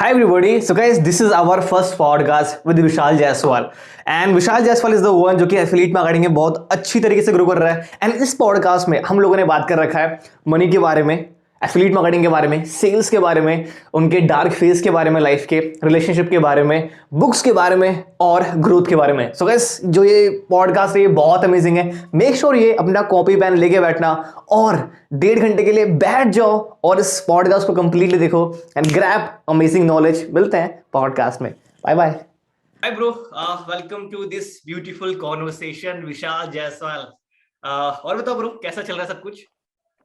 Hi everybody. So guys, this is our first podcast with Vishal Jaiswal. And Vishal Jaiswal is the one जो कि affiliate marketing में बहुत अच्छी तरीके से ग्रो कर रहा है. एंड इस पॉडकास्ट में हम लोगों ने बात कर रखा है मनी के बारे में, एफिलिएट मार्केटिंग के बारे में, सेल्स के बारे में, उनके डार्क फेज के बारे में, लाइफ के रिलेशनशिप के बारे में, बुक्स के बारे में और ग्रोथ के बारे में. सो गाइस, जो ये पॉडकास्ट है ये बहुत अमेजिंग है. मेक श्योर ये अपना कॉपी पेन लेके बैठना और 1.5 घंटे के लिए बैठ जाओ और इस पॉडकास्ट को कंप्लीटली देखो एंड ग्रैब अमेजिंग नॉलेज. मिलते हैं पॉडकास्ट में. Bye bye. Hi bro, welcome to this beautiful conversation, Vishal Jaiswal. और बताओ ब्रो, कैसा चल रहा है सब कुछ?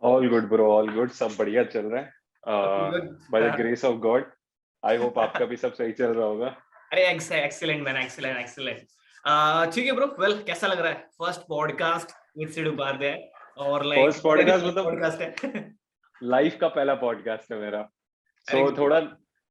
All good bro, all good. सब बढ़िया चल रहा है. By the grace of God. I hope आपका भी सब सही चल रहा होगा. अरे excellent man, excellent. ठीक है ब्रो. Well, कैसा लग रहा है? First podcast with Sidhu Upadhyay और like First podcast मतलब podcast है. लाइफ का पहला पॉडकास्ट है मेरा. So थोड़ा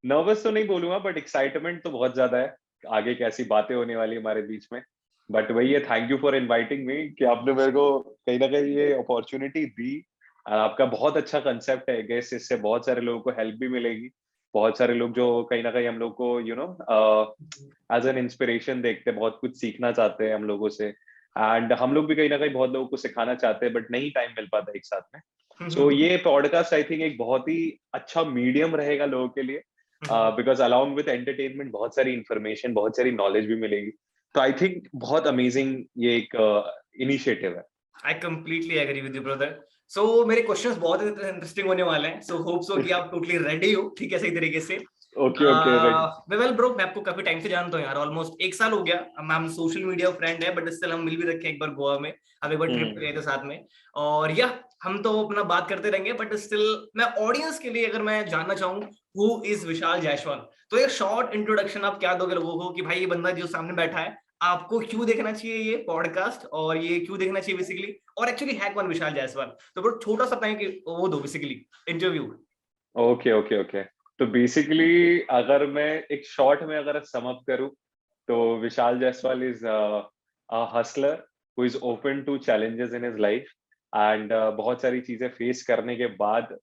नर्वस तो नहीं बोलूंगा, बट एक्साइटमेंट तो बहुत ज्यादा है. आगे कैसी बातें होने वाली हमारे बीच में. बट वही है, thank you for inviting me कि आपने मेरे को कहीं ना कहीं ये अपॉर्चुनिटी दी. आपका बहुत अच्छा कंसेप्ट है. गेस इससे बहुत सारे लोगों को हेल्प भी मिलेगी. बहुत सारे लोग जो कहीं ना कहीं हम लोग को एज एन इंस्पिरेशन देखते हैं, बहुत कुछ सीखना चाहते हैं हम लोगों से. एंड हम लोग भी कहीं ना कहीं बहुत लोगों को सिखाना चाहते हैं, बट नहीं टाइम मिल पाता एक साथ में. सो ये पॉडकास्ट आई थिंक एक बहुत ही अच्छा मीडियम रहेगा लोगों के लिए, बिकॉज अलॉन्ग विद एंटरटेनमेंट बहुत सारी इंफॉर्मेशन, बहुत सारी नॉलेज भी मिलेगी. तो आई थिंक बहुत अमेजिंग ये एक इनिशिएटिव है. I completely agree with you, brother. So मेरे क्वेश्चंस बहुत इंटरेस्टिंग होने वाले हैं. So hope so कि आप टोटली रेडी हो, ठीक है, सही तरीके से. ओके वेल ब्रो, मैं आपको काफी टाइम से जानता हूँ यार, ऑलमोस्ट 1 साल हो गया. हम सोशल मीडिया फ्रेंड है, बट स्टिल हम मिल भी रखे एक बार गोवा में. हम एक बार ट्रिप गए थे साथ में. और या हम तो अपना बात करते रहेंगे, बट स्टिल मैं ऑडियंस के लिए अगर मैं जानना चाहूँ हु इज विशाल जायसवाल, तो एक शॉर्ट इंट्रोडक्शन आप क्या दोगे लोगों को कि भाई ये बंदा जो सामने बैठा है, आपको क्यों देखना चाहिए ये पॉडकास्ट और ये क्यों देखना चाहिए बेसिकली, और एक्चुअली है कौन विशाल जायसवाल. तो बड़ा छोटा सा टाइम कि वो दो बेसिकली इंटरव्यू. ओके. तो बेसिकली अगर मैं एक शॉर्ट में अगर सम अप करूं, तो Vishal Jaiswal is a hustler who is open to challenges in his life. And बहुत सारी चीजें फेस करने के बाद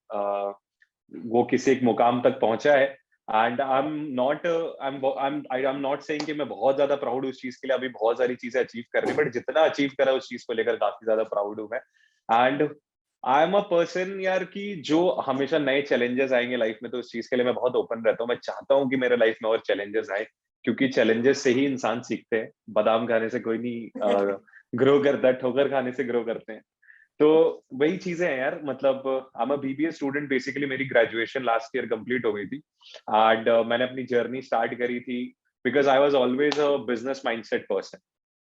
वो किसी एक मुकाम तक पहुंचा है. And I am not saying कि मैं बहुत ज्यादा प्राउड हूँ उस चीज के लिए. अभी बहुत सारी चीजें अचीव करनी, बट जितना अचीव करा उस चीज को लेकर काफी ज्यादा प्राउड हूँ मैं. And I am a person यार कि जो हमेशा नए चैलेंजेस आएंगे लाइफ में, तो उस चीज के लिए मैं बहुत ओपन रहता हूँ. मैं चाहता हूँ कि मेरे लाइफ में और चैलेंजेस आए, क्योंकि चैलेंजेस से ही इंसान सीखते हैं. बादाम खाने से कोई नहीं ग्रो करता, ठोकर खाने से ग्रो करते हैं. तो वही चीजें हैं यार. मतलब I am a BBA student. Basically मेरी ग्रेजुएशन लास्ट ईयर कंप्लीट हो गई थी. एंड मैंने अपनी जर्नी स्टार्ट करी थी because I was always a business mindset person.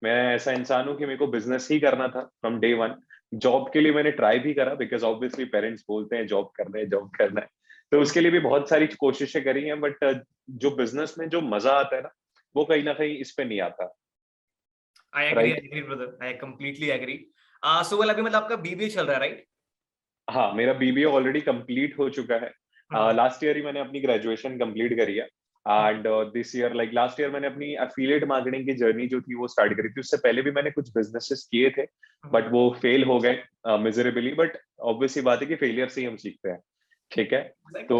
मैं ऐसा इंसान हूँ कि मेरे को बिजनेस ही करना था फ्रॉम डे वन. जॉब के लिए मैंने ट्राई भी करा, बिकॉज ऑब्वियसली पेरेंट्स बोलते हैं जॉब करना है. तो उसके लिए भी बहुत सारी कोशिशें करी हैं, बट जो बिजनेस में जो मजा आता है ना, वो कहीं ना कहीं इस पे नहीं आता. I agree brother. I completely agree. So well, अभी मतलब आपका बीबीए चल रहा है, राइट? हाँ, मेरा बीबीए ऑलरेडी कंप्लीट हो चुका है. लास्ट ईयर ही मैंने अपनी ग्रेजुएशन कंप्लीट करी है. And this year, like last year, मैंने अपनी एफिलिएट मार्केटिंग की जर्नी जो थी वो स्टार्ट करी थी. उससे पहले भी मैंने कुछ बिजनेसेस किए थे, बट वो फेल हो गए मिजरेबली. बट ऑब्वियसली बात है कि फेलियर से ही हम सीखते हैं. ठीक है. तो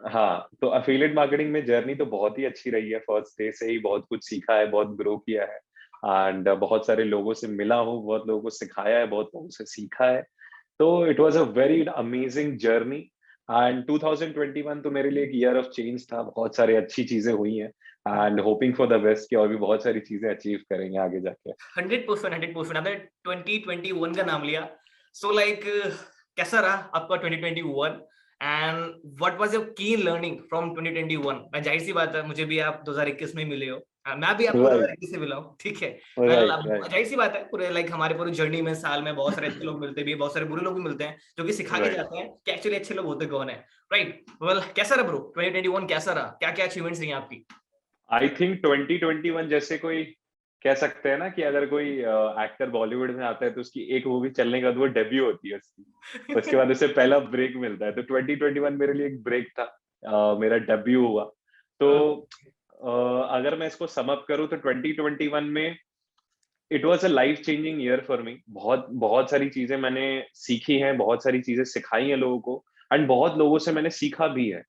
हाँ, तो एफिलिएट मार्केटिंग में जर्नी तो बहुत ही अच्छी रही है. फर्स्ट डे से ही बहुत कुछ सीखा है, बहुत ग्रो किया है. एंड बहुत सारे लोगों से मिला हूँ, बहुत लोगों को सिखाया है, बहुत लोगों से सीखा है. तो it was a very amazing journey. And 2021 तो मेरे लिए एक ईयर ऑफ चेंज था. बहुत सारी अच्छी चीजें हुई हैं, and hoping for the best कि और भी बहुत सारी चीजें अचीव करेंगे आगे जाके. 100%. आपने 2021 का नाम लिया. सो लाइक कैसा रहा आपका 2021 एंड व्हाट वाज योर की लर्निंग फ्रॉम 2021? मैं जाहिर सी बात है, मुझे भी आप 2021 में मिले हो. मैं भी आपको 2021 से मिला हूँ, ठीक है. जाहिर सी बात है, पूरे लाइक हमारे पूरी जर्नी में साल में बहुत सारे अच्छे लोग मिलते भी हैं, बहुत सारे बुरे लोग भी मिलते हैं जो कि सिखा के जाते हैं कि एक्चुअली अच्छे लोग होते कौन है, राइट? वेल, कैसा रहा ब्रो 2021? कैसा रहा? क्या अचीवमेंट्स रही आपकी? आई थिंक 2021 जैसे कोई कह सकते हैं ना कि अगर कोई एक्टर बॉलीवुड में आता है तो उसकी एक मूवी चलने के बाद वो डेब्यू होती है उसकी. उसके बाद उसे पहला ब्रेक मिलता है. तो 2021 मेरे लिए एक ब्रेक था. मेरा डेब्यू हुआ. तो अगर मैं इसको सम अप करूं तो 2021 में it was a life changing year for me. बहुत बहुत सारी चीजें मैंने सीखी हैं, बहुत सारी चीजें सिखाई हैं लोगों को, एंड बहुत लोगों से मैंने सीखा भी है.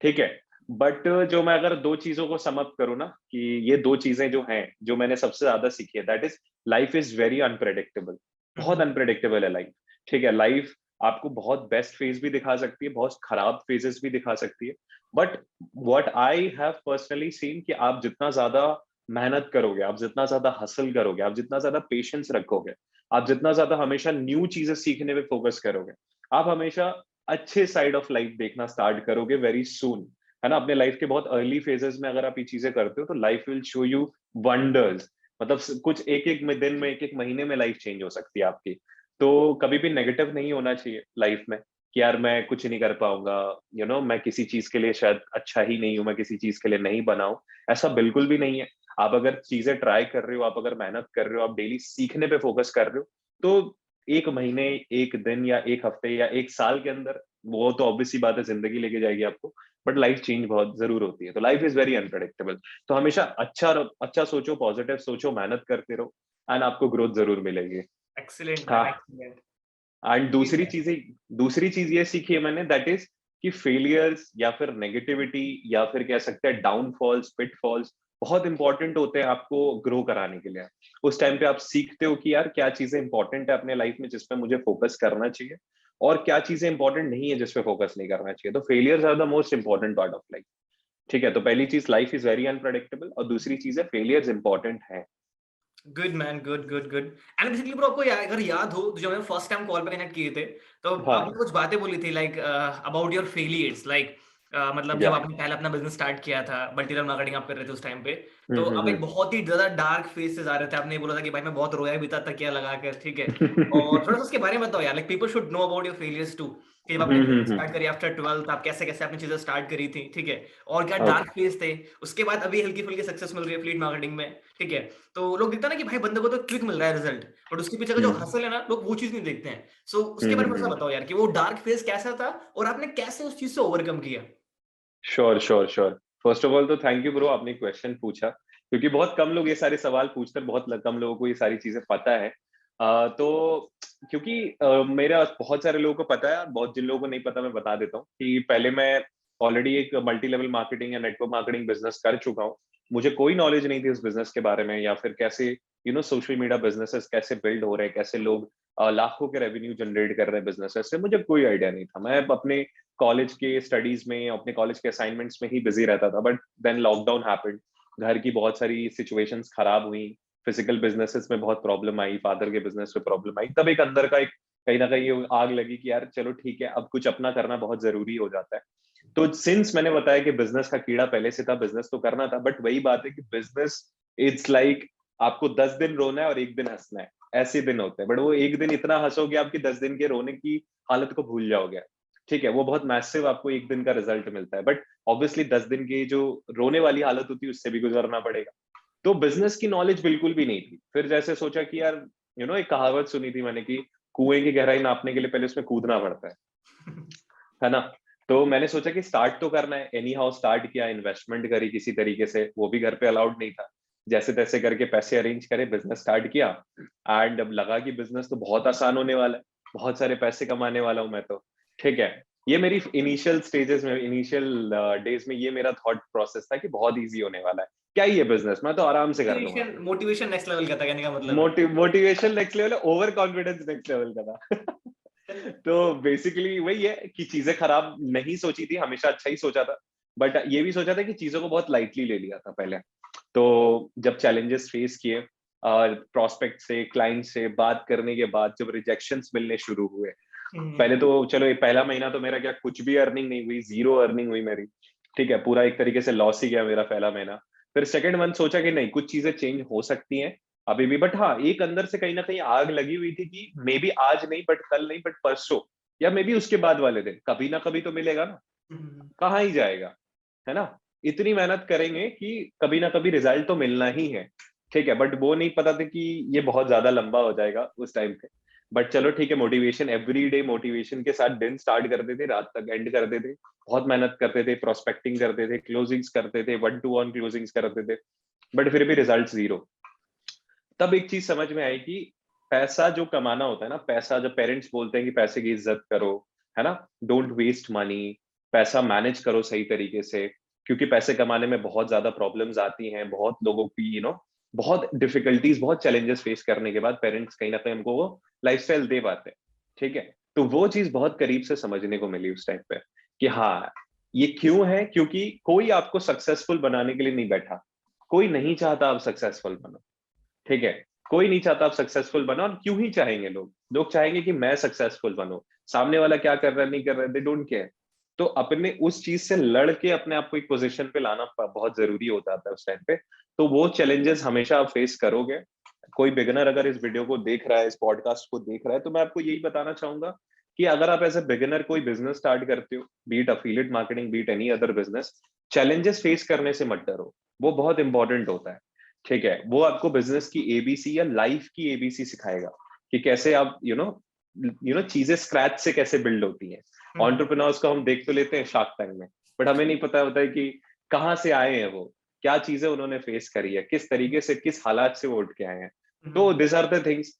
ठीक है. बट जो मैं अगर दो चीजों को सम अप करूँ ना, कि ये दो चीजें जो हैं जो मैंने सबसे ज्यादा सीखी है, that is life is very unpredictable. बहुत अनप्रेडिक्टेबल है लाइफ। ठीक है, लाइफ आपको बहुत बेस्ट फेज भी दिखा सकती है, बहुत खराब फेजेस भी दिखा सकती है। But what I have personally scene कि आप जितना ज्यादा मेहनत करोगे, आप जितना ज्यादा हसल करोगे, आप जितना ज्यादा पेशेंस रखोगे, आप जितना ज्यादा हमेशा न्यू चीजें सीखने पे फोकस करोगे, आप हमेशा अच्छे साइड ऑफ लाइफ देखना स्टार्ट करोगे वेरी सून। है ना, अपने लाइफ के बहुत अर्ली फेजेस में अगर आप ये चीजें करते हो तो life will show you wonders. मतलब कुछ एक एक दिन में, एक एक महीने में लाइफ चेंज हो सकती है आपकी। तो कभी भी नेगेटिव नहीं होना चाहिए लाइफ में कि यार मैं कुछ नहीं कर पाऊंगा, मैं किसी चीज के लिए शायद अच्छा ही नहीं हूं, मैं किसी चीज के लिए नहीं बनाऊं। ऐसा बिल्कुल भी नहीं है। आप अगर चीजें ट्राई कर रहे हो, आप अगर मेहनत कर रहे हो, आप डेली सीखने पे फोकस कर रहे हो, तो एक महीने, एक दिन या एक हफ्ते या एक साल के अंदर, वो तो ऑब्वियसली बात है, जिंदगी लेके जाएगी आपको, बट लाइफ चेंज बहुत जरूर होती है। तो लाइफ इज वेरी अनप्रेडिक्टेबल। तो हमेशा अच्छा अच्छा सोचो, पॉजिटिव सोचो, मेहनत करते रहो, एंड आपको ग्रोथ जरूर मिलेगी। एक्सीलेंट मैन, हाँ। एक्सीलेंट। एंड दूसरी चीज ये सीखी है मैंने, दैट इज कि फेलियर्स या फिर नेगेटिविटी या फिर कह सकते हैं डाउनफॉल्स, पिटफॉल्स बहुत इंपॉर्टेंट होते हैं आपको ग्रो कराने के लिए। उस टाइम पे आप सीखते हो कि यार क्या चीजें इंपॉर्टेंट है अपने लाइफ में जिसपे मुझे फोकस करना चाहिए, और क्या चीजें इंपॉर्टेंट नहीं है जिसपे फोकस नहीं करना चाहिए। तो failures are the most important part of life. ठीक है, तो पहली चीज लाइफ इज वेरी अनप्रेडिक्टेबल, और दूसरी चीज है फेलियर्स इंपॉर्टेंट है। Good man, good good good. And basically bro, आपको अगर याद हो तो जब हम फर्स्ट टाइम कॉल पे कनेक्ट किए थे, तो आपने हाँ। कुछ बातें बोली थी like about your failures, like मतलब जब या। आपने पहले अपना बिजनेस स्टार्ट किया था, मल्टी लेवल मार्केटिंग आप कर रहे थे उस टाइम पे, तो हम्म अब एक हम्म बहुत ही ज्यादा डार्क फेज से आ रहे थे। आपने बोला था कि भाई मैं बहुत रोया भी था तकिया लगा कर, ठीक है। और थोड़ा सा उसके बारे में बताओ यार, like people should know about your failures too, कि जब आपने बिजनेस हम्म। स्टार्ट करी आफ्टर 12th, आप कैसे कैसे अपनी चीजें स्टार्ट करी थी, ठीक है, और क्या ओके। डार्क फेज थे। उसके बाद अभी हल्की फुल्की सक्सेस मिल रही है फ्लीट मार्केटिंग में, ठीक है। तो लोग देखते हैं ना कि भाई बंदे को तो क्विक मिल रहा है रिजल्ट, बट उसके पीछे का जो हम्म हसल है ना, लोग वो चीज नहीं देखते हैं। सो उसके बारे में थोड़ा सा हम्म। बताओ यार, कि वो डार्क फेज कैसा था और आपने कैसे उस चीज से ओवरकम किया। Sure sure sure. First of all तो थैंक यू ब्रो, आपने क्वेश्चन पूछा, क्योंकि बहुत कम लोग ये सारे सवाल पूछते हैं, बहुत कम लोगों को ये सारी चीजें पता है। तो क्योंकि मेरा बहुत सारे लोगों को पता है, और बहुत जिन लोगों को नहीं पता मैं बता देता हूँ कि पहले मैं ऑलरेडी एक मल्टी लेवल मार्केटिंग या नेटवर्क मार्केटिंग बिजनेस कर चुका हूँ। मुझे कोई नॉलेज नहीं थी उस बिजनेस के बारे में, या फिर कैसे सोशल मीडिया बिजनेसेस कैसे बिल्ड हो रहे हैं, कैसे लोग लाखों के रेवेन्यू जनरेट कर रहे हैं बिजनेसेस से। मुझे कोई आइडिया नहीं था। मैं अपने कॉलेज के स्टडीज में, अपने कॉलेज के असाइनमेंट्स में ही बिजी रहता था। बट देन लॉकडाउन हैपेंड, घर की बहुत सारी सिचुएशंस खराब हुई, फिजिकल बिजनेसेस में बहुत प्रॉब्लम आई, फादर के बिजनेस में प्रॉब्लम आई, तब एक अंदर का एक कहीं ना कहीं ये आग लगी कि यार चलो ठीक है, अब कुछ अपना करना बहुत जरूरी हो जाता है। तो सिंस मैंने बताया कि बिजनेस का कीड़ा पहले से था, बिजनेस तो करना था, बट वही बात है कि बिजनेस इट्स लाइक आपको 10 दिन रोना है और एक दिन हंसना है, ऐसे दिन होते हैं। बट वो एक दिन इतना हंसोगे आपकी 10 दिन के रोने की हालत को भूल जाओगे। ठीक है, वो बहुत मैसिव आपको एक दिन का रिजल्ट मिलता है, बट ऑब्वियसली 10 दिन की जो रोने वाली हालत होती है उससे भी गुजरना पड़ेगा। तो बिजनेस की नॉलेज बिल्कुल भी नहीं थी। फिर जैसे सोचा कि यार एक कहावत सुनी थी मैंने कि कुएं की गहराई नापने के लिए पहले उसमें कूदना पड़ता है ना। तो मैंने सोचा कि स्टार्ट तो करना है, एनी हाउ स्टार्ट किया, इन्वेस्टमेंट करी किसी तरीके से, वो भी घर पे अलाउड नहीं था। जैसे तैसे करके पैसे अरेंज करे, बिजनेस स्टार्ट किया। एंड अब लगा कि बिजनेस तो बहुत आसान होने वाला है, बहुत सारे पैसे कमाने वाला हूं मैं तो। ठीक है, ये मेरी इनिशियल स्टेजेस में, इनिशियल डेज में ये मेरा थॉट प्रोसेस था कि बहुत इजी होने वाला है, क्या ही है बिजनेस, मैं तो आराम से कर लूंगा। मोटिवेशन मोटिवेशन नेक्स्ट लेवल का था, कहने का मतलब है। Motivation next level, over confidence next level का था। तो बेसिकली वही है कि चीजें खराब नहीं सोची थी, हमेशा अच्छा ही सोचा था। बट ये भी सोचा था कि चीजों को बहुत लाइटली ले लिया था पहले। तो जब चैलेंजेस फेस किए, प्रोस्पेक्ट से, क्लाइंट से बात करने के बाद जब रिजेक्शंस मिलने शुरू हुए, पहले तो चलो ये पहला महीना तो मेरा क्या, कुछ भी अर्निंग नहीं हुई, जीरो अर्निंग हुई मेरी। ठीक है, पूरा एक तरीके से लॉस ही गया मेरा पहला महीना। फिर सेकंड मंथ सोचा कि नहीं, कुछ चीजें चेंज हो सकती हैं अभी भी। बट हाँ, एक अंदर से कहीं ना कहीं आग लगी हुई थी कि मे बी आज नहीं, बट कल नहीं, बट परसों, या मे बी उसके बाद वाले दिन कभी ना कभी तो मिलेगा ना, कहाँ ही जाएगा, है ना। इतनी मेहनत करेंगे कि कभी ना कभी रिजल्ट तो मिलना ही है। ठीक है, बट वो नहीं पता था कि ये बहुत ज्यादा लंबा हो जाएगा उस टाइम पे। बट चलो ठीक है, मोटिवेशन, एवरी डे मोटिवेशन के साथ दिन स्टार्ट करते थे, रात तक एंड करते थे। बहुत मेहनत करते थे, प्रोस्पेक्टिंग करते थे, क्लोजिंग्स करते थे, 1-to-1 क्लोजिंग्स करते थे, बट फिर भी रिजल्ट जीरो। तब एक चीज समझ में आई कि पैसा जो कमाना होता है ना, पैसा जब पेरेंट्स बोलते हैं कि पैसे की इज्जत करो, है ना, डोंट वेस्ट मनी, पैसा मैनेज करो सही तरीके से, क्योंकि पैसे कमाने में बहुत ज्यादा प्रॉब्लम्स आती हैं, बहुत लोगों की बहुत डिफिकल्टीज, बहुत चैलेंजेस फेस करने के बाद पेरेंट्स कहीं ना कहीं हमको वो लाइफस्टाइल दे पाते हैं। ठीक है, तो वो चीज बहुत करीब से समझने को मिली उस टाइम पे कि हाँ, ये क्यों है, क्योंकि कोई आपको सक्सेसफुल बनाने के लिए नहीं बैठा, कोई नहीं चाहता आप सक्सेसफुल बनो। ठीक है, कोई नहीं चाहता आप सक्सेसफुल बनो। और क्यों ही चाहेंगे लोग, लोग चाहेंगे कि मैं सक्सेसफुल बनूं, सामने वाला क्या कर रहा है नहीं कर रहा है, दे डोंट केयर। तो अपने उस चीज से लड़ के अपने आप को एक पोजीशन पे लाना बहुत जरूरी हो जाता है उस टाइम पे। तो वो चैलेंजेस हमेशा आप फेस करोगे। कोई बिगिनर अगर इस वीडियो को देख रहा है, इस पॉडकास्ट को देख रहा है, तो मैं आपको यही बताना चाहूंगा कि अगर आप एज ए बिगिनर कोई बिजनेस स्टार्ट करते हो, be it affiliate marketing, be it any other business, challenges face करने से मत डरो, वो बहुत इंपॉर्टेंट होता है। ठीक है, वो आपको बिजनेस की एबीसी या लाइफ की एबीसी सिखाएगा कि कैसे आप चीजें स्क्रैच से कैसे बिल्ड होती हैं। एंटरप्रेन्योर्स को हम देख तो लेते हैं शार्क टैंक में, बट हमें नहीं पता होता है कि कहाँ से आए हैं वो, क्या चीजें उन्होंने फेस करी है, किस तरीके से, किस हालात से वो उठ के आए हैं। तो दिस आर द थिंग्स।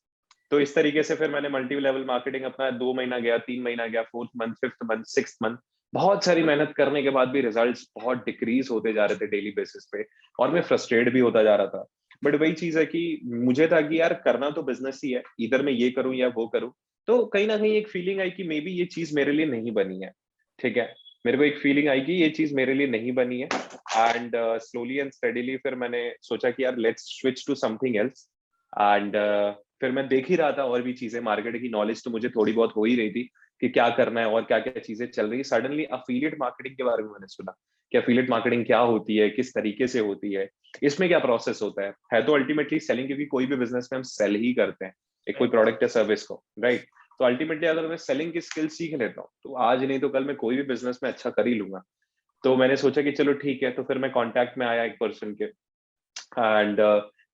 तो इस तरीके से फिर मैंने मल्टी लेवल मार्केटिंग अपना 2 महीना गया, 3 महीना गया, 4th month, 5th month, 6th month, बहुत सारी मेहनत करने के बाद भी रिजल्ट्स बहुत डिक्रीज होते जा रहे थे डेली बेसिस पे, और मैं फ्रस्ट्रेट भी होता जा रहा था। बट वही चीज है कि मुझे था कि यार करना तो बिजनेस ही है, इधर मैं ये करूं या वो करूं। तो कहीं ना कहीं एक फीलिंग आई कि मे बी ये चीज मेरे लिए नहीं बनी है। ठीक है, मेरे को एक फीलिंग आई कि ये चीज मेरे लिए नहीं बनी है। एंड स्लोली एंड स्टेडीली फिर मैंने सोचा कि यार let's switch to something else. And फिर मैं देख ही रहा था और भी चीजें, मार्केट की नॉलेज तो मुझे थोड़ी बहुत हो ही रही थी कि क्या करना है और क्या क्या चीजें चल रही है। सडनली अफिलिएट मार्केटिंग के बारे में मैंने सुना कि अफिलिएट मार्केटिंग क्या होती है, किस तरीके से होती है, इसमें क्या प्रोसेस होता है तो अल्टीमेटली सेलिंग, क्योंकि कोई भी बिजनेस में हम सेल ही करते हैं एक कोई प्रोडक्ट या सर्विस को, राइट। तो अल्टीमेटली अगर मैं सेलिंग की स्किल सीख लेता हूँ तो आज नहीं तो कल मैं कोई भी बिजनेस में अच्छा कर ही लूंगा। तो मैंने सोचा कि चलो ठीक है, तो फिर मैं कांटेक्ट में आया एक पर्सन के, एंड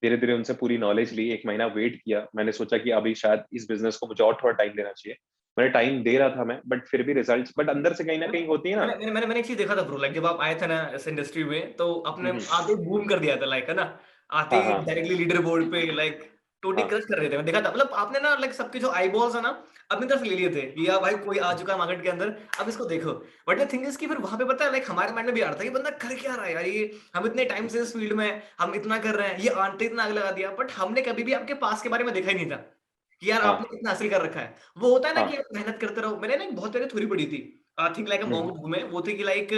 धीरे धीरे उनसे पूरी नॉलेज ली। 1 महीना वेट किया, मैंने सोचा कि अभी शायद इस बिजनेस को मुझे और थोड़ा टाइम देना चाहिए। मैंने टाइम दे रहा था मैं, बट फिर भी रिजल्ट्स, बट अंदर से कहीं ना कहीं होती है ना। मैंने एक चीज देखा था ब्रो, लाइक जब आप आए थे ना इस इंडस्ट्री में, तो आपने हम्म, आते ही बूम कर दिया था, लाइक है ना, आते हाँ ही हाँ डायरेक्टली लीडर बोर्ड पे लाइक टोटी हाँ क्रश कर रहे थे। मैं देखा था, मतलब आपने ना लाइक सबके जो आई बॉल्स है ना अपनी तरफ ले लिए थे कि यार भाई कोई आ चुका है मार्केट के अंदर, अब इसको देखो। बट द थिंग इज कि फिर वहां पे पता है लाइक हमारे माइंड में भी आ रहा था कि बंदा कर क्या रहा है यार, ये हम इतने टाइम से इस फील्ड में हैं, हम इतना कर रहे हैं, ये आंटे इतना आग लगा दिया, बट हमने कभी भी आपके पास के बारे में देखा ही नहीं था कि यार आपने हाँ कितना हासिल कर रखा है। वो होता है ना कि हाँ आप मेहनत करते रहो। मैंने ना एक बहुत पहले थ्योरी पढ़ी थी, I think like a hmm, monk book में, वो थी कि like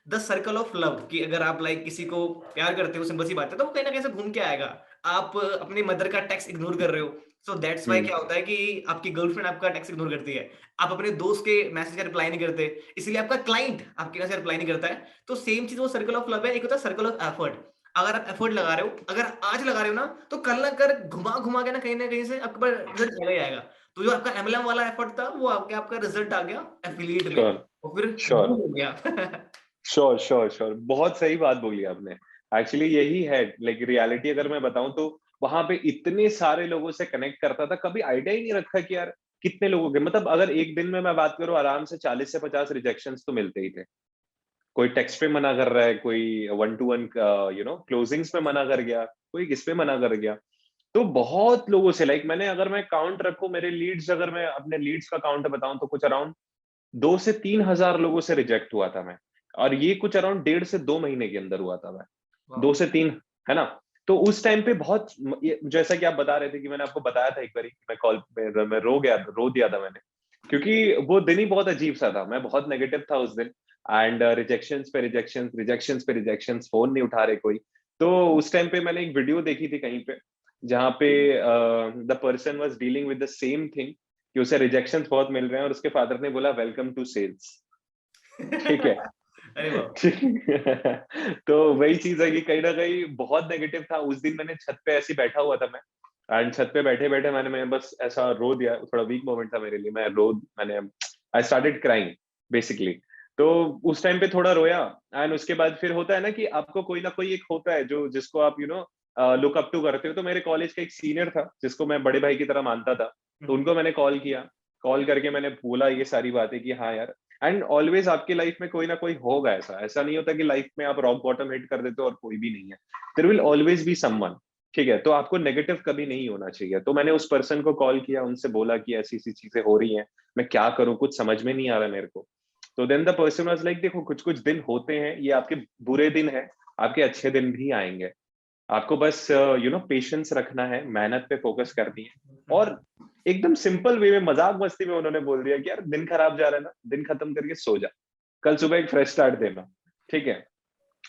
the circle of love, कि अगर आप लाइक किसी को प्यार करते हो, सिंपल सी बात है, तो वो कहीं ना कहीं से घूम के आएगा। आप अपनी मदर का टैक्स इग्नोर कर रहे हो, सो दैट्स वाई हम्म, क्या होता है कि आपकी गर्लफ्रेंड आपका टैक्स इग्नोर करती है, आप अपने दोस्त के मैसेज का रिप्लाई नहीं करते, इसलिए आपका क्लाइंट आपके मैसेज रिप्लाई नहीं करता है। तो सेम चीज वो सर्कल ऑफ लव है, एक होता है सर्कल ऑफ एफर्ट। अगर आप एफर्ट लगा रहे हो, अगर आज लगा रहे हो ना, तो कल ना कर घुमा घुमा के ना कहीं से आपके पास रिजल्ट आएगा ही आएगा। तो जो आपका एमएलएम वाला एफर्ट था, वो आपका रिजल्ट आ गया एफिलिएट में, श्योर और फिर श्योर बूम हो गया। श्योर श्योर श्योर, बहुत सही बात बोली आपने। एक्चुअली यही है, लाइक रियलिटी अगर मैं बताऊं तो वहां पे इतने सारे लोगों से कनेक्ट करता था, कभी आइडिया ही नहीं रखा कि यार कितने लोगों के, मतलब अगर एक दिन में मैं बात करूं आराम से 40 से 50 रिजेक्शंस तो मिलते ही थे। कोई टेक्स्ट पे मना कर रहा है, कोई 1-to-1 क्लोजिंग्स में मना कर गया, कोई किस पे मना कर गया। तो बहुत लोगों से, लाइक मैंने, अगर मैं काउंट रखूं मेरे लीड्स, अगर मैं अपने लीड्स का काउंट बताऊं तो कुछ अराउंड 2 से 3 हजार लोगों से रिजेक्ट हुआ था मैं। और ये कुछ अराउंड 1.5 से 2 महीने के अंदर हुआ था मैं, वाह। 2 से 3, है ना। तो उस टाइम पे बहुत जैसा कि आप बता रहे थे कि मैंने आपको बताया था एक बार कि मैं कॉल पे मैं रो दिया था मैंने, क्योंकि वो दिन ही बहुत अजीब सा था, मैं बहुत नेगेटिव था उस दिन। एंड रिजेक्शंस पे रिजेक्शंस, रिजेक्शंस पे रिजेक्शंस, फोन नहीं उठा रहे कोई। तो उस टाइम पे मैंने एक वीडियो देखी थी कहीं पे, जहाँ पे the person was dealing with the same thing, कि उसे रिजेक्शंस बहुत मिल रहे हैं, और उसके फादर ने बोला वेलकम टू सेल्स। ठीक है। अरे वाह। तो वही चीज है कि कहीं ना कहीं बहुत नेगेटिव था उस दिन। मैंने छत पे ऐसे ही बैठा हुआ था मैं, एंड छत पे बैठे बैठे मैं बस ऐसा रो दिया, थोड़ा वीक मोमेंट था मेरे लिए, मैंने आई स्टार्टेड क्राइंग बेसिकली। तो उस टाइम पे थोड़ा रोया। एंड उसके बाद फिर होता है ना कि आपको कोई ना कोई एक होता है जो, जिसको आप लुक अप टू करते हो। तो मेरे कॉलेज का एक सीनियर था जिसको मैं बड़े भाई की तरह मानता था, तो उनको मैंने कॉल किया। कॉल करके मैंने बोला ये सारी बातें कि हाँ यार, एंड ऑलवेज आपकी लाइफ में कोई ना कोई होगा ऐसा, ऐसा नहीं होता कि लाइफ में आप रॉक बॉटम हिट कर देते हो और कोई भी नहीं है। There will always be someone. ठीक है, तो आपको नेगेटिव कभी नहीं होना चाहिए। तो मैंने उस पर्सन को कॉल किया, उनसे बोला कि ऐसी ऐसी चीजें हो रही हैं, मैं क्या करूं, कुछ समझ में नहीं आ रहा मेरे को। तो then the person was like देखो कुछ कुछ दिन होते हैं, ये आपके बुरे दिन है, आपके अच्छे दिन भी आएंगे, आपको बस पेशेंस रखना है, मेहनत पे फोकस करनी है। और एकदम सिंपल वे में, मजाक मस्ती में उन्होंने बोल दिया कि यार दिन खराब जा रहा है ना, दिन खत्म करके सो जा, कल सुबह एक फ्रेश स्टार्ट देना। ठीक है,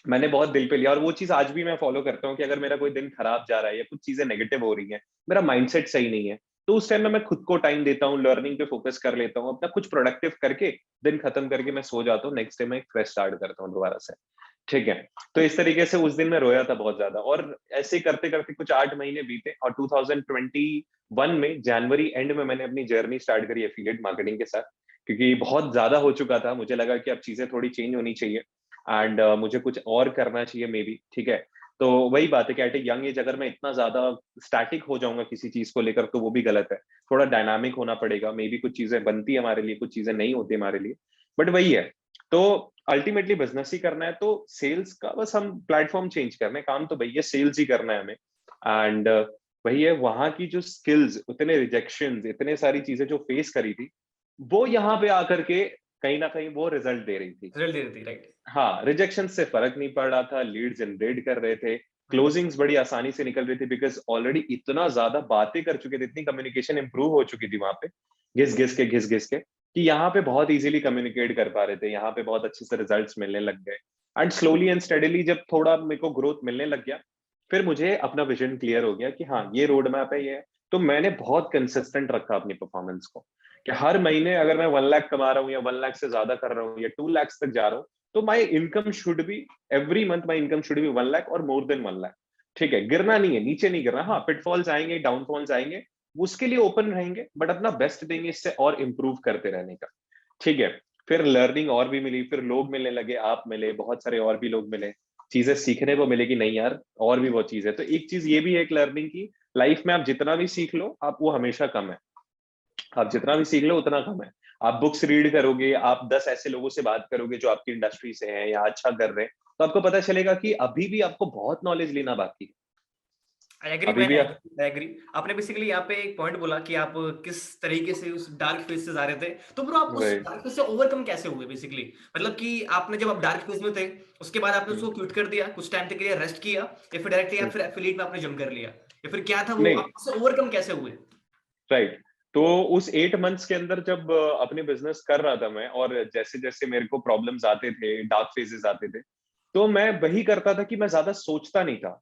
मैंने बहुत दिल पे लिया और वो चीज आज भी मैं फॉलो करता हूँ कि अगर मेरा कोई दिन खराब जा रहा है या कुछ चीजें नेगेटिव हो रही हैं, मेरा माइंडसेट सही नहीं है, तो उस टाइम में मैं खुद को टाइम देता हूँ, लर्निंग पे फोकस कर लेता हूँ, अपना कुछ प्रोडक्टिव करके दिन खत्म करके मैं सो जाता हूँ, नेक्स्ट डे मैं एक फ्रेश स्टार्ट करता हूँ दोबारा से। ठीक है, तो इस तरीके से उस दिन मैं रोया था बहुत ज्यादा, और ऐसे करते करते कुछ 8 महीने बीते, और 2021 में जनवरी एंड में मैंने अपनी जर्नी स्टार्ट करी एफिलिएट मार्केटिंग के साथ, क्योंकि बहुत ज्यादा हो चुका था, मुझे लगा कि अब चीजें थोड़ी चेंज होनी चाहिए एंड मुझे कुछ और करना चाहिए मे बी। ठीक है, तो वही बात है कि एट ए यंग एज अगर मैं इतना ज्यादा स्टैटिक हो जाऊंगा किसी चीज को लेकर तो वो भी गलत है, थोड़ा डायनामिक होना पड़ेगा, मे बी कुछ चीजें बनती है हमारे लिए, कुछ चीजें नहीं होती हमारे लिए, बट वही है। तो अल्टीमेटली बिजनेस ही करना है, तो सेल्स का बस हम प्लेटफॉर्म चेंज करना है, काम तो भैया सेल्स ही करना है हमें। एंड वही है, वहां की जो स्किल्स, उतने रिजेक्शन, इतने सारी चीजें जो फेस करी थी, वो यहाँ पे आकर के कहीं ना कहीं वो रिजल्ट दे रही थी। रिजल्ट दे रही थी, राइट। हाँ, रिजेक्शन से फर्क नहीं पड़ रहा था, लीड जनरेट कर रहे थे, क्लोजिंग्स बड़ी आसानी से निकल रही थी, बिकॉज ऑलरेडी इतना ज्यादा बातें कर चुके थे, इतनी कम्युनिकेशन इंप्रूव हो चुकी थी वहां पे, घिस घिस के, कि यहाँ पे बहुत इजीली कम्युनिकेट कर पा रहे थे, यहाँ पे बहुत अच्छे से रिजल्ट्स मिलने लग गए। एंड स्लोली एंड स्टेडीली जब थोड़ा मेरे को ग्रोथ मिलने लग गया, फिर मुझे अपना विजन क्लियर हो गया कि हाँ ये रोड मैप है, ये है। तो मैंने बहुत कंसिस्टेंट रखा अपनी परफॉर्मेंस को, कि हर महीने अगर मैं 1 लाख कमा रहा हूँ या 1 लाख से ज्यादा कर रहा हूँ या 2 लाख तक जा रहा हूँ, तो my income should be, every month my income should be 1 lakh और मोर देन 1 लाख। ठीक है, गिरना नहीं है, नीचे नहीं गिरना। हाँ, पिटफॉल्स आएंगे, डाउनफॉल्स आएंगे, उसके लिए ओपन रहेंगे, बट अपना बेस्ट देंगे इससे और इम्प्रूव करते रहने का। ठीक है, फिर लर्निंग और भी मिली, फिर लोग मिलने लगे, आप मिले, बहुत सारे और भी लोग मिले, चीजें सीखने को मिले कि नहीं यार और भी बहुत चीज है। तो एक चीज ये भी है एक लर्निंग की, लाइफ में आप जितना भी सीख लो, आप वो हमेशा कम है, आप जितना भी सीख लो उतना कम है। आप बुक्स रीड करोगे, आप 10 ऐसे लोगों से बात करोगे जो आपकी इंडस्ट्री से हैं या अच्छा कर रहे हैं, तो आपको पता चलेगा कि अभी भी आपको बहुत नॉलेज लेना बाकी है। आई एग्री अभी मैन, भी आई एग्री। आपने बेसिकली यहाँ पे एक पॉइंट बोला कि आप किस तरीके से उस डार्क फेज से जा रहे थे, तो ब्रो आप उस राइट। डार्क फेज से ओवरकम कैसे हुए बेसिकली? मतलब कि आपने जब आप डार्क फेज में थे, उसके बाद आपने उसको क्विट कर दिया, कुछ टाइम तक के लिए रेस्ट किया, या फिर डायरेक्टली आप फिर एफिलिएट में आपने जंप कर लिया, या फिर क्या था वो, नहीं, आप उससे ओवरकम कैसे हुए? राइट। तो उस 8 मंथ्स के अंदर जब अपने बिजनेस कर रहा था मैं, और जैसे जैसे मेरे को प्रॉब्लम्स आते थे, डार्क फेजेस आते थे, तो मैं वही करता था कि मैं ज्यादा सोचता नहीं था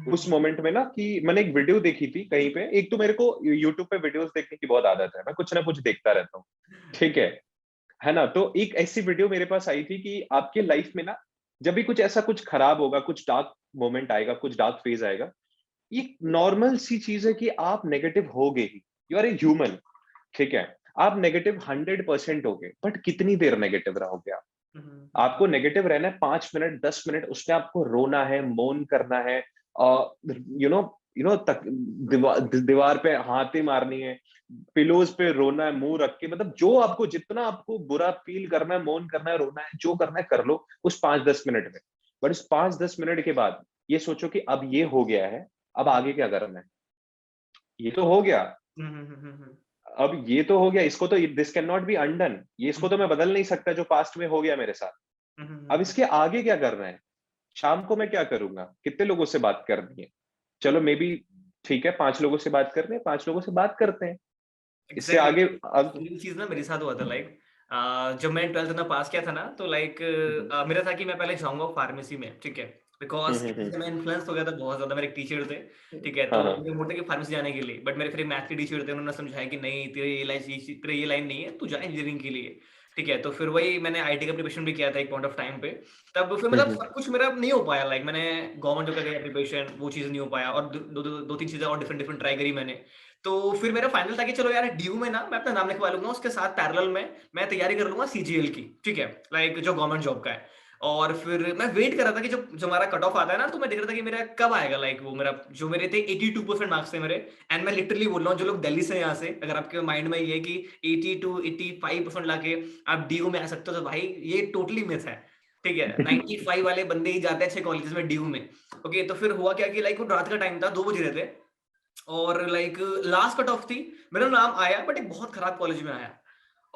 उस मोमेंट में ना। कि मैंने एक वीडियो देखी थी कहीं पे, एक तो मेरे को यूट्यूब पे वीडियोस देखने की बहुत आदत है, मैं कुछ ना कुछ देखता रहता हूँ। ठीक है ना। तो एक ऐसी वीडियो मेरे पास आई थी कि आपके लाइफ में ना, जब भी कुछ ऐसा कुछ खराब होगा, कुछ डार्क मोमेंट आएगा, कुछ डार्क फेज आएगा, ये नॉर्मल सी चीज है कि आप नेगेटिव होगे ही, यू आर ए ह्यूमन। ठीक है, आप नेगेटिव 100% होगे, बट कितनी देर नेगेटिव रहोगे आप? आपको नेगेटिव रहना है 5 मिनट, 10 मिनट, उसमें आपको रोना है, मौन करना है, तक दीवार पे हाथें मारनी है, पिलोज पे रोना है मुंह रख के, मतलब जो आपको, जितना आपको बुरा फील करना है, मौन करना है, रोना है, जो करना है कर लो उस 5-10 मिनट में। बट उस 5-10 मिनट के बाद ये सोचो कि अब ये हो गया है, अब आगे क्या करना है? ये तो हो गया, अब ये तो हो गया, इसको तो, this can not be undone, ये इसको तो मैं बदल नहीं सकता जो पास्ट में हो गया मेरे साथ। अब इसके आगे क्या करना है? शाम को मैं क्या करूंगा? कितने लोगों से बात करनी है? चलो मे बी, ठीक है, 5 लोगों से बात करनी है, 5 लोगों से बात करते हैं। इससे एग्जैक्टली आगे अब सेम चीज ना मेरे साथ हुआ था। लाइक जब मैंने 12th में पास किया था ना, तो लाइक मेरा था कि मैं पहले जाऊंगा फार्मेसी में, ठीक है, बिकॉज हम्म। मैं इन्फ्लुएंस हो गया था बहुत ज्यादा, मेरे एक टीचर थे, ठीक है, तो हाँ हाँ। मेरे मोटे के फार्मेसी जाने के लिए, बट मेरे फिर मैथ के टीचर थे, उन्होंने समझाया कि नहीं तेरे ये लाइन नहीं है, तू जा इंजीनियरिंग के लिए, ठीक है। तो फिर वही मैंने आईटी का प्रिपरेशन भी किया था एक पॉइंट ऑफ टाइम पे। तब फिर मतलब हम्म सब कुछ मेरा नहीं हो पाया, लाइक मैंने गवर्नमेंट जॉब का किया प्रिपरेशन, वो चीज नहीं हो पाया, और दो तीन चीजें और डिफरेंट डिफरेंट ट्राई करी मैंने। तो फिर मेरा फाइनल था कि चलो यार ड्यू में ना मैं अपना नाम लिखवा लूंगा, उसके साथ पैरेलल में मैं तैयारी कर लूंगा सीजीएल की, ठीक है, लाइक जो गवर्नमेंट जॉब का है। और फिर मैं वेट कर रहा था कि जब जो हमारा कट ऑफ आता है ना, तो मैं देख रहा था कि मेरा कब आएगा, लाइक वो मेरा जो मेरे थे 82% मार्क्स थे मेरे। एंड मैं लिटरली बोल रहा हूँ, जो लोग दिल्ली से यहाँ से, अगर आपके माइंड में ये है कि 80 to 85% लाके आप ड्यू में आ सकते हो, तो भाई ये टोटली मिथ है, ठीक है। 95 वाले बंदे ही जाते हैं अच्छे कॉलेजेस में ड्यू में। ओके, तो फिर हुआ क्या कि लाइक वो रात का टाइम था, 2 बज रहे थे, और लाइक लास्ट कट ऑफ थी, मेरा नाम आया, बट एक बहुत खराब कॉलेज में आया।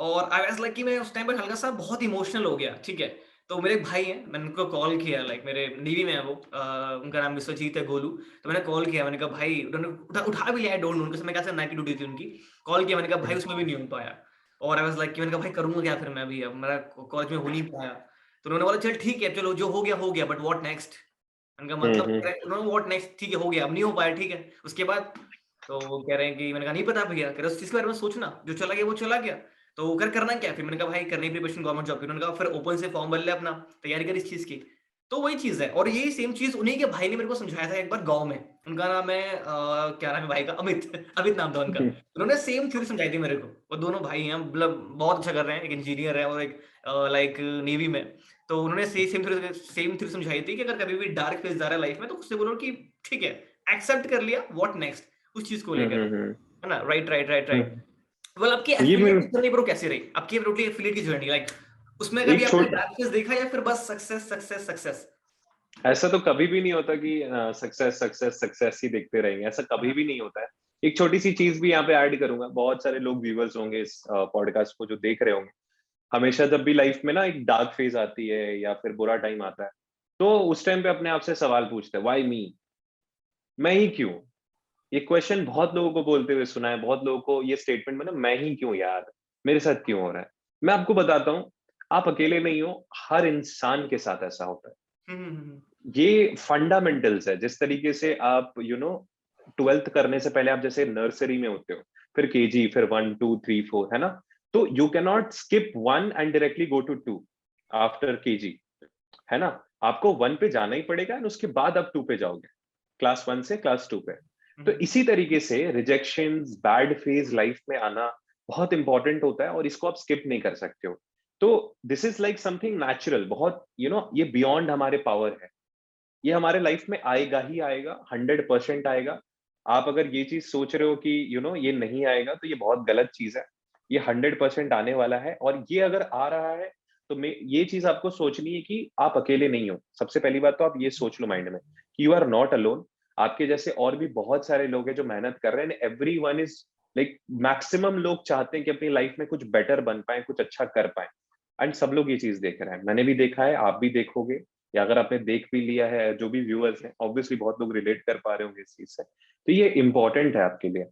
और आई वाज लाइक कि मैं उस टाइम पर हल्का सा बहुत इमोशनल हो गया, ठीक है। तो मेरे एक भाई हैं, मैंने उनको कॉल किया, लाइक मेरे नेवी में है वो, उनका नाम विश्वजीत है, गोलू। तो मैंने कॉल किया, मैंने कहा भाई, उन्होंने उठा भी लिया, आई डोंट नो, उनके समय क्या नाइट ड्यूटी थी उनकी। कॉल किया, मैंने कहा भाई उसमें भी नहीं हो पाया। और आई वाज लाइक कि मैंने कहा भाई करूंगा क्या फिर मैं भी, अब मेरा कॉलेज में हो नहीं पाया। तो उन्होंने बोला चल ठीक है, चलो जो हो गया, बट व्हाट नेक्स्ट। मैंने कहा मतलब हम्म उन्होंने व्हाट नेक्स्ट, ठीक है हो गया, अब नहीं हो पाया, ठीक है, उसके बाद। तो वो कह रहे हैं कि, मैंने कहा नहीं पता भैया, कह रहे उस चीज के बारे में सोचना, जो चला गया वो चला गया। तो करना क्या फिर, मैंने कहा भाई करनी प्रिपरेशन गवर्नमेंट जॉब की। उन्होंने कहा फिर ओपन से फॉर्म भर ले अपना, तैयारी कर इस चीज की। तो वही चीज है, और यही सेम चीज उन्हीं के भाई ने मेरे को समझाया था एक बार गांव में। उनका नाम है क्या नाम है भाई का, अमित अमित नाम था उनका। उन्होंने सेम थ्योरी समझाई थी मेरे को। वो दोनों भाई हैं, मतलब बहुत अच्छा कर रहे हैं, एक इंजीनियर है और एक लाइक नेवी में। तो उन्होंने सेम थ्योरी समझाई थी कि अगर कभी भी डार्क फेज जा रहा है लाइफ में, तो उससे बोलो कि ठीक है, एक्सेप्ट कर लिया, व्हाट नेक्स्ट, उस चीज को लेकर, हम्म है ना। Right right right right. Hmm. Well, आपकी ये एफिलिएट मेरे की जर्नी ब्रो कैसी रही, आपकी टोटली एफिलिएट की जर्नी, लाइक उसमें कभी एक आपने छोटा डार्क फेज देखा, या फिर बस सक्सेस सक्सेस सक्सेस? ऐसा तो कभी भी नहीं होता कि सक्सेस सक्सेस सक्सेस ही देखते रहेंगे, ऐसा कभी भी नहीं होता है। एक छोटी सी चीज भी यहाँ पे ऐड करूंगा, बहुत सारे लोग व्यूवर्स होंगे इस पॉडकास्ट को जो देख रहे होंगे। हमेशा जब भी लाइफ में ना एक डार्क फेज आती है या फिर बुरा टाइम आता है, तो उस टाइम पे अपने आप से सवाल पूछते हैं, व्हाई मी, मैं ही क्यों। ये क्वेश्चन बहुत लोगों को बोलते हुए सुना है, बहुत लोगों को ये स्टेटमेंट में ना, मैं ही क्यों यार, मेरे साथ क्यों हो रहा है। मैं आपको बताता हूँ, आप अकेले नहीं हो, हर इंसान के साथ ऐसा होता है। हम्म। ये फंडामेंटल्स है। जिस तरीके से आप ट्वेल्थ करने से पहले आप जैसे नर्सरी में होते हो, फिर केजी, फिर 1 2 3 4, है ना। तो you can not skip 1 and directly go to 2 after KG, है ना। आपको 1 पे जाना ही पड़ेगा और उसके बाद आप 2 पे जाओगे, क्लास 1 से क्लास 2 पे। तो इसी तरीके से रिजेक्शन, बैड फेज लाइफ में आना बहुत इंपॉर्टेंट होता है, और इसको आप स्किप नहीं कर सकते हो। तो this is like something natural, बहुत ये बियॉन्ड हमारे पावर है। ये हमारे लाइफ में आएगा ही आएगा, 100% आएगा। आप अगर ये चीज सोच रहे हो कि ये नहीं आएगा, तो ये बहुत गलत चीज है। ये 100% आने वाला है, और ये अगर आ रहा है, तो मैं ये चीज आपको सोचनी है कि आप अकेले नहीं हो। सबसे पहली बात तो आप ये सोच लो माइंड में कि यू आर नॉट अलोन। आपके जैसे और भी बहुत सारे लोग हैं जो मेहनत कर रहे हैं। Every one is like, maximum लोग चाहते हैं कि अपनी लाइफ में कुछ बेटर बन पाए, कुछ अच्छा कर पाए। एंड सब लोग ये चीज देख रहे हैं, मैंने भी देखा है, आप भी देखोगे, या अगर आपने देख भी लिया है, जो भी व्यूअर्स हैं ऑब्वियसली बहुत लोग रिलेट कर पा रहे होंगे इस चीज से। तो ये इंपॉर्टेंट है आपके लिए,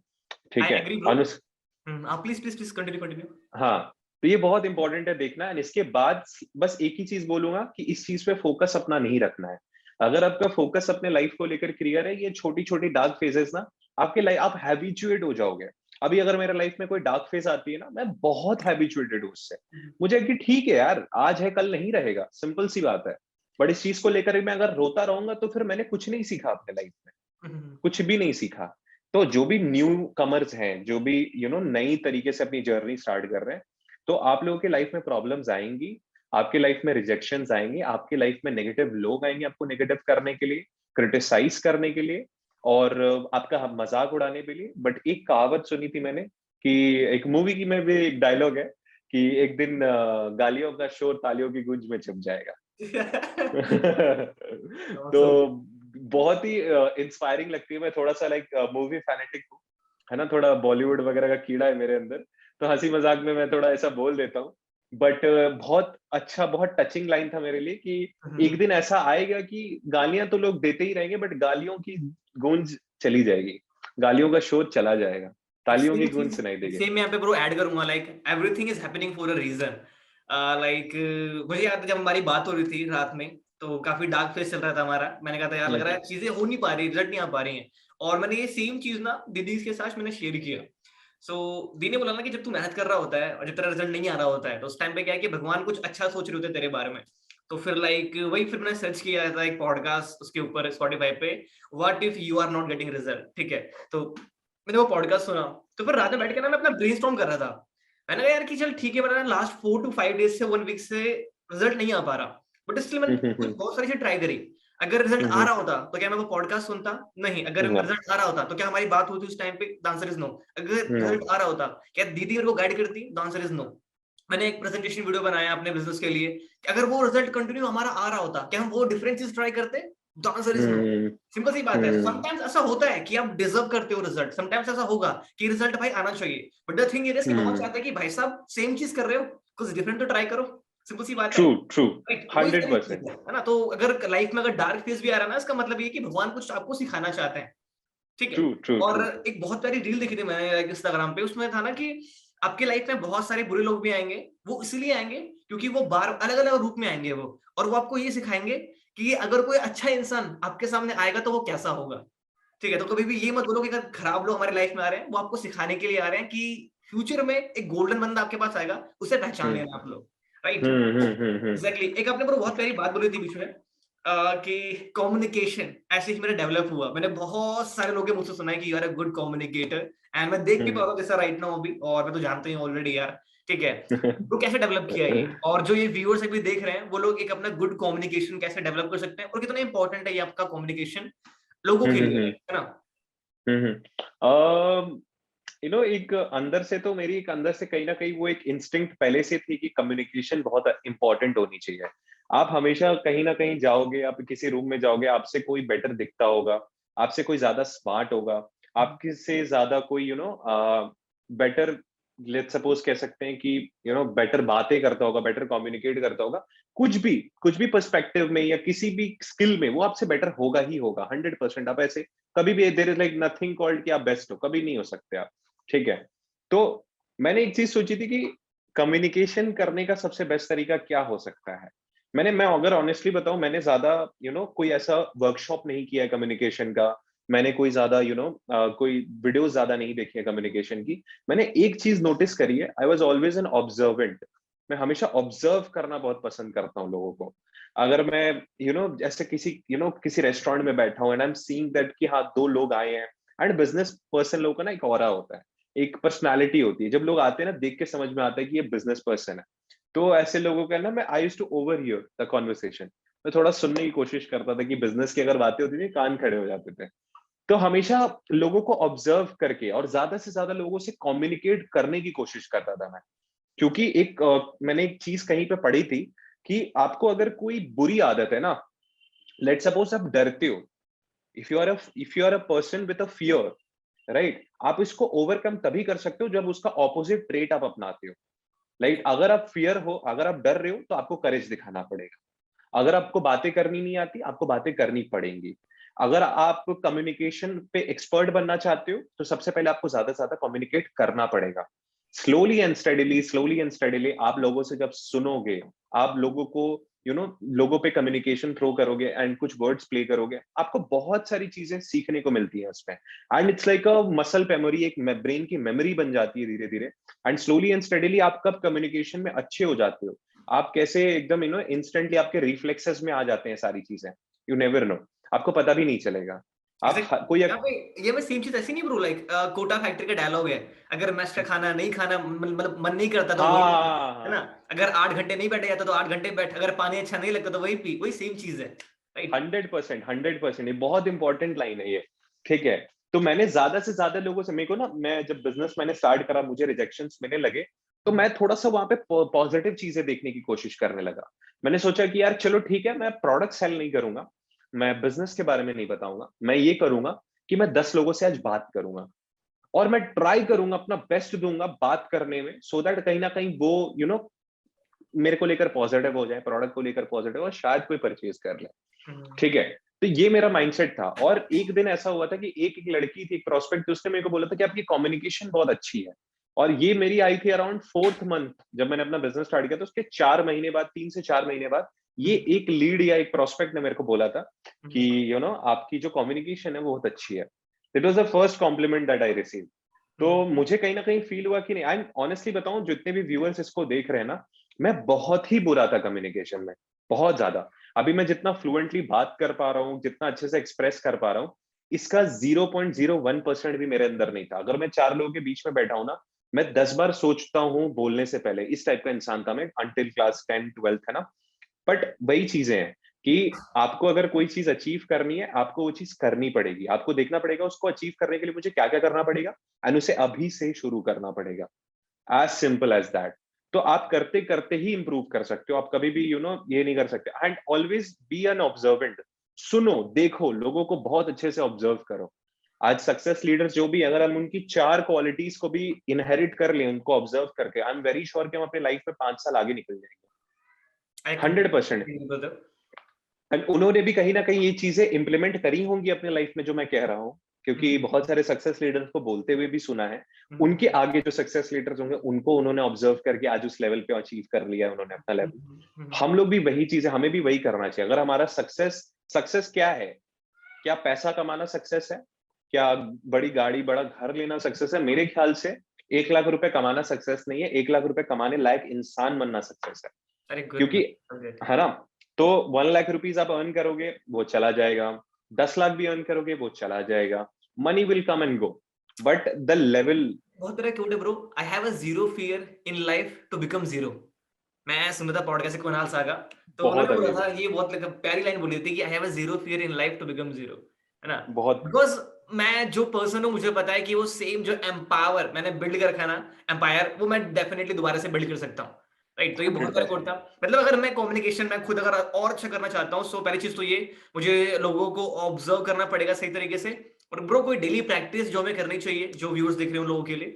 ठीक आई है। Agree bro. अनुस आप please please please continue continue. हाँ, तो ये बहुत इंपॉर्टेंट है देखना। एंड इसके बाद बस एक ही चीज बोलूंगा कि इस चीज पे फोकस अपना नहीं रखना है। अगर आपका फोकस अपने लाइफ को लेकर क्लियर है, ये छोटी छोटी डार्क फेजेस ना, आपके लाइफ, आप हैबिचुएट हो जाओगे। अभी अगर मेरे लाइफ में कोई डार्क फेज आती है ना, मैं बहुत हैबिचुएटेड हूँ उससे। मुझे कि ठीक है यार, आज है कल नहीं रहेगा, सिंपल सी बात है। बट इस चीज को लेकर मैं अगर रोता रहूंगा, तो फिर मैंने कुछ नहीं सीखा अपने लाइफ में, कुछ भी नहीं सीखा। तो जो भी न्यू कमर्स हैं, जो भी नई तरीके से अपनी जर्नी स्टार्ट कर रहे हैं, तो आप लोगों के लाइफ में प्रॉब्लम्स आएंगी, आपके लाइफ में रिजेक्शंस आएंगे, आपके लाइफ में नेगेटिव लोग आएंगे आपको नेगेटिव करने के लिए, क्रिटिसाइज करने के लिए, और आपका मजाक उड़ाने के लिए। बट एक कहावत सुनी थी मैंने, कि एक मूवी की में भी एक डायलॉग है कि एक दिन गालियों का शोर तालियों की गूंज में छुप जाएगा। तो बहुत ही इंस्पायरिंग लगती है। मैं थोड़ा सा लाइक मूवी फैनेटिक हूँ, है ना, थोड़ा बॉलीवुड वगैरह का कीड़ा है मेरे अंदर। तो हंसी मजाक में मैं थोड़ा ऐसा बोल देता हूँ। बट बहुत अच्छा, बहुत टचिंग लाइन था मेरे लिए कि एक दिन ऐसा आएगा कि गालियां तो लोग देते ही रहेंगे, बट गालियों की गूंज चली जाएगी, गालियों का शोर चला जाएगा, तालियों की गूंज सुनाई देगी। सेम यहाँ पे ब्रो ऐड करूंगा, like everything is happening for a reason. Like मुझे याद है जब हमारी बात हो रही थी रात में, तो काफी डार्क फेस चल रहा था हमारा। मैंने कहा था यार लग रहा है चीजें हो नहीं पा रही, रिजल्ट नहीं आ पा रही हैं। और मैंने ये सेम चीज ना दीदी के साथ मैंने शेयर किया। सो दीदी ने बोला ना कि जब तू मेहनत कर रहा होता है और जब तेरा रिजल्ट नहीं आ रहा होता है, तो उस टाइम पे क्या है कि भगवान कुछ अच्छा सोच रहे होते हैं तेरे बारे में। तो फिर लाइक वही, फिर मैंने सर्च किया था एक पॉडकास्ट उसके ऊपर स्पॉटिफाई पे, what if you are not getting result, ठीक है। तो मैंने वो पॉडकास्ट सुना। तो फिर रात में बैठ के ना मैं अपना ब्रेनस्टॉर्म कर रहा था। मैंने कहा यार कि चल ठीक है, मेरा लास्ट 4 to 5 डेज से 1 वीक से रिजल्ट नहीं आ पा रहा, बट स्टिल मैंने कुछ बहुत सारी चीज ट्राई करी। अगर रिजल्ट आ रहा होता तो क्या मैं वो पॉडकास्ट सुनता? नहीं। अगर रिजल्ट आ रहा होता तो क्या हमारी बात होती उस टाइम पे? The answer is no. अगर रिजल्ट आ रहा होता, क्या दीदी मेरे को गाइड करती? The answer is no. मैंने एक प्रेजेंटेशन वीडियो बनाया अपने बिजनेस के लिए, अगर वो रिजल्ट कंटिन्यू हमारा आ रहा होता, क्या हम वो डिफरेंट चीज ट्राई करते? The answer is no. Hmm simple सी बात है। हम्म समटाइम्स ऐसा होता है कि आप डिजर्व करते हो रिजल्ट, समटाइम्स ऐसा होगा कि रिजल्ट भाई आना चाहिए, बट द थिंग इज कि बहुत चाहते हैं कि भाई साहब सेम चीज कर रहे हो, कुछ डिफरेंट तो ट्राई करो। सिंपल सी बात है। ट्रू ट्रू राइट, वही सारी चीज 100%। है ना। तो अगर लाइफ में अगर डार्क फेज भी आ रहा है ना, इसका मतलब ये कि भगवान कुछ आपको सिखाना चाहते हैं। ठीक है। ट्रू ट्रू और ट्रू। एक बहुत प्यारी रील देखी थी मैंने इंस्टाग्राम पे, उसमें था ना कि आपके लाइफ में बहुत सारे बुरे लोग भी आएंगे, वो इसलिए आएंगे क्योंकि वो बार अलग अलग रूप में आएंगे वो, और वो आपको ये सिखाएंगे कि अगर कोई अच्छा इंसान आपके सामने आएगा तो वो कैसा होगा। ठीक है, तो कभी भी ये मत बोलो कि अगर खराब लोग हमारे लाइफ में आ रहे हैं, वो आपको सिखाने के लिए आ रहे हैं कि फ्यूचर में एक गोल्डन बंदा आपके पास आएगा, उसे पहचान हम्म लेना आप लोग। राइट। एग्जैक्टली। एक आपने पर बहुत प्यारी बात बोली थी बीच में, कि कम्युनिकेशन ऐसे ही मेरा डेवलप हुआ। मैंने बहुत सारे लोगों के मुझसे सुना है कि you are a good communicator, and मैं देख भी पा रहा हूँ जैसा राइट नाउ अभी, और मैं तो जानता ही ऑलरेडी यार। ठीक है। तो कैसे डेवलप किया ये, और जो ये व्यूअर्स अभी देख रहे हैं वो लोग एक अपना गुड कम्युनिकेशन कैसे डेवलप कर सकते हैं, और कितना इंपॉर्टेंट है ये आपका कम्युनिकेशन लोगों के लिए, है ना। एक अंदर से तो मेरी एक अंदर से कहीं ना कहीं वो एक इंस्टिंक्ट पहले से थी कि कम्युनिकेशन बहुत इंपॉर्टेंट होनी चाहिए। आप हमेशा कहीं ना कहीं जाओगे, आप किसी रूम में जाओगे, आपसे कोई बेटर दिखता होगा, आपसे कोई ज्यादा स्मार्ट होगा, आपके से ज्यादा कोई बेटर, लेट्स सपोज कह सकते हैं कि बेटर बातें करता होगा, बेटर कम्युनिकेट करता होगा, कुछ भी पर्सपेक्टिव में या किसी भी स्किल में वो आपसे बेटर होगा ही होगा 100%। आप ऐसे कभी भी there is like nothing called कि आप बेस्ट हो, कभी नहीं हो सकते आप। ठीक है। तो मैंने एक चीज सोची थी कि कम्युनिकेशन करने का सबसे बेस्ट तरीका क्या हो सकता है। मैं अगर ऑनेस्टली बताऊं, मैंने ज्यादा कोई ऐसा वर्कशॉप नहीं किया है कम्युनिकेशन का। मैंने कोई ज्यादा कोई वीडियोस ज्यादा नहीं देखी है कम्युनिकेशन की। मैंने एक चीज नोटिस करी है, I was always an observant. मैं हमेशा ऑब्जर्व करना बहुत पसंद करता हूँ लोगों को। अगर मैं जैसे किसी रेस्टोरेंट में बैठा हूँ and I am seeing that कि हाँ, दो लोग आए हैं, एंड बिजनेस पर्सन लोगों का ना एक ऑरा होता है, एक पर्सनालिटी होती है। जब लोग आते हैं ना, देख के समझ में आता है कि ये बिजनेस पर्सन है। तो ऐसे लोगों का ना, मैं I used to over here the conversation. मैं थोड़ा सुनने की कोशिश करता था कि बिजनेस की अगर बातें होती थी, कान खड़े हो जाते थे। तो हमेशा लोगों को ऑब्जर्व करके और ज्यादा से ज्यादा लोगों से कम्युनिकेट करने की कोशिश करता था मैं। क्योंकि मैंने एक चीज कहीं पे पढ़ी थी कि आपको अगर कोई बुरी आदत है ना, लेट सपोज आप डरते हो, if you are a person with a fear, right, आप इसको ओवरकम तभी कर सकते हो जब उसका ऑपोजिट ट्रेट आप अपनाते हो। लाइक अगर आप फियर हो, अगर आप डर रहे हो, तो आपको करेज दिखाना पड़ेगा। अगर आपको बातें करनी नहीं आती, आपको बातें करनी पड़ेंगी। अगर आप कम्युनिकेशन पे एक्सपर्ट बनना चाहते हो, तो सबसे पहले आपको ज्यादा से ज्यादा कम्युनिकेट करना पड़ेगा। स्लोली एंड स्टडीली आप लोगों से जब सुनोगे, आप लोगों को लोगों पे कम्युनिकेशन थ्रो करोगे एंड कुछ वर्ड्स प्ले करोगे, आपको बहुत सारी चीजें सीखने को मिलती है उसमें। And it's like a muscle memory, एक ब्रेन की मेमोरी बन जाती है धीरे धीरे। एंड स्लोली एंड स्टडीली आप कब कम्युनिकेशन में अच्छे हो जाते हो, आप कैसे एकदम इंस्टेंटली आपके रिफ्लेक्सेस में आ जाते हैं सारी चीजें, यू नेवर नो, आपको पता भी नहीं चलेगा। आप कोई यहाँ पे ये मैं सेम चीज ऐसी नहीं ब्रो, लाइक कोटा फैक्ट्री का डायलॉग है, अगर मेस का खाना नहीं खाना मतलब मन नहीं करता तो वही, हाँ है ना। हाँ, अगर 8 घंटे नहीं बैठे जाता तो 8 घंटे बैठ, अगर पानी अच्छा नहीं लगता तो वही पी, वही सेम चीज है। राइट। 100%, ये बहुत इंपॉर्टेंट लाइन है ये। ठीक है। तो मैंने ज्यादा से ज्यादा लोगों से, मेरे को ना, मैं जब बिजनेस मैंने स्टार्ट करा, मुझे रिजेक्शंस मिलने लगे, तो मैं थोड़ा सा वहां पे पॉजिटिव चीजें देखने की कोशिश करने लगा। मैंने सोचा कि यार चलो ठीक है, मैं प्रोडक्ट सेल नहीं करूंगा, मैं बिजनेस के बारे में नहीं बताऊंगा, मैं ये करूंगा कि मैं 10 लोगों से आज बात करूंगा, और मैं ट्राई करूंगा, अपना बेस्ट दूंगा बात करने में, सो दैट कहीं ना कहीं वो मेरे को लेकर पॉजिटिव हो जाए, प्रोडक्ट को लेकर पॉजिटिव, और शायद कोई परचेज कर ले। ठीक है। तो ये मेरा माइंडसेट था। और एक दिन ऐसा हुआ था कि एक लड़की थी, एक प्रोस्पेक्ट थी, उसने मेरे को बोला था कि आपकी कम्युनिकेशन बहुत अच्छी है। और ये मेरी आई थी अराउंड 4th मंथ, जब मैंने अपना बिजनेस स्टार्ट किया, तो उसके 4 महीने बाद, 3 से 4 महीने बाद, ये एक लीड या एक प्रोस्पेक्ट ने मेरे को बोला था कि आपकी जो कम्युनिकेशन है वो बहुत अच्छी है। It was the first compliment that I receive. तो मुझे कहीं ना कहीं फील हुआ कि नहीं, आई एम ऑनेस्टली बताऊं, जितने भी व्यूअर्स इसको देख रहे हैं ना, मैं बहुत ही बुरा था कम्युनिकेशन में, बहुत ज्यादा। अभी मैं जितना फ्लुएंटली बात कर पा रहा हूँ, जितना अच्छे से एक्सप्रेस कर पा रहा हूँ, इसका 0.01% भी मेरे अंदर नहीं था। अगर मैं 4 लोगों के बीच में बैठा हूं ना, मैं 10 बार सोचता हूँ बोलने से पहले। इस टाइप का इंसान था मैं अंटिल क्लास 10th 12th, है ना। बट वही चीजें हैं कि आपको अगर कोई चीज अचीव करनी है, आपको वो चीज करनी पड़ेगी, आपको देखना पड़ेगा उसको अचीव करने के लिए मुझे क्या क्या करना पड़ेगा, एंड उसे अभी से शुरू करना पड़ेगा। As simple as that. तो आप करते करते ही इंप्रूव कर सकते हो, आप कभी भी ये नहीं कर सकते। And always be an observant. सुनो, देखो, लोगों को बहुत अच्छे से ऑब्जर्व करो। आज सक्सेस लीडर्स जो भी, अगर हम उनकी 4 क्वालिटीज को भी इनहेरिट कर लें, उनको ऑब्जर्व करके, आई एम वेरी श्योर कि हम अपने लाइफ में 5 साल आगे निकल आई जाएंगे, 100%। Completely brother. एंड उन्होंने भी कहीं ना कहीं ये चीजें इंप्लीमेंट करी होंगी अपने लाइफ में, जो मैं कह रहा हूँ, क्योंकि बहुत सारे सक्सेस लीडर्स को बोलते हुए भी सुना है। उनके आगे जो सक्सेस लीडर्स होंगे, उनको उन्होंने ऑब्जर्व करके आज उस लेवल पे अचीव कर लिया है उन्होंने अपना लेवल। हम लोग भी वही चीजें, हमें भी वही करना चाहिए। अगर हमारा सक्सेस, सक्सेस क्या है? क्या पैसा कमाना सक्सेस है? क्या बड़ी गाड़ी बड़ा घर लेना सक्सेस है? मेरे ख्याल से 1 लाख रुपए कमाना सक्सेस नहीं है, 1 लाख रुपए कमाने लायक इंसान बनना सक्सेस है। अरे गुड क्योंकि, है ना, तो 1 लाख रुपीज आप अर्न करोगे, वो चला जाएगा। 10 लाख भी अर्न करोगे, वो चला जाएगा। Money will come and go, but the level. बहुत तरह क्यों bro. I have a zero fear in life to become zero. मैं सुन रहा था पॉडकास्ट कुणाल सागा, तो बहुत उन्होंने बोला था, अमेजिंग, ये बहुत प्यारी लाइन बोली थी कि I have a zero fear in life to become zero, है ना। बहुत। बिकॉज मैं जो पर्सन हूँ, मुझे पता है कि वो सेम जो एम्पावर मैंने बिल्ड कर रखा ना, एम्पायर, वो मैं डेफिनेटली दोबारा से बिल्ड कर सकता हूँ। राइट, तो ये बहुत बड़ा कोट 100%। था। मतलब अगर मैं कम्युनिकेशन में खुद अगर और अच्छा करना चाहता हूँ, सो पहली चीज तो ये, मुझे लोगों को ऑब्जर्व करना पड़ेगा सही तरीके से। और ब्रो कोई डेली प्रैक्टिस जो हमें करनी चाहिए, जो व्यूअर्स देख रहे हैं उन लोगों के लिए,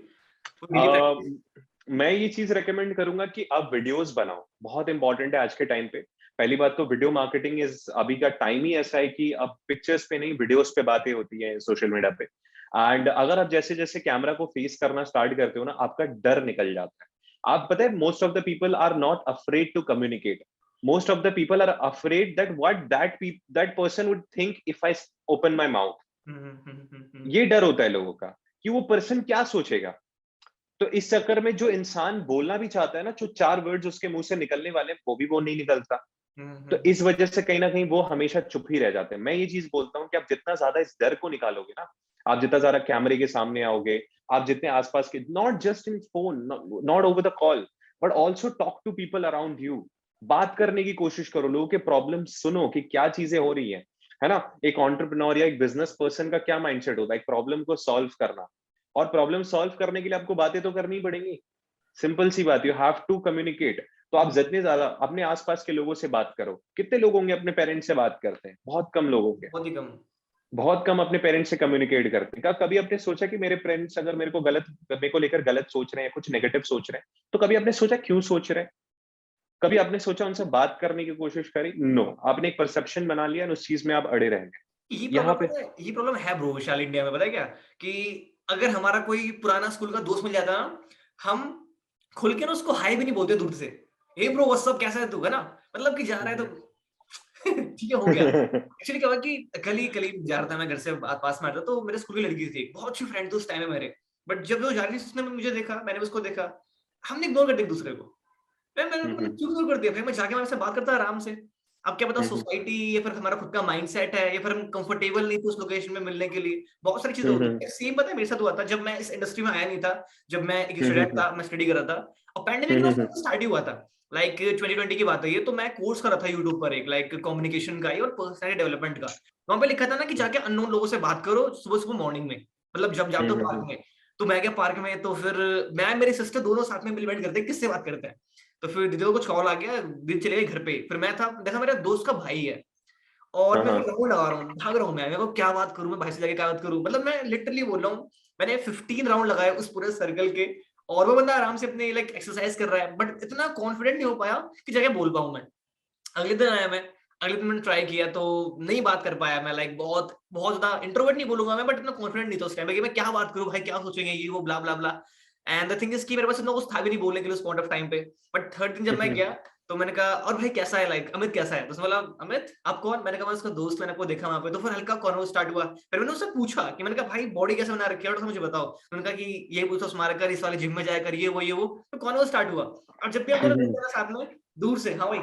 कोई डेली प्रैक्टिस। मैं ये चीज रेकमेंड करूंगा कि आप वीडियोस बनाओ, बहुत इंपॉर्टेंट है आज के टाइम पे। पहली बात तो वीडियो मार्केटिंग इज, अभी का टाइम ही ऐसा है कि अब पिक्चर्स पे नहीं, वीडियोस पे बातें होती है सोशल मीडिया पे। एंड अगर आप जैसे जैसे कैमरा को फेस करना स्टार्ट करते हो ना, आपका डर निकल जाता है। आप पता है, most of the people are not afraid to communicate. Most of the people are afraid that what that person would think if I open my mouth. ये डर होता है लोगों का कि वो पर्सन क्या सोचेगा। तो इस चक्कर में जो इंसान बोलना भी चाहता है ना, जो 4 वर्ड्स उसके मुंह से निकलने वाले हैं, वो भी वो नहीं निकलता। तो इस वजह से कहीं ना कहीं वो हमेशा चुप ही रह जाते हैं। मैं ये चीज बोलता हूँ कि आप जितना ज्यादा इस डर को निकालोगे ना, आप जितना ज्यादा कैमरे के सामने आओगे, आप जितने आसपास के, not just in phone, not over the call, but also talk to people around you. बात करने की कोशिश करो, लोगों के प्रॉब्लम सुनो कि क्या चीजें हो रही है ना। एक एंटरप्रेन्योर या एक बिजनेस पर्सन का क्या माइंडसेट होता है? एक प्रॉब्लम को सॉल्व करना। और प्रॉब्लम सॉल्व करने के लिए आपको बातें तो करनी पड़ेंगी। सिंपल सी बात, यू हैव टू कम्युनिकेट। तो आप जितने ज्यादा अपने आसपास के लोगों से बात करो। कितने लोग होंगे अपने पेरेंट्स से बात करते हैं? बहुत कम लोग होंगे। बहुत ही कम। बहुत कम अपने पेरेंट्स से कम्युनिकेट करते हैं। क्या कभी आपने सोचा कि मेरे पेरेंट्स अगर मेरे को लेकर गलत सोच रहे हैं, कुछ नेगेटिव सोच रहे हैं, तो कभी आपने सोचा क्यों सोच रहे हैं? कभी आपने सोचा उनसे बात करने की कोशिश करी? नो, आपने एक परसेप्शन बना लिया और उस चीज में आप अड़े रह गए। यही यहाँ प्रॉब्लम पे पता है, यही प्रॉब्लम है ब्रो विशाल इंडिया में, पता है क्या, कि अगर हमारा कोई पुराना स्कूल का दोस्त मिल जाता ना, हम खुल के ना उसको हाय भी नहीं बोलते दूर से। हे ब्रो व्हाट्स अप, कैसा है तू, है ना। मतलब कि जा रहा है तो ठीक है, हो गया। एक्चुअली क्या हुआ कि कल ही जा रहा था मैं घर से, पास में आ रहा था, तो मेरे स्कूल की लड़की थी, बहुत अच्छी फ्रेंड थी उस टाइम में मेरे। बट जब वो जा रही थी, उसने मुझे देखा, मैंने उसको देखा, हमने इग्नोर कर दिया एक दूसरे को। मैंने मतलब क्यों इग्नोर कर दिया भाई, मैं जाके वहां से बात करता आराम से। अब क्या पता सोसाइटी या फिर हमारा खुद का माइंडसेट है, या फिर हम कंफर्टेबल नहीं थे उस लोकेशन में मिलने के लिए, बहुत सारी चीजें होती है। सेम पता है मेरे साथ हुआ था, जब मैं इस इंडस्ट्री में आया नहीं था, जब मैं एक स्टूडेंट था, मैं स्टडी कर रहा था, और पैंडेमिक ना स्टार्ट ही हुआ था। लाइक 2020 की बात है ये, तो मैं कोर्स कर रहा था यूट्यूब पर, एक लाइक कम्युनिकेशन का ही और पर्सनैलिटी डेवलपमेंट का। वहां पे लिखा था ना कि जाके अननोन लोगों से बात करो सुबह सुबह मॉर्निंग में, मतलब जब जाते हो पार्क में। तो मैं गया पार्क में, तो फिर मैं मेरी सिस्टर दोनों साथ में मिल बैठ करते किससे बात करते हैं। तो फिर दीदी को कुछ कॉल आ गया, दीदी चले गई घर पे, फिर मैं था, देखा मेरा दोस्त का भाई है, और मैं राउंड लगा रहा हूँ, भाग रहा हूँ, मैं मेरे को क्या बात करूं, मैं भाई से जाके क्या बात करूं, मतलब मैं लिटरली बोल रहा हूँ, मैंने 15 राउंड लगाए उस पूरे सर्कल के। और वो बंदा आराम से अपने लाइक एक्सरसाइज कर रहा है, बट इतना कॉन्फिडेंट नहीं हो पाया कि जाके बोल पाऊं मैं। अगले दिन आया मैं, अगले दिन मैंने ट्राई किया, तो नहीं बात कर पाया मैं, लाइक बहुत बहुत ज्यादा इंट्रोवर्ट नहीं बोलूंगा मैं, बट इतना कॉन्फिडेंट नहीं था उस टाइम पे कि मैं क्या बात करूं, भाई क्या सोचेंगे, ये वो ब्ला ब्ला ब्ला। एंड द थिंग इज कि मेरे पास इतना कुछ था भी नहीं बोलने के लिए उस पॉइंट ऑफ टाइम पे। बट थर्ड दिन जब मैं गया, तो मैंने कहा और भाई कैसा है, लाइक अमित कैसा है, तो उसने बोला अमित आप कौन, मैंने कहा मैं उसका दोस्त, मैंने आपको देखा वहां पे। तो फिर हल्का कॉन्वर्स स्टार्ट हुआ, फिर मैंने उससे पूछा कि मैंने कहा भाई बॉडी कैसे बना रखी है, और मुझे बताओ। उन्होंने कहा कि ये पूछो स्मारक कर, इस वाले जिम में जाया कर, ये वो, तो कॉन्वर्स स्टार्ट हुआ। और जब भी हम दोनों मिलते हैं ना साथ में, दूर से, हाँ भाई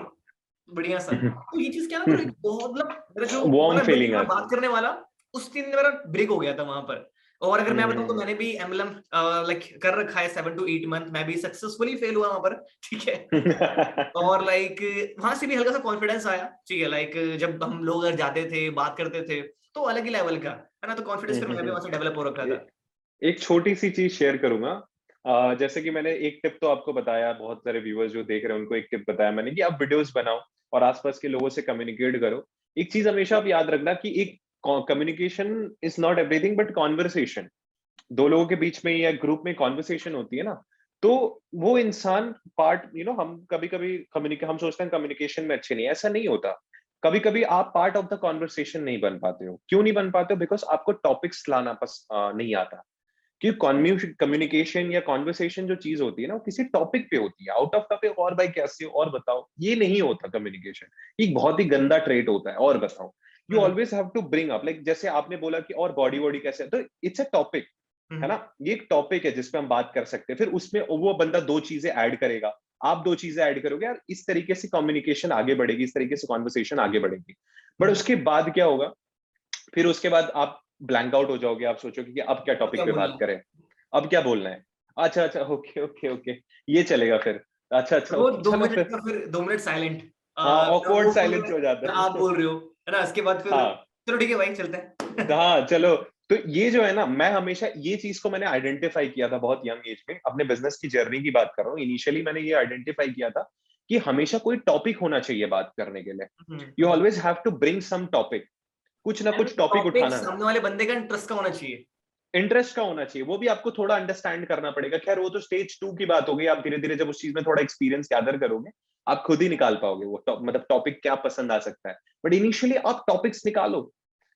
बढ़िया सा, तो ये चीज क्या ना, मेरा एक बहुत मतलब मेरा जो वार्म वाला फीलिंग मैं आती बात है। करने वाला, उस दिन मेरा ब्रेक हो गया था वहां पर। और अगर मैं बताऊं तो हम्म। मैंने भी एमएलएम लाइक कर रखा है 7 to 8 मंथ, मैं भी सक्सेसफुली फेल हुआ वहां पर, ठीक है। और लाइक वहां से भी हल्का सा कॉन्फिडेंस आया, ठीक है, लाइक जब हम लोग अगर जाते थे बात करते थे, तो अलग ही लेवल का है ना, तो कॉन्फिडेंस फिर मैं भी वहां से डेवलप हो रखा था। एक छोटी सी चीज शेयर करूंगा। जैसे कि मैंने एक टिप तो आपको बताया, बहुत सारे व्यूअर्स जो देख रहे हैं उनको एक टिप बताया मैंने कि आप वीडियोस बनाओ और आसपास के लोगों से कम्युनिकेट करो। एक चीज हमेशा आप याद रखना कि एक communication is not everything but conversation. दो लोगों के बीच में या ग्रुप में कॉन्वर्सेशन होती है ना, तो वो इंसान पार्ट हम कभी कभी हम सोचते हैं कम्युनिकेशन में अच्छे नहीं, ऐसा नहीं होता। कभी कभी आप पार्ट ऑफ द कॉन्वर्सेशन नहीं बन पाते हो। क्यों नहीं बन पाते हो? बिकॉज आपको टॉपिक्स लाना नहीं आता। क्योंकि कम्युनिकेशन या कॉन्वर्सेशन जो चीज होती है ना, वो किसी टॉपिक पे होती है। आउट ऑफ टॉपिक और भाई कैसे हो और बताओ, ये नहीं होता कम्युनिकेशन। एक बहुत ही गंदा ट्रेट होता है और बताओ। You always have to bring up, like जैसे आपने बोला कि और बॉडी वॉडी कैसे है, तो इट्स अ टॉपिक, है ना। ये एक टॉपिक है जिसपे हम बात कर सकते हैं। फिर उसमें वो बंदा दो चीजें ऐड करेगा, आप दो चीजें ऐड करोगे यार, इस तरीके से कम्युनिकेशन आगे बढ़ेगी, इस तरीके से कॉन्वर्सेशन आगे बढ़ेगी। बट उसके बाद क्या होगा? फिर उसके बाद आप ब्लैंक आउट हो जाओगे, आप सोचोगे कि अब क्या टॉपिक क्या पे बोलना बात है? करें, अब क्या बोलना है। अच्छा अच्छा, ओके ओके ओके, ये चलेगा फिर। अच्छा अच्छा, वो ओके, दो चलो मिनट फिर। का फिर 2 मिनट साइलेंट, हाँ, ना ऑकवर्ड वो बोल रहे साइलेंस हैं हो जाता ना आप है। बोल रहे हो, है ना। उसके बाद फिर हाँ चलो ठीक है भाई चलते हैं। हाँ, चलो। तो ये जो है ना, मैं हमेशा ये चीज को मैंने आइडेंटिफाई किया था बहुत यंग एज में। अपने बिजनेस की जर्नी की बात कर रहा हूँ। इनिशियली मैंने ये आइडेंटिफाई किया था कि हमेशा कोई टॉपिक होना चाहिए बात करने के लिए। You always have to bring some topic, कुछ ना कुछ टॉपिक टॉपिक उठाना है। सामने वाले बंदे का इंटरेस्ट का होना चाहिए। इंटरेस्ट का होना चाहिए, वो भी आपको थोड़ा अंडरस्टैंड करना पड़ेगा। खैर वो तो स्टेज 2 की बात हो गई। आप धीरे धीरे जब उस चीज में थोड़ा एक्सपीरियंस गैदर करोगे, आप खुद ही निकाल पाओगे वो मतलब टॉपिक क्या पसंद आ सकता है। बट इनिशियली आप टॉपिक्स निकालो,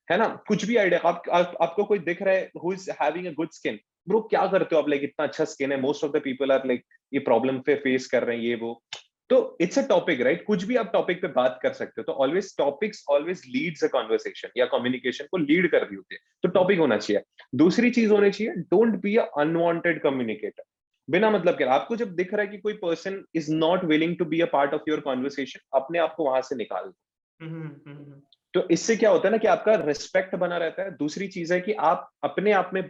है ना। कुछ भी आइडिया आपको कोई दिख रहा है who is having a good skin, bro क्या करते हो आप? लाइक इतना अच्छा स्किन है, most of the people are like ये प्रॉब्लम पे फेस कर रहे हैं, ये वो। तो इट्स अ टॉपिक, राइट। कुछ भी आप टॉपिक पे बात कर सकते हो। तो always topics always leads a conversation, या कम्युनिकेशन को लीड कर रही होती है। तो टॉपिक होना चाहिए। दूसरी चीज होनी चाहिए, don't be a unwanted communicator. बिना मतलब के, आपको जब दिख रहा है कि कोई person is not willing to be a part of your conversation, अपने आप को वहां से निकाल दो। तो इससे क्या होता है ना कि आपका रिस्पेक्ट बना रहता है। दूसरी चीज है कि आप अपने आप में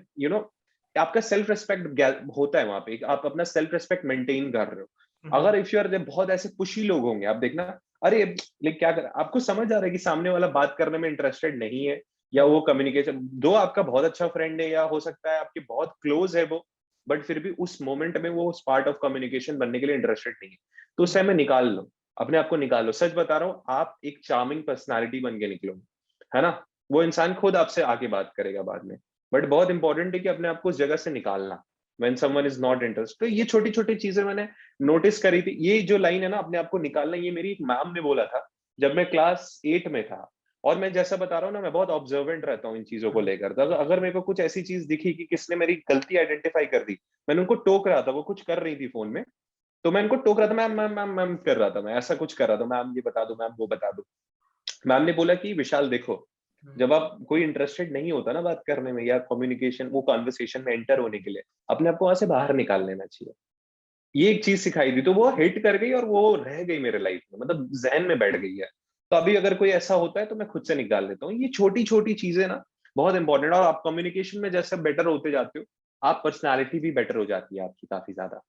आपका सेल्फ रिस्पेक्ट होता है वहां पे। आप अपना सेल्फ रिस्पेक्ट मेंटेन कर रहे हो। अगर इफ यू आर, बहुत ऐसे पुशी लोग होंगे, आप देखना, अरे लाइक क्या कर, आपको समझ आ रहा है कि सामने वाला बात करने में इंटरेस्टेड नहीं है, या वो कम्युनिकेशन, दो आपका बहुत अच्छा फ्रेंड है या हो सकता है आपके बहुत क्लोज है वो, बट फिर भी उस मोमेंट में वो उस पार्ट ऑफ कम्युनिकेशन बनने के लिए इंटरेस्टेड नहीं है, तो उस समय निकाल लो, अपने आप को निकाल लो। सच बता रहा हूँ, आप एक चार्मिंग पर्सनालिटी बन के निकलो, है ना। वो इंसान खुद आपसे आके बात करेगा बाद में। बट बहुत इंपॉर्टेंट है कि अपने आप को उस जगह से निकालना, when someone is not interested। तो ये छोटी छोटी चीजें मैंने नोटिस करी थी। ये जो लाइन है ना, अपने आप को निकालना, ये मेरी एक मैम ने बोला था जब मैं क्लास 8 में था। और मैं जैसा बता रहा हूँ ना, मैं बहुत ऑब्जर्वेंट रहता हूँ इन चीजों को लेकर। तो अगर मेरे को कुछ ऐसी चीज दिखी कि किसने मेरी गलती आइडेंटिफाई कर दी, मैंने उनको टोक रहा था, वो कुछ कर रही थी फोन में, तो मैं उनको टोक रहा था, मैम मैम मैम मैम कर रहा था, मैं ऐसा कुछ कर रहा था, मैम ये बता दो, मैम वो बता दो। मैम ने बोला कि विशाल देखो, जब आप कोई इंटरेस्टेड नहीं होता ना बात करने में या कम्युनिकेशन, वो कॉन्वर्सेशन में एंटर होने के लिए, अपने आप को वहां से बाहर निकाल लेना चाहिए। ये एक चीज सिखाई थी, तो वो हिट कर गई और वो रह गई मेरे लाइफ में, मतलब जहन में बैठ गई है। तो अभी अगर कोई ऐसा होता है तो मैं खुद से निकाल लेता हूँ। ये छोटी छोटी चीजें ना बहुत इंपॉर्टेंट। और आप कम्युनिकेशन में जैसे बेटर होते जाते हो, आप पर्सनैलिटी भी बेटर हो जाती है आपकी काफी ज्यादा।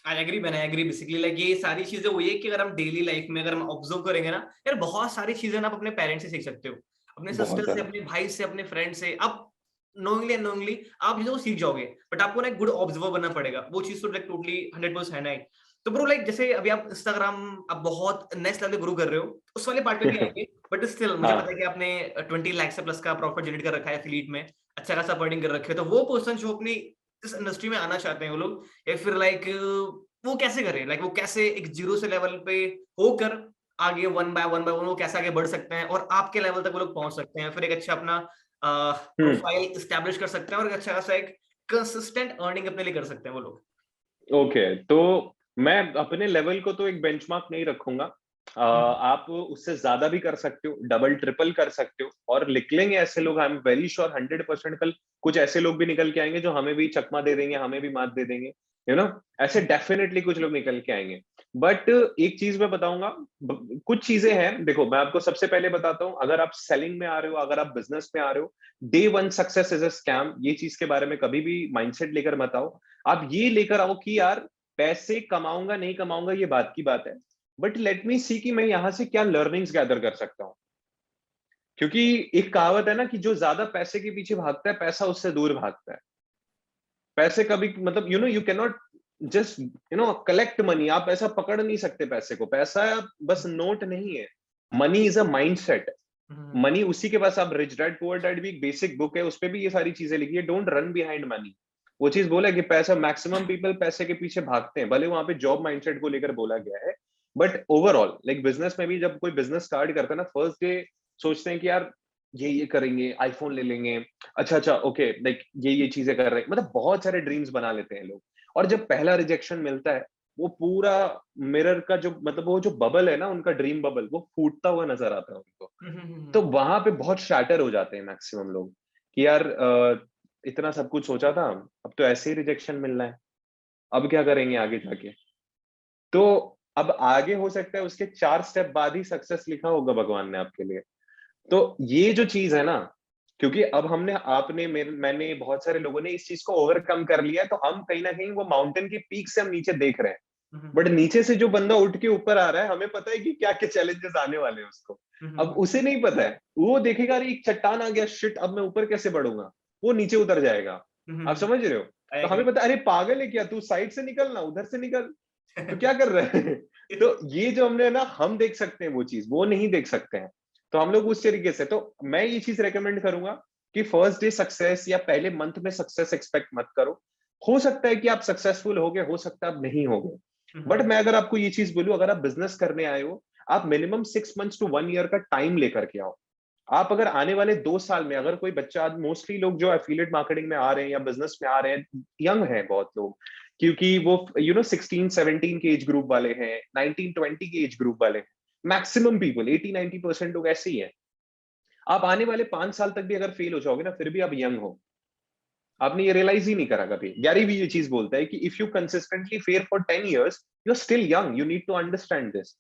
I agree man, I agree. Basically like ये सारी चीजें वही है कि अगर हम डेली लाइफ में अगर हम ऑब्जर्व करेंगे ना यार, बहुत सारी चीजें ना आप अपने पेरेंट्स से सीख सकते हो, अपने बहुत सिस्टर से, ज्यादा। अपने भाई से, अपने फ्रेंड से। आप नोइंगली अननोइंगली आप चीजों को सीख जाओगे, बट आपको ना एक गुड ऑब्जर्वर बनना पड़ेगा। वो चीज तो लाइक टोटली 100% है ना ही। तो ब्रो लाइक जैसे अभी आप इंस्टाग्राम आप बहुत नेक्स्ट लेवल पे ग्रो कर रहे हो, उस वाले पार्ट पे भी आएंगे। बट स्टिल मुझे पता हाँ है कि आपने 20 लाख से प्लस का प्रॉफिट जनरेट कर रखा है एफिलिएट में, अच्छा खासा अर्निंग कर रखे हो। तो वो पर्सन जो अपनी इस इंडस्ट्री में आना चाहते हैं वो लोग, या फिर लाइक वो कैसे करें? लाइक वो कैसे एक जीरो से लेवल पे होकर आगे वन बाय वन वो कैसे आगे बढ़ सकते हैं और आपके लेवल तक वो लोग पहुंच सकते हैं, फिर एक अच्छा अपना हम्म। प्रोफाइल एस्टैब्लिश कर सकते हैं और एक अच्छा खासा एक कंसिस्टेंट अर्निंग अपने लिए कर सकते हैं वो लोग। ओके, तो मैं अपने लेवल को तो एक बेंचमार्क नहीं रखूंगा। आप उससे ज्यादा भी कर सकते हो, डबल ट्रिपल कर सकते हो, और निकलेंगे ऐसे लोग, आई एम वेरी श्योर 100%। कल कुछ ऐसे लोग भी निकल के आएंगे जो हमें भी चकमा दे देंगे, हमें भी मात दे देंगे, ऐसे डेफिनेटली कुछ लोग निकल के आएंगे। बट एक चीज मैं बताऊंगा, कुछ चीजें हैं। देखो मैं आपको सबसे पहले बताता हूँ, अगर आप सेलिंग में आ रहे हो, अगर आप बिजनेस में आ रहे हो, day one success is a scam. ये चीज के बारे में कभी भी माइंडसेट लेकर मत आओ। आप ये लेकर आओ कि यार पैसे कमाऊंगा नहीं कमाऊंगा ये बात की बात है, बट लेट मी सी कि मैं यहां से क्या लर्निंग्स गैदर कर सकता हूँ। क्योंकि एक कहावत है ना कि जो ज्यादा पैसे के पीछे भागता है, पैसा उससे दूर भागता है। पैसे कभी मतलब you can not just collect money. आप ऐसा पकड़ नहीं सकते पैसे को। पैसा बस नोट नहीं है, money is a mind set. Money उसी के पास, आप रिच डैड पुअर डैड भी एक बेसिक बुक है, उसपे भी ये सारी चीजें लिखी है, डोंट रन बिहाइंड मनी। वो चीज बोला है कि पैसा, मैक्सिमम पीपल पैसे के पीछे भागते हैं, भले वहां पे जॉब माइंडसेट को लेकर बोला गया है, बट ओवरऑल लाइक बिजनेस में भी जब कोई बिजनेस स्टार्ट करता है ना, फर्स्ट डे सोचते हैं कि यार ये करेंगे, आईफोन ले लेंगे, अच्छा ओके, लाइक ये चीजें कर रहे हैं, मतलब बहुत सारे ड्रीम्स बना लेते हैं लोग। और जब पहला रिजेक्शन मिलता है, वो पूरा मिरर का जो मतलब वो जो बबल है ना, उनका ड्रीम बबल, वो फूटता हुआ नजर आता है उनको। तो वहां पे बहुत शैटर हो जाते हैं मैक्सिमम लोग कि यार इतना सब कुछ सोचा था, अब तो ऐसे ही रिजेक्शन मिलना है, अब क्या करेंगे आगे जाके। तो अब आगे हो सकता है उसके 4 स्टेप बाद ही सक्सेस लिखा होगा भगवान ने आपके लिए। तो ये जो चीज है ना, क्योंकि अब हमने, आपने, मैंने, बहुत सारे लोगों ने इस चीज को ओवरकम कर लिया है, तो हम कहीं ना कहीं वो माउंटेन की पीक से हम नीचे देख रहे हैं, बट नीचे से जो बंदा उठ के ऊपर आ रहा है, हमें पता है कि क्या क्या चैलेंजेस आने वाले हैं उसको। अब उसे नहीं पता है, वो देखेगा अरे एक चट्टान आ गया, शिट, अब मैं ऊपर कैसे बढ़ूंगा, वो नीचे उतर जाएगा। आप समझ रहे हो? आई तो हमें एग्री। पता है, अरे पागल है क्या तू, साइड से निकल ना, उधर से निकल, तो क्या कर रहे हैं? तो ये जो हमने ना, हम देख सकते हैं वो चीज, वो नहीं देख सकते हैं। तो हम लोग उस तरीके से, तो मैं ये चीज रेकमेंड करूंगा कि फर्स्ट डे सक्सेस या पहले मंथ में सक्सेस एक्सपेक्ट मत करो। हो सकता है कि आप सक्सेसफुल हो गए, हो सकता है आप नहीं हो गए, बट मैं अगर आपको ये चीज बोलूं, अगर आप बिजनेस करने आए हो, आप मिनिमम 6 मंथ्स टू 1 ईयर का टाइम लेकर के आओ। आप अगर आने वाले 2 साल में, अगर कोई बच्चा, मोस्टली लोग जो एफिलिएट मार्केटिंग में आ रहे हैं या बिजनेस में आ रहे हैं, यंग है बहुत लोग, क्योंकि वो 16-17 के एज ग्रुप वाले हैं, 19-20 के एज ग्रुप वाले हैं, मैक्सिमम पीपल 80-90% लोग ऐसे ही हैं। आप आने वाले 5 साल तक भी अगर फेल हो जाओगे ना, फिर भी आप यंग हो। आपने ये रियलाइज ही नहीं करा कभी। गैरी भी ये चीज बोलता है कि if you consistently fail for 10 years, you are still young, you need to understand this.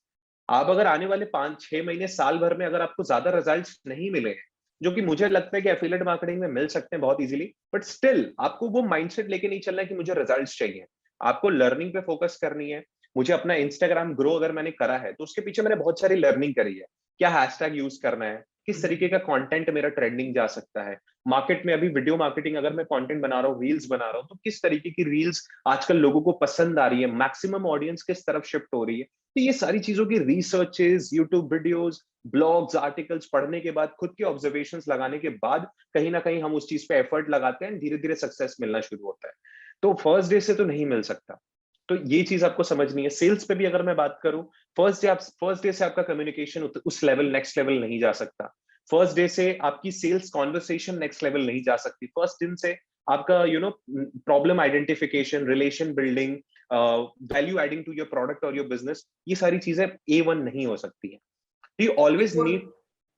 आप अगर आने वाले 5-6 महीने, साल भर में अगर आपको ज्यादा रिजल्ट्स नहीं मिले हैं, जो कि मुझे लगता है कि एफिलिएट मार्केटिंग में मिल सकते हैं बहुत इजीली, बट स्टिल आपको वो माइंडसेट लेके नहीं चलना है कि मुझे रिजल्ट्स चाहिए। आपको लर्निंग पे फोकस करनी है। मुझे अपना इंस्टाग्राम ग्रो अगर मैंने करा है, तो उसके पीछे मैंने बहुत सारी लर्निंग करी है। क्या हैशटैग यूज करना है, किस तरीके का कंटेंट मेरा ट्रेंडिंग जा सकता है मार्केट में। अभी वीडियो मार्केटिंग अगर मैं कंटेंट बना रहा हूँ, रील्स बना रहा हूँ, तो किस तरीके की रील्स आजकल लोगों को पसंद आ रही है, मैक्सिमम ऑडियंस किस तरफ शिफ्ट हो रही है। तो ये सारी चीजों की researches, YouTube videos, blogs, articles पढ़ने के बाद, खुद के ऑब्जर्वेशंस लगाने के बाद, कहीं ना कहीं हम उस चीज पे एफर्ट लगाते हैं, धीरे धीरे सक्सेस मिलना शुरू होता है। तो फर्स्ट डे से तो नहीं मिल सकता। तो ये चीज आपको समझनी है। सेल्स पे भी अगर मैं बात करूं, फर्स्ट डे से आपका कम्युनिकेशन उस लेवल, नेक्स्ट लेवल नहीं जा सकता। फर्स्ट डे से आपकी सेल्स कॉन्वर्सेशन नेक्स्ट लेवल नहीं जा सकती। फर्स्ट दिन से आपका problem identification, relation building, value adding to your product और योर बिजनेस, ये सारी चीजें A1 नहीं हो सकती है। यू ऑलवेज एक और नीड।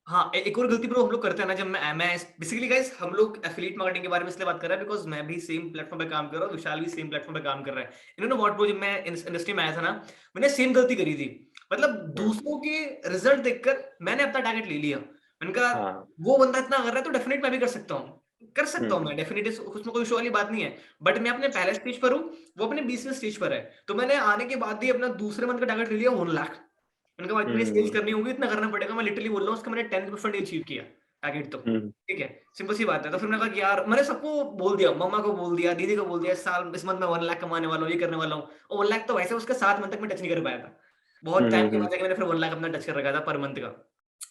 हाँ, एक और गलती ब्रो हम लोग करते हैं ना, जब मैं बेसिकली गाइस, हम लोग एफिलिएट मार्केटिंग के बारे में इसलिए बात कर रहे हैं बिकॉज मैं भी सेम प्लेटफॉर्म पे काम कर रहा हूँ, विशाल भी सेम प्लेटफॉर्म पे काम कर रहा है। इन्होंने व्हाट ब्रो, जब मैं इंडस्ट्री में आया था ना, मैंने सेम गलती करी थी। मतलब दूसरों के रिजल्ट देखकर मैंने अपना टारगेट ले लिया। मैंने कहा हाँ। वो बंदा इतना कर रहा है तो डेफिनेट मैं भी कर सकता हूँ, कर सकता हूँ हम्म। मैं डेफिनेटली, उसमें कोई इशू वाली बात नहीं है। बट मैं अपने पहले स्टेज पर हूँ, वो अपने 20वें स्टेज पर है। तो मैंने आने के बाद ही अपना दूसरे मंथ का टारगेट ले लिया 1 लाख। मैंने कहा इतनी सेल्स हम्म। करनी होगी, इतना करना पड़ेगा। मैं लिटरली बोल रहा हूँ, उसका मैंने 10% अचीव किया टारगेट तो। हम्म। ठीक है, सिंपल सी बात है। तो फिर मैंने कहा कि यार, मैंने सबको बोल दिया, मम्मा को बोल दिया, दीदी को बोल दिया, इस साल इस मंथ में 1 लाख कमाने वाला हूँ, ये करने वाला हूँ। और 1 लाख तो वैसे उसके 7 मंथ तक मैं टच नहीं कर पाया था। बहुत टाइम के हम्म। बाद जाके मैंने फिर 1 लाख अपना टच कर रखा था पर मंथ का।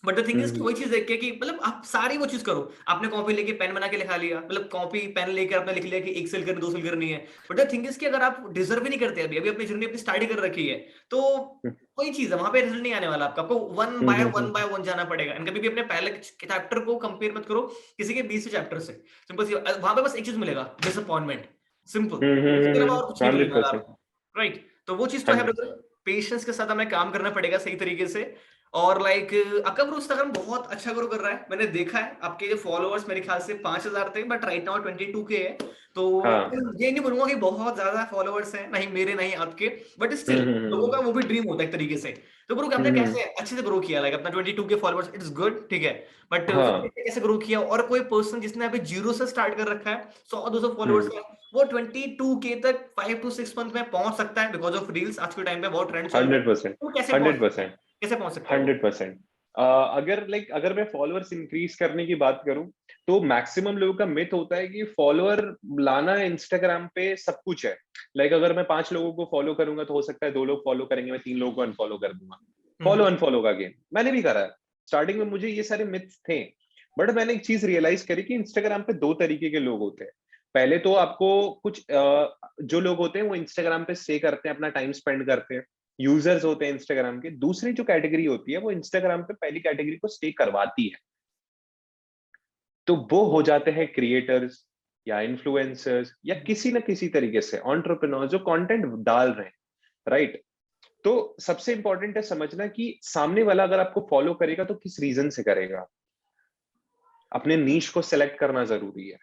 बट द थिंग इज कि हम्म। वही चीज देख के कि मतलब आप सारी वो चीज करो। आपने कॉपी लेके पेन बना के लिखा लिया, मतलब कॉपी पेन लेकर आपने लिख लिया कि 1 सेल करनी, 2 सेल करनी है। बट द थिंग इज कि अगर आप डिजर्व ही नहीं करते, अभी अभी अपनी जर्नी अपनी स्टार्ट ही कर रखी है, तो कोई चीज है वहां पे रिजल्ट नहीं आने वाला आपका। आपको वन बाय वन जाना पड़ेगा। एंड कभी भी अपने पहले चैप्टर को कंपेयर मत करो किसी के 20वें चैप्टर से। सिंपल सी वहां पे बस एक चीज मिलेगा, डिसअपॉइंटमेंट। सिंपल, इसके अलावा और कुछ नहीं मिलने वाला 100%। आपको। राइट, तो वो चीज तो है 100। ब्रदर। पेशेंस के साथ हमें काम करना पड़ेगा सही तरीके से। और लाइक आपका ब्रो इंस्टाग्राम बहुत अच्छा ग्रो कर रहा है, मैंने देखा है। आपके जो फॉलोअर्स मेरे ख्याल से 5,000 थे, बट राइट नाउ 22K है। तो हाँ। ये नहीं बोलूंगा कि बहुत ज्यादा फॉलोअर्स हैं, नहीं मेरे नहीं आपके, बट स्टिल लोगों का वो भी ड्रीम होता है एक तरीके से। तो ब्रो आपने हम्म। कैसे अच्छे से ग्रो किया? लाइक अपना 22K फॉलोअर्स, इट्स गुड, ठीक है, बट हाँ। कैसे ग्रो किया? और कोई पर्सन जिसने अभी जीरो से स्टार्ट कर रखा है, 100-200 फॉलोअर्स हम्म। है, वो 22K तक 5 to 6 मंथ में पहुंच सकता है बिकॉज ऑफ रील्स? आज के टाइम पे बहुत ट्रेंड चल रहा है। 100%। तो कैसे पहुंच सकता है? 100%। कैसे पहुंच सकता है वो? 100%। अगर मैं फॉलोअर्स इंक्रीज करने की बात करूं, तो मैक्सिमम लोगों का मिथ होता है कि फॉलोअर लाना इंस्टाग्राम पे सब कुछ है। लाइक अगर मैं 5 लोगों को फॉलो करूंगा, तो हो सकता है 2 लोग फॉलो करेंगे, मैं 3 लोगों को अनफॉलो कर दूंगा। फॉलो हम्म, अनफॉलो का गेम मैंने भी करा है। स्टार्टिंग में मुझे ये सारे मिथ्स थे, बट मैंने एक चीज रियलाइज करी कि इंस्टाग्राम पे दो तरीके के लोग होते हैं। पहले तो आपको कुछ जो लोग होते हैं वो इंस्टाग्राम पे स्टे करते हैं, अपना टाइम स्पेंड करते हैं, यूजर्स होते हैं इंस्टाग्राम के। दूसरी जो कैटेगरी होती है वो इंस्टाग्राम पे पहली कैटेगरी को स्टे करवाती है, तो वो हो जाते हैं क्रिएटर्स या इन्फ्लुएंसर्स या किसी ना किसी तरीके से एंटरप्रेन्योर जो कंटेंट डाल रहे हैं, राइट। तो सबसे इंपॉर्टेंट है समझना कि सामने वाला अगर आपको फॉलो करेगा तो किस रीजन से करेगा। अपने नीश को सिलेक्ट करना जरूरी है।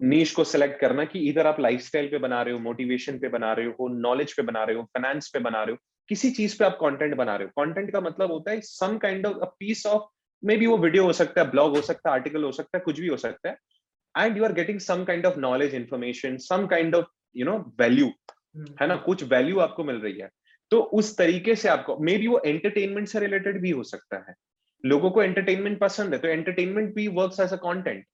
नीश को सिलेक्ट करना कि इधर आप लाइफस्टाइल पे बना रहे हो, मोटिवेशन पे बना रहे हो, नॉलेज पे बना रहे हो, फाइनेंस पे बना रहे हो, किसी चीज पे आप कंटेंट बना रहे हो। कंटेंट का मतलब होता है some kind of a piece of, maybe वो वीडियो हो सकता है, ब्लॉग हो सकता है, आर्टिकल हो सकता है, कुछ भी हो सकता है, and you are getting some kind of knowledge, information, some kind of value, है ना, कुछ वैल्यू आपको मिल रही है। तो उस तरीके से आपको, मे बी वो एंटरटेनमेंट से रिलेटेड भी हो सकता है। लोगों को एंटरटेनमेंट पसंद है तो एंटरटेनमेंट भी वर्क्स एज अ कंटेंट,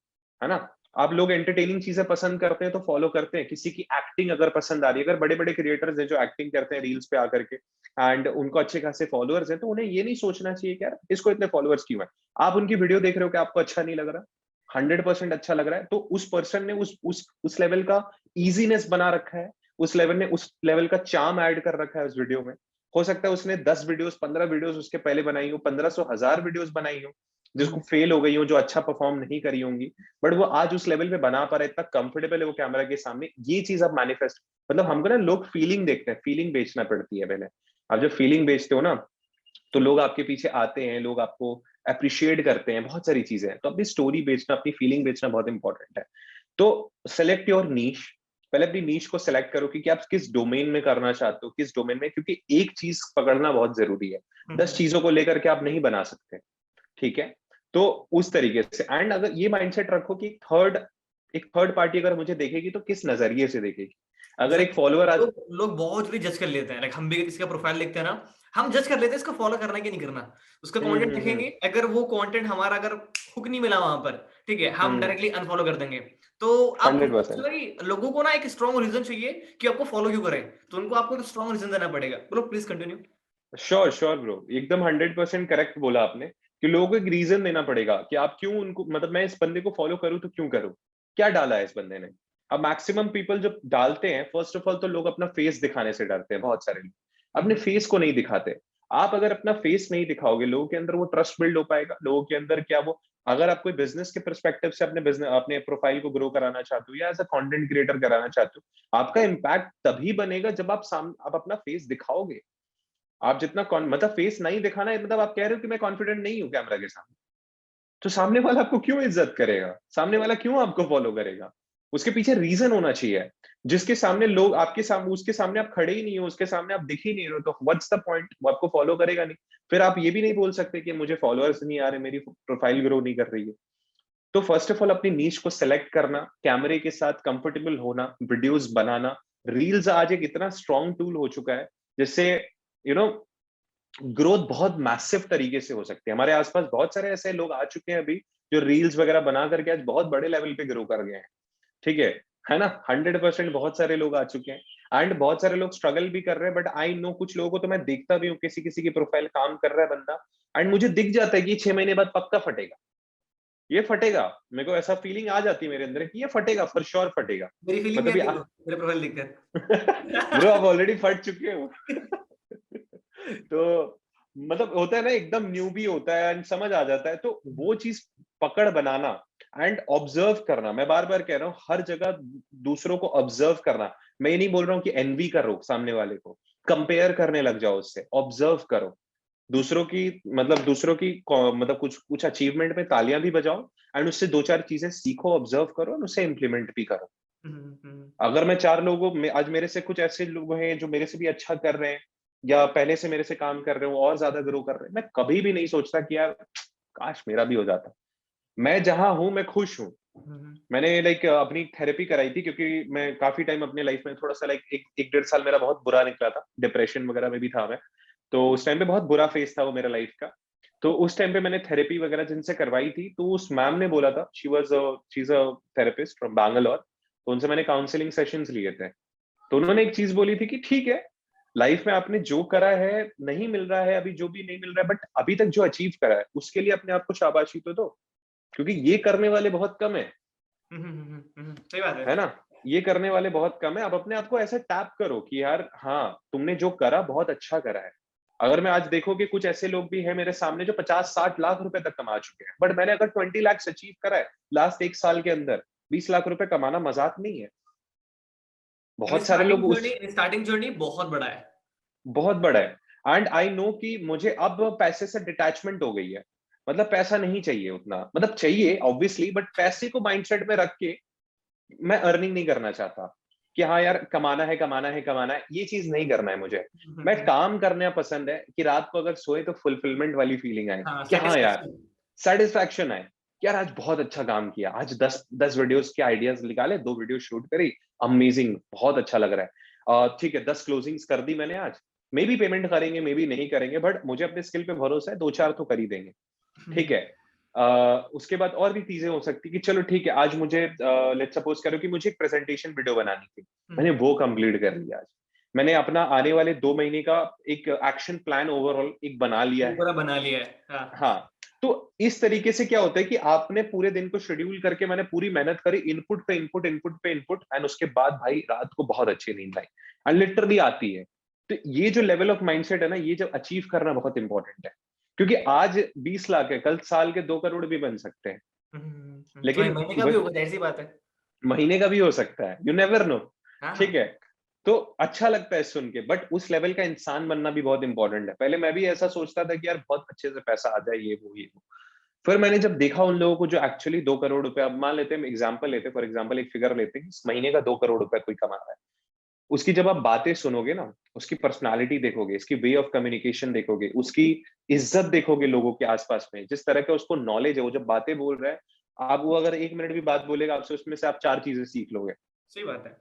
है ना। आप लोग एंटरटेनिंग चीजें पसंद करते हैं तो फॉलो करते हैं। किसी की एक्टिंग अगर पसंद आ रही है, अगर बड़े बड़े क्रिएटर्स हैं जो एक्टिंग करते हैं रील्स पे आकर के, एंड उनको अच्छे खासे फॉलोअर्स हैं, तो उन्हें ये नहीं सोचना चाहिए कि यार इसको इतने फॉलोअर्स क्यों है। आप उनकी वीडियो देख रहे हो कि आपको अच्छा नहीं लग रहा, 100% अच्छा लग रहा है, तो उस पर्सन ने उस लेवल का इजीनेस बना रखा है, उस लेवल ने उस लेवल का चार्म ऐड कर रखा है उस वीडियो में। हो सकता है उसने 10 वीडियोस 15 वीडियोस उसके पहले बनाई हो, 1500 1000 वीडियोस बनाई हो जिसको फेल हो गई हो, जो अच्छा परफॉर्म नहीं करी होंगी, बट वो आज उस लेवल पे बना पा रहा है, इतना कंफर्टेबल है वो कैमरा के सामने। ये चीज आप मैनिफेस्ट, मतलब हमको ना लोग फीलिंग देखते हैं, फीलिंग बेचना पड़ती है पहले। आप जब फीलिंग बेचते हो ना तो लोग आपके पीछे आते हैं, लोग आपको अप्रिशिएट करते हैं, बहुत सारी चीजें हैं। तो अपनी स्टोरी बेचना, अपनी फीलिंग बेचना बहुत इंपॉर्टेंट है। तो सेलेक्ट योर नीश। पहले अपनी नीश को सेलेक्ट करो कि आप किस डोमेन में करना चाहते हो, किस डोमेन में, क्योंकि एक चीज पकड़ना बहुत जरूरी है। 10 चीजों को लेकर के आप नहीं बना सकते, ठीक है। तो उस तरीके से, एंड अगर ये माइंडसेट रखो कि एक थर्ड पार्टी अगर मुझे देखेगी तो किस नजरिए से देखेगी। अगर एक फॉलोअर आज, लोग बहुत जल्दी जज कर लेते हैं, लाइक हम भी किसी का प्रोफाइल देखते हैं ना, हम जज कर लेते हैं इसको फॉलो करना है कि नहीं करना। उसका कंटेंट देखेंगे, अगर वो कंटेंट हमारा अगर हुक नहीं मिला वहां पर, ठीक है, हम डायरेक्टली अनफॉलो कर देंगे। तो आप 100%। लोगों को ना एक स्ट्रॉन्ग रीजन चाहिए कि आपको फॉलो क्यों करें, तो उनको आपको एक स्ट्रॉन्ग रीजन देना पड़ेगा। बोलो please continue. Sure sure bro, एकदम 100% करेक्ट बोला आपने कि लोगों को एक रीजन देना पड़ेगा कि आप क्यों उनको, मतलब मैं इस बंदे को फॉलो करूं तो क्यों करूं, क्या डाला है इस बंदे ने। अब मैक्सिमम पीपल जो डालते हैं, फर्स्ट ऑफ ऑल तो लोग अपना फेस दिखाने से डरते हैं, बहुत सारे लोग अपने फेस को नहीं दिखाते। आप अगर अपना फेस नहीं दिखाओगे, लोगों के अंदर वो ट्रस्ट बिल्ड हो पाएगा, लोगों के अंदर क्या वो, अगर आप कोई बिजनेस के परस्पेक्टिव से अपने बिजनेस, अपने प्रोफाइल को ग्रो कराना चाहते हो या एज अ कंटेंट क्रिएटर कराना चाहते हो, आपका इम्पैक्ट तभी बनेगा जब आप अपना फेस दिखाओगे। आप जितना मतलब फेस नहीं दिखाना है, मतलब आप कह रहे हो कि मैं कॉन्फिडेंट नहीं हूं कैमरा के सामने, तो सामने वाला आपको क्यों इज्जत करेगा, सामने वाला क्यों आपको फॉलो करेगा। उसके पीछे रीजन होना चाहिए, जिसके सामने लोग आपके सामने, उसके सामने आप खड़े ही नहीं हो, उसके सामने आप दिख ही नहीं रहे हो, तो व्हाट्स द पॉइंट, वो आपको फॉलो करेगा नहीं। फिर आप ये भी नहीं बोल सकते कि मुझे फॉलोअर्स नहीं आ रहे, मेरी प्रोफाइल ग्रो नहीं कर रही है। तो फर्स्ट ऑफ ऑल अपनी नीश को सेलेक्ट करना, कैमरे के साथ कंफर्टेबल होना, वीडियोस बनाना। रील्स आज एक इतना स्ट्रॉन्ग टूल हो चुका है जिससे यू नो ग्रोथ बहुत मैसिव तरीके से हो सकती है। हमारे आसपास बहुत सारे ऐसे लोग आ चुके हैं अभी जो रील्स वगैरह बना करके आज बहुत बड़े लेवल पे ग्रो कर गए हैं, ठीक है ना। 100% बहुत सारे लोग आ चुके हैं एंड बहुत सारे लोग स्ट्रगल भी कर रहे हैं, बट आई नो कुछ लोगों को तो मैं देखता भी हूँ, किसी किसी की प्रोफाइल काम कर रहा है बंदा, एंड मुझे दिख जाता है कि 6 महीने बाद पक्का फटेगा, ये फटेगा। मेरे को ऐसा फीलिंग आ जाती है मेरे अंदर कि ये फटेगा, फॉर श्योर फटेगा। मेरी फीलिंग मतलब नहीं ये आती ब्रो, मेरा प्रोफाइल ब्रो देखकर। आप ऑलरेडी फट चुके हो। तो मतलब होता है ना, एकदम न्यू भी होता है एंड समझ आ जाता है, तो वो चीज पकड़ बनाना एंड ऑब्जर्व करना। मैं बार बार कह रहा हूँ, हर जगह दूसरों को ऑब्जर्व करना। मैं ये नहीं बोल रहा हूँ कि एनवी करो सामने वाले को, कंपेयर करने लग जाओ उससे, ऑब्जर्व करो दूसरों की, मतलब दूसरों की मतलब कुछ कुछ अचीवमेंट में तालियां भी बजाओ एंड उससे 2-4 चीजें सीखो, ऑब्जर्व करो और उसे इंप्लीमेंट भी करो। अगर मैं 4 लोगों में, आज मेरे से कुछ ऐसे लोग हैं जो मेरे से भी अच्छा कर रहे हैं या पहले से मेरे से काम कर रहे हो और ज्यादा ग्रो कर रहे हैं, मैं कभी भी नहीं सोचता कि यार काश मेरा भी हो जाता। मैं जहां हूं मैं खुश हूं। मैंने लाइक अपनी थेरेपी कराई थी, क्योंकि मैं काफी टाइम अपने लाइफ में थोड़ा सा लाइक एक 1.5 साल मेरा बहुत बुरा निकला था, डिप्रेशन वगैरह में भी था मैं। तो उस टाइम पे बहुत बुरा फेज था वो मेरा लाइफ का। तो उस टाइम पे मैंने थेरेपी वगैरह जिनसे करवाई थी, तो उस मैम ने बोला था, she is a therapist from Bangalore, तो उनसे मैंने काउंसलिंग सेशंस लिए थे। तो उन्होंने एक चीज बोली थी कि ठीक है, लाइफ में आपने जो करा है, नहीं मिल रहा है अभी, जो भी नहीं मिल रहा है, बट अभी तक जो अचीव करा है उसके लिए अपने आप को शाबाशी तो दो, क्योंकि ये करने वाले बहुत कम है। सही बात है है। ना? ये करने वाले बहुत कम है। आप अपने आप को ऐसे टैप करो कि यार हाँ, तुमने जो करा बहुत अच्छा करा है। अगर मैं आज देखो कि कुछ ऐसे लोग भी हैं मेरे सामने जो 50-60 लाख रुपए तक कमा चुके हैं, बट मैंने अगर 20 लाख अचीव करा है लास्ट 1 साल के अंदर, 20 लाख रुपए कमाना मजाक नहीं है। बहुत सारे लोग उस स्टार्टिंग जर्नी बहुत बड़ा है। बहुत बड़ा है। एंड आई नो कि मुझे अब पैसे से डिटैचमेंट हो गई है। मतलब पैसा नहीं चाहिए उतना, मतलब चाहिए ऑब्वियसली, बट पैसे को माइंडसेट में रख के मैं अर्निंग नहीं करना चाहता कि हाँ यार कमाना है कमाना है कमाना है, ये चीज नहीं करना है मुझे। मैं काम करना पसंद है कि रात को अगर सोए तो फुलफिलमेंट वाली फीलिंग आए हाँ, कि हाँ यार satisfaction। सेटिस्फैक्शन आए कि यार आज बहुत अच्छा काम किया, आज 10 वीडियोस के आइडियाज निकाले, 2 वीडियो शूट करी, अमेजिंग, बहुत अच्छा लग रहा है। ठीक है, 10 क्लोजिंग्स कर दी मैंने आज, मे बी पेमेंट करेंगे मे बी नहीं करेंगे, बट मुझे अपने स्किल पे भरोसा है, 2-4 तो कर ही देंगे। ठीक है। उसके बाद और भी चीजें हो सकती कि चलो ठीक है, आज मुझे लेट्स सपोज करो कि मुझे एक प्रेजेंटेशन वीडियो बनानी थी, मैंने वो कंप्लीट कर लिया आज। मैंने अपना आने वाले 2 महीने का एक एक्शन प्लान ओवरऑल एक बना लिया है। पूरा बना लिया है। हाँ। हाँ, तो इस तरीके से क्या होता है कि आपने पूरे दिन को शेड्यूल करके, मैंने पूरी मेहनत करी, इनपुट पे इनपुट इनपुट पे इनपुट, एंड उसके बाद भाई रात को बहुत अच्छी नींद आई, एंड लिटरली आती है। तो ये जो लेवल ऑफ माइंडसेट है ना, ये जब अचीव करना बहुत इंपॉर्टेंट है, क्योंकि आज 20 लाख है, कल साल के 2 करोड़ भी बन सकते हैं। लेकिन महीने का भी होगा, जाहिर सी बात है। महीने का भी हो सकता है, यू नेवर नो। हाँ। ठीक है, तो अच्छा लगता है सुन के, बट उस लेवल का इंसान बनना भी बहुत इंपॉर्टेंट है। पहले मैं भी ऐसा सोचता था कि यार बहुत अच्छे से पैसा आ जाए, ये वो। फिर मैंने जब देखा उन लोगों को जो एक्चुअली 2 करोड़ रुपए, अब मान लेते हैं एग्जाम्पल लेते, फॉर एग्जाम्पल एक फिगर लेते हैं, इस महीने का 2 करोड़ रुपए कोई कमा रहा है, उसकी जब आप बातें सुनोगे ना, उसकी पर्सनालिटी देखोगे, इसकी वे ऑफ कम्युनिकेशन देखोगे, उसकी इज्जत देखोगे लोगों के आसपास में, जिस तरह का उसको नॉलेज है, वो जब बातें बोल रहा है, आप वो अगर 1 मिनट भी बात बोलेगा आपसे, उसमें से आप 4 चीजें सीख लोगे। सही बात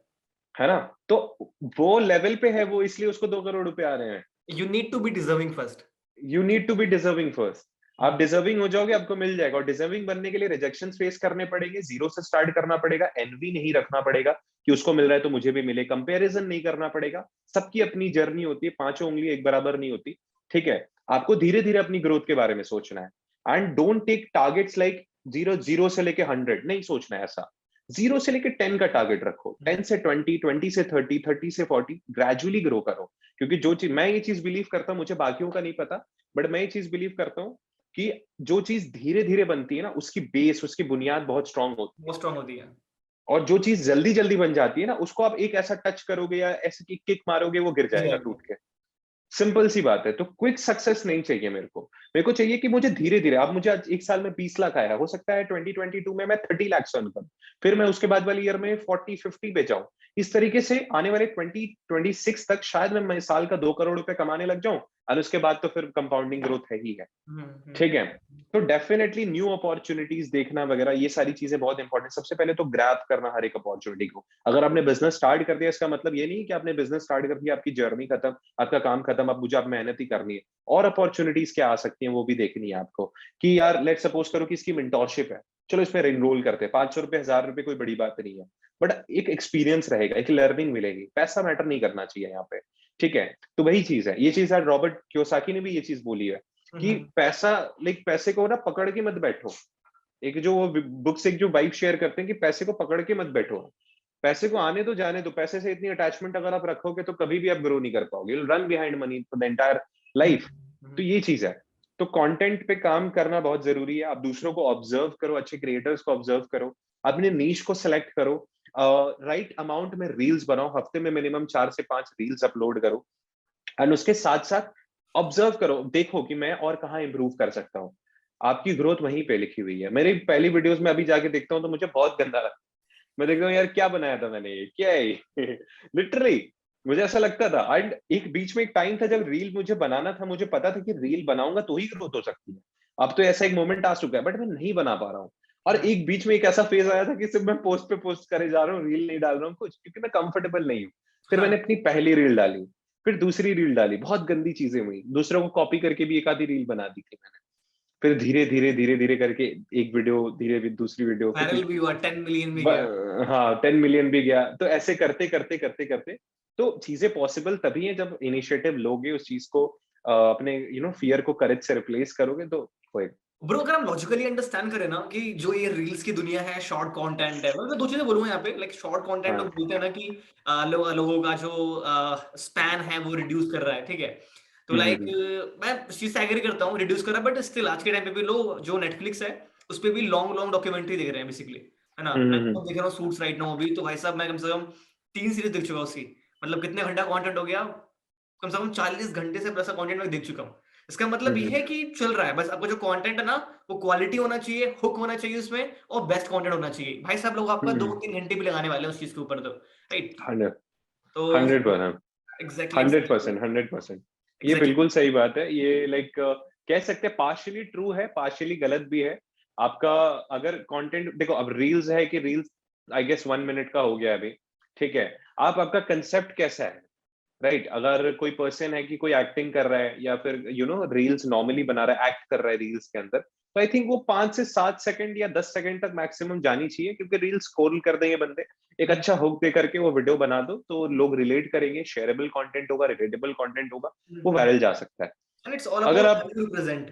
है ना? तो वो लेवल पे है वो, इसलिए उसको 2 करोड़ रुपए आ रहे हैं। है। You need to be deserving first. You need to be deserving first. आप डिजर्विंग हो जाओगे, आपको मिल जाएगा। और डिजर्विंग बनने के लिए रिजेक्शन फेस करने पड़ेंगे, जीरो से स्टार्ट करना पड़ेगा, एनवी नहीं रखना पड़ेगा कि उसको मिल रहा है तो मुझे भी मिले, कंपैरिजन नहीं करना पड़ेगा। सबकी अपनी जर्नी होती है, पांचों उंगली एक बराबर नहीं होती। ठीक है, आपको धीरे धीरे अपनी ग्रोथ के बारे में सोचना है, and don't take targets like zero, zero से लेके 100 नहीं सोचना है ऐसा। 0 से लेके 10 का टारगेट रखो, 10 से 20, 20 से 30, 30 से 40, ग्रेजुअली ग्रो करो। क्योंकि जो चीज मैं ये चीज बिलीव करता हूँ, मुझे बाकियों का नहीं पता, बट मैं ये चीज बिलीव करता हूँ कि जो चीज धीरे धीरे बनती है ना, उसकी बेस, उसकी बुनियाद बहुत स्ट्रांग होती है। बहुत स्ट्रांग होती है। और जो चीज जल्दी जल्दी बन जाती है ना, उसको आप एक ऐसा टच करोगे या ऐसे किक मारोगे, वो गिर जाएगा टूट के। सिंपल सी बात है। तो क्विक सक्सेस नहीं चाहिए मेरे को चाहिए कि मुझे धीरे धीरे, अब मुझे आज 1 साल में 20 लाख आया, हो सकता है 2022 में मैं 30 लाख अर्न करूं, फिर मैं उसके बाद वाली ईयर में 40-50 पे जाऊं। इस तरीके से आने वाले 2026 तक शायद मैं साल का 2 करोड़ रुपए कमाने लग जाऊं, और उसके बाद तो फिर कंपाउंडिंग ग्रोथ है ही है। ठीक है, तो डेफिनेटली न्यू अपॉर्चुनिटीज देखना वगैरह, ये सारी चीजें बहुत इंपॉर्टेंट। सबसे पहले तो ग्रैब करना हर एक अपॉर्चुनिटी को। अगर आपने बिजनेस स्टार्ट कर दिया, इसका मतलब ये नहीं कि आपने बिजनेस स्टार्ट कर दिया, आपकी जर्नी खत्म, आपका काम खत्म, अब मुझे आप मेहनत ही करनी है। और अपॉर्चुनिटीज क्या आ सकती हैं वो भी देखनी है आपको, कि यार लेट सपोज करो कि इसकी मेंटोरशिप है, चलो इसमें एनरोल करते हैं, 500 रुपए 1000 रुपए कोई बड़ी बात नहीं है, बट एक एक्सपीरियंस रहेगा, एक लर्निंग मिलेगी। पैसा मैटर नहीं करना चाहिए यहाँ पे। ठीक है, तो वही चीज है, ये चीज है, रॉबर्ट कियोसाकी ने भी ये चीज बोली है कि पैसा, लाइक पैसे को ना पकड़ के मत बैठो। एक जो वो बुक से एक जो वाइब शेयर करते हैं कि पैसे को पकड़ के मत बैठो, पैसे को आने दो जाने दो। पैसे से इतनी अटैचमेंट अगर आप रखोगे तो कभी भी आप ग्रो नहीं कर पाओगे, you run behind money for the entire life. तो ये चीज है। तो कंटेंट पे काम करना बहुत जरूरी है। आप दूसरों को ऑब्जर्व करो, अच्छे क्रिएटर्स को ऑब्जर्व करो, अपने नीश को सिलेक्ट करो, राइट अमाउंट में रील्स बनाओ, हफ्ते में मिनिमम 4 से 5 रील्स अपलोड करो, एंड उसके साथ साथ ऑब्जर्व करो, देखो कि मैं और कहाँ इंप्रूव कर सकता हूँ। आपकी ग्रोथ वहीं पे लिखी हुई है। मेरी पहली वीडियोस में अभी जाके देखता हूँ तो मुझे बहुत गंदा लगता है। मैं देखता हूँ यार क्या बनाया था मैंने, ये क्या है ये लिटरली मुझे ऐसा लगता था। एंड एक बीच में एक टाइम था जब रील मुझे बनाना था, मुझे पता था कि रील बनाऊंगा तो ही ग्रोथ हो सकती है। अब तो ऐसा एक मोमेंट आ चुका है, बट मैं नहीं बना पा रहा हूँ। और एक बीच में एक ऐसा फेज आया था कि सिर्फ मैं पोस्ट पे पोस्ट करे जा रहा हूँ, रील नहीं डाल रहा हूँ कुछ, क्योंकि मैं कंफर्टेबल नहीं हूँ। फिर मैंने अपनी पहली रील डाली, फिर दूसरी रील डाली, बहुत गंदी चीजें हुई, दूसरों को कॉपी करके भी एक आधी रील बना दी थी मैंने। फिर धीरे धीरे धीरे धीरे करके एक वीडियो, धीरे दूसरी वीडियो, फिर वायरल भी हुआ, 10 मिलियन भी गया। हाँ 10 मिलियन भी गया। तो ऐसे करते करते करते करते तो चीजें पॉसिबल तभी है जब इनिशिएटिव लोगे, उस चीज को अपने फियर को करेज से रिप्लेस करोगे तो होएगा। ब्रो अगर हम लॉजिकली अंडरस्टैंड करें ना कि जो ये रील्स की दुनिया है, शॉर्ट कंटेंट है, मैं दो चीजें बोलूंगा यहाँ पे। लाइक शॉर्ट कंटेंट लोग हाँ। बोलते हैं ना कि लोगों का जो स्पैन है वो रिड्यूस कर रहा है, ठीक है। तो हम्म, लाइक मैं इस चीज से एग्री करता हूँ, रिड्यूस कर रहा है, बट स्टिल आज के टाइम पे भी लोग जो नेटफ्लिक्स है उस पे भी लॉन्ग लॉन्ग डॉक्यूमेंट्री देख रहे हैं बेसिकली, है ना। मैं हम्म, तो देख रहा हूँ सूट्स राइट नाउ अभी, तो भाई साहब मैं कम से कम 3 सीरीज देख चुका हूँ उसकी। मतलब कितने घंटा कंटेंट हो गया, कम से कम 40 घंटे से प्लस का कंटेंट मैं देख चुका हूँ। इसका मतलब ये हम्म, है कि चल रहा है, बस आपका जो कंटेंट है ना वो क्वालिटी होना चाहिए, हुक होना चाहिए उसमें, और बेस्ट कंटेंट होना चाहिए। भाई साहब लोग आपका हम्म, 2-3 घंटे भी लगाने वाले हैं उस चीज के ऊपर, तो राइट। 100 तो 100%, एग्जैक्टली 100%, 100%। ये एग्जैक्टली। बिल्कुल सही बात है। ये लाइक कह सकते हैं पार्शियली ट्रू है, पार्शियली गलत भी है। आपका अगर कंटेंट देखो, अब रील्स है कि रील्स आई गेस 1 मिनट का हो गया अभी, ठीक है। आप आपका कंसेप्ट कैसा है, राइट? अगर कोई पर्सन है कि कोई एक्टिंग कर रहा है या फिर रील्स नॉर्मली बना रहा है, एक्ट कर रहा है रील्स के अंदर, तो आई थिंक वो 5 से 7 सेकंड या 10 सेकंड तक मैक्सिमम जानी चाहिए, क्योंकि रील्स स्क्रॉल कर देंगे बंदे। एक अच्छा हुक दे करके वो वीडियो बना दो तो लोग रिलेट करेंगे, शेयरेबल कंटेंट होगा, रिलेटेबल कंटेंट होगा, वो वायरल जा सकता है। एंड इट्स ऑल अगर अबाउट आप, हाउ यू प्रेजेंट।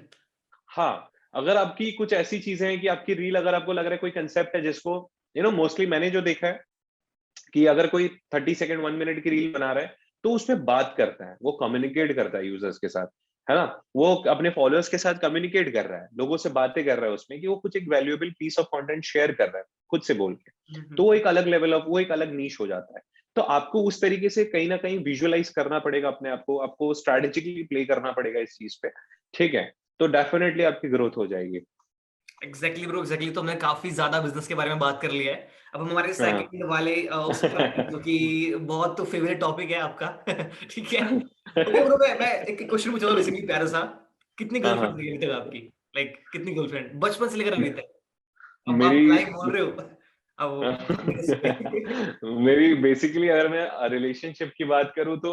हाँ, अगर आपकी कुछ ऐसी चीजें हैं कि आपकी रील, अगर आपको लग रहा है कोई कंसेप्ट है जिसको मोस्टली मैंने जो देखा है कि अगर कोई 30 सेकंड 1 मिनट की रील बना रहा है तो उसमें बात करता है, वो कम्युनिकेट करता है यूजर्स के साथ, है ना। वो अपने फॉलोअर्स के साथ कम्युनिकेट कर रहा है, लोगों से बातें कर रहा है उसमें, कि वो कुछ एक valuable piece of content share कर रहा है खुद से बोल के। तो वो एक अलग लेवल ऑफ, वो एक अलग नीश हो जाता है। तो आपको उस तरीके से कहीं ना कहीं विजुअलाइज करना पड़ेगा अपने आप को, आपको स्ट्रैटेजिकली प्ले करना पड़ेगा इस चीज पे, ठीक है। तो डेफिनेटली आपकी ग्रोथ हो जाएगी। Exactly bro, exactly. तो हमने काफी ज्यादा बिजनेस के बारे में बात कर लिया है। अब हम हमारे हाँ। सेकंड वाले उस पर आते हैं, जो कि बहुत तो फेवरेट टॉपिक है आपका। ठीक है। तो ब्रो मैं एक क्वेश्चन पूछूंगा बेसिकली प्यारा सा। कितनी हाँ, गर्लफ्रेंड हाँ। रही अभी तक आपकी? लाइक कितनी गर्लफ्रेंड बचपन से लेकर अभी तक? अब आप मेरी लाइव बोल रहे हो, अब मेरी बेसिकली अगर मैं रिलेशनशिप की बात करूं तो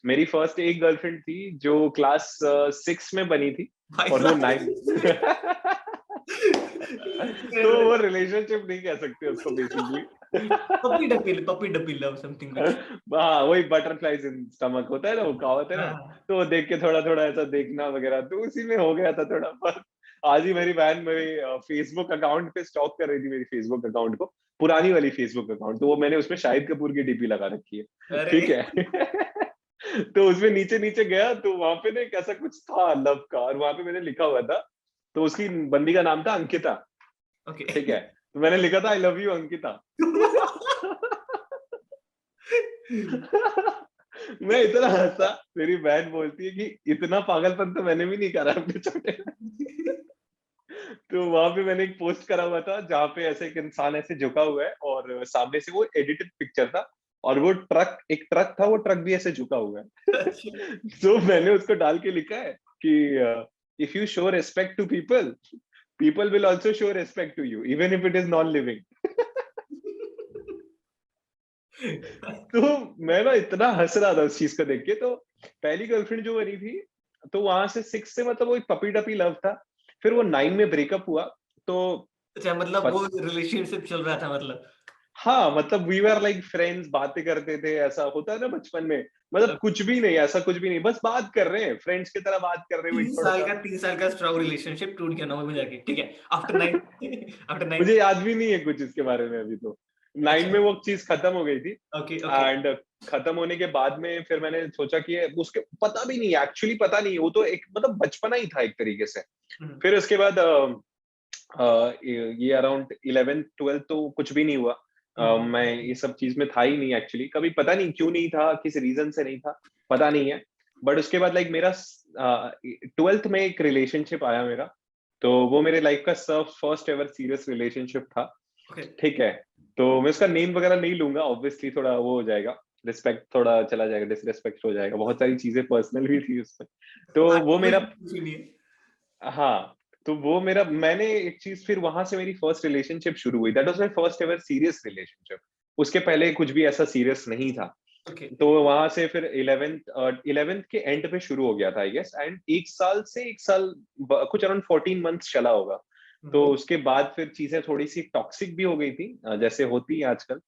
मेरी फर्स्ट एक गर्लफ्रेंड थी जो क्लास 6 में बनी थी, भाई और वो साहब। 9। तो वो रिलेशनशिप नहीं कह सकते उसको बेसिकली। पपी डपी लव समथिंग कुछ। हाँ, वही बटरफ्लाइज इन स्टमक होता है ना, वो कहावत है ना। हाँ। तो वो देख के थोड़ा थोड़ा ऐसा देखना वगैरह, तो उसी में हो गया था थोड़ा। पर आज ही मेरी बहन मेरे फेसबुक अकाउंट पे स्टॉक कर रही थी, मेरी फेसबुक अकाउंट को, पुरानी वाली फेसबुक अकाउंट, तो वो मैंने उसमें शाहिद कपूर की डीपी लगा रखी है, अरे। ठीक है। तो उसमें नीचे नीचे गया तो वहां पे ना एक ऐसा कुछ था लव का, और वहां पे मैंने लिखा हुआ था, तो उसकी बंदी का नाम था अंकिता, ओके। ठीक है। तो मैंने लिखा था आई लव यू अंकिता। मैं इतना हंसा, मेरी बहन बोलती है कि इतना पागलपन तो मैंने भी नहीं करा अपने छोटे में। तो वहां पे मैंने एक पोस्ट करा हुआ था जहाँ पे ऐसे एक इंसान ऐसे झुका हुआ है और सामने से वो एडिटेड पिक्चर था, और वो एक ट्रक था, वो ट्रक भी ऐसे झुका हुआ है। तो मैंने उसको डाल के लिखा है कि if you show respect to people, people will also show respect to you even if it is non living. तो मैं ना इतना हंस रहा था उस चीज को देख के। तो पहली गर्लफ्रेंड जो बनी थी, तो वहां से 6 से मतलब वो एक पपी टपी लव था। फिर वो 9 में ब्रेकअप हुआ। तो अच्छा, मतलब वो पत, रिलेशनशिप चल रहा था मतलब। हाँ, मतलब वी वर लाइक फ्रेंड्स, बातें करते थे, ऐसा होता है ना बचपन में। मतलब कुछ भी नहीं, ऐसा कुछ भी नहीं, बस बात कर रहे हैं, फ्रेंड्स की तरह बात कर रहे हैं, तीन थोड़ा साल सा। का 3 साल का स्ट्रॉन्ग रिलेशनशिप टूट गया 9 में जाके, ठीक है। आफ्टर 9। आफ्टर 9। मुझे याद भी नहीं है कुछ इसके बारे में अभी तो। 9 अच्छा। में वो चीज खत्म हो गई थी। Okay okay. एंड खत्म होने के बाद में फिर मैंने सोचा कि उसके पता भी नहीं, एक्चुअली पता नहीं, वो तो एक मतलब बचपना ही था एक तरीके से। फिर उसके बाद ये अराउंड 11th 12th तो कुछ भी नहीं हुआ। मैं ये सब चीज में था ही नहीं एक्चुअली, कभी पता नहीं क्यों नहीं था, किस रीजन से नहीं था, पता नहीं है। बट उसके बाद लाइक मेरा 12th में एक रिलेशनशिप आया मेरा, तो वो मेरे लाइफ का फर्स्ट एवर सीरियस रिलेशनशिप था, ओके। ठीक है। तो मैं उसका नेम वगैरह नहीं लूंगा, ऑब्वियसली थोड़ा वो हो जाएगा, रिस्पेक्ट थोड़ा चला जाएगा, डिसरिस्पेक्ट हो जाएगा, बहुत सारी चीजें पर्सनल भी थी उसमें। तो वो आगे मेरा, कुछ नहीं है। हाँ, तो वो मेरा, मैंने एक चीज, फिर वहां से मेरी फर्स्ट रिलेशनशिप शुरू हुई, that was my first ever serious relationship. उसके पहले कुछ भी ऐसा सीरियस नहीं था। ओके। तो वहां से फिर 11th के एंड पे शुरू हो गया था आई गेस, एंड एक साल कुछ अराउंड 14 मंथ्स चला होगा। तो उसके बाद फिर चीजें थोड़ी सी टॉक्सिक भी हो गई थी, जैसे होती है आजकल।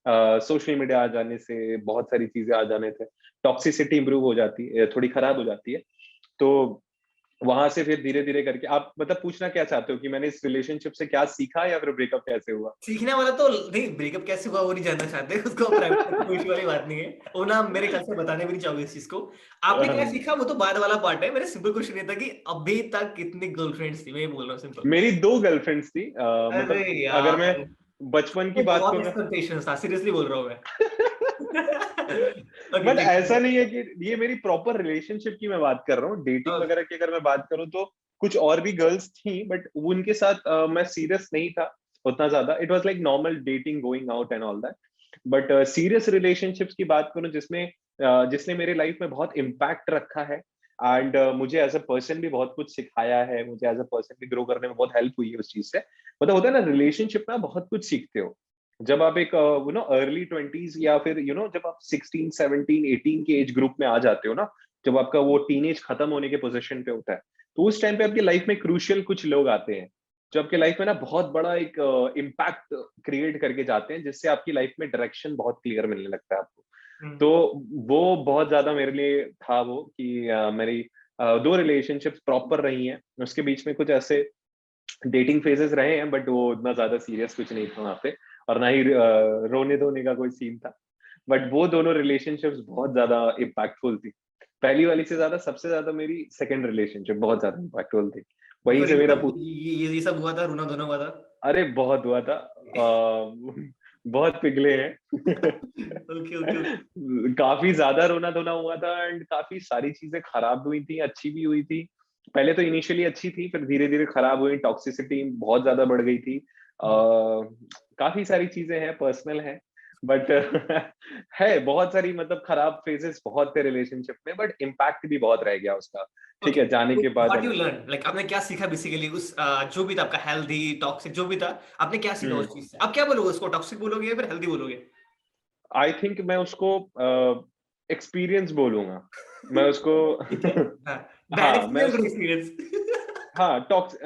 सोशल मीडिया आ जाने से, बहुत सारी चीजें आ जाने से टॉक्सिसिटी इंप्रूव हो जाती है, थोड़ी खराब हो जाती है। तो वहां से फिर धीरे धीरे करके आप मतलब पूछना क्या चाहते हो कि मैंने इस रिलेशनशिप से क्या सीखा या फिर ब्रेकअप कैसे हुआ? सीखने वाला तो नहीं, ब्रेकअप कैसे हुआ वो नहीं जानना चाहते, उसको प्राइवेट कोई इशू वाली बात नहीं है, वो ना मेरे ख्याल से बताने भी नहीं चाहोगे इस चीज को। आपने क्या सीखा वो तो बाद वाला पार्ट है, मेरा सिंपल क्वेश्चन ये था कि अभी तक कितनी गर्लफ्रेंड्स थी, मैं ये बोल रहा हूँ सिंपल। मेरी 2 गर्लफ्रेंड्स थी, अरे मतलब अगर मैं यार, बचपन की तो बात बहुत करूँ एक्सपेक्टेशंस था, सीरियसली बोल रहा हूँ मैं। ओके बट ठीक ऐसा है। नहीं है कि ये मेरी प्रॉपर रिलेशनशिप की मैं बात कर रहा हूँ, डेटिंग ओके। वगैरह की अगर मैं बात करूँ तो कुछ और भी गर्ल्स थी, बट उनके साथ मैं सीरियस नहीं था उतना ज्यादा। It was like normal dating, going out and all that. But serious relationships की बात करूँ जिसमें जिसने मेरे लाइफ में बहुत इम्पैक्ट रखा है एंड मुझे एज अ पर्सन भी बहुत कुछ सिखाया है, मुझे एज अ पर्सन भी ग्रो करने में बहुत हेल्प हुई है उस चीज से। मतलब होता है ना, रिलेशनशिप में आप बहुत कुछ सीखते हो जब आप एक अर्ली 20s या फिर जब आप 16 17 18 के एज ग्रुप में आ जाते हो ना, जब आपका वो टीनेज खत्म होने के पोजीशन पे होता है, तो उस टाइम पे आपकी लाइफ में क्रूशियल कुछ लोग आते हैं जो आपके लाइफ में ना बहुत बड़ा एक इम्पैक्ट क्रिएट करके जाते हैं, जिससे आपकी लाइफ में डायरेक्शन बहुत क्लियर मिलने लगता है आपको। हम्म। तो वो बहुत ज्यादा मेरे लिए था वो कि मेरी 2 रिलेशनशिप्स प्रॉपर रही हैं। उसके बीच में कुछ ऐसे डेटिंग फेजेस रहे हैं, बट वो उतना ज्यादा सीरियस कुछ नहीं था वहाँ पे, और ना ही रोने धोने का कोई सीन था। बट वो दोनों रिलेशनशिप्स बहुत ज्यादा इम्पैक्टफुल थी। पहली वाली से ज्यादा सबसे ज्यादा मेरी सेकंड रिलेशनशिप बहुत ज्यादा इम्पैक्टफुल थी। वहीं और से मेरा ये सब हुआ था, रोना धोना हुआ था। अरे बहुत हुआ था। बहुत पिघले हैं। Okay okay. काफी ज्यादा रोना धोना हुआ था एंड काफी सारी चीजें खराब हुई थी, अच्छी भी हुई थी। पहले तो इनिशियली अच्छी थी, फिर धीरे धीरे खराब हुई, टॉक्सिसिटी बहुत ज्यादा बढ़ गई थी। काफी सारी चीजें हैं, पर्सनल है, बट है बहुत सारी, मतलब खराब फेजेस बहुत थे रिलेशनशिप में, बट इम्पैक्ट भी बहुत रह गया उसका। ठीक ओके, है, जाने के बाद व्हाट है यू ना। लर्न, लाइक आपने क्या सीखा बेसिकली उस जो भी था आपका, हेल्दी टॉक्सिक जो भी था, आपने क्या सीखा हम्म। उस चीज से? आप क्या बोलोगे उसको, टॉक्सिक बोलोगे या फिर हेल्दी बोलोगे? आई थिंक मैं उसको एक्सपीरियंस बोलूंगा, मैं उसको। ठीक है। हाँ, बैड हाँ मैं एक्सपीरियंस, गुड उसको, एक्सपीरियंस। हाँ टॉक्स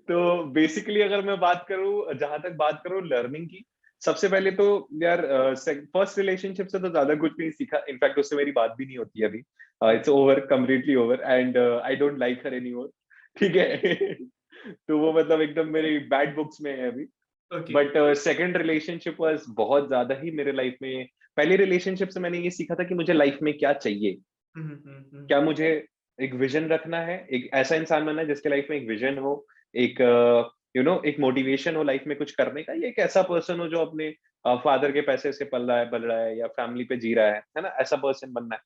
तो बेसिकली अगर मैं बात करूं, जहां तक बात करूं लर्निंग की, सबसे पहले तो यार फर्स्ट रिलेशनशिप से तो ज्यादा कुछ नहीं सीखा, इनफैक्ट उससे मेरी बात भी नहीं होती है अभी। It's over, completely over, and I don't like her any more. ठीक है। तो वो मतलब एकदम मेरी बैड बुक्स में है अभी। Okay. But second relationship was बहुत ज्यादा ही मेरे लाइफ में। पहली रिलेशनशिप से मैंने ये सीखा था कि मुझे लाइफ में क्या चाहिए, क्या मुझे एक विजन रखना है, एक ऐसा इंसान बनना है जिसके लाइफ में एक विजन हो, एक एक मोटिवेशन हो लाइफ में कुछ करने का, ये एक ऐसा पर्सन हो जो अपने फादर के पैसे से पल रहा है या फैमिली पे जी रहा है ना, ऐसा पर्सन बनना है।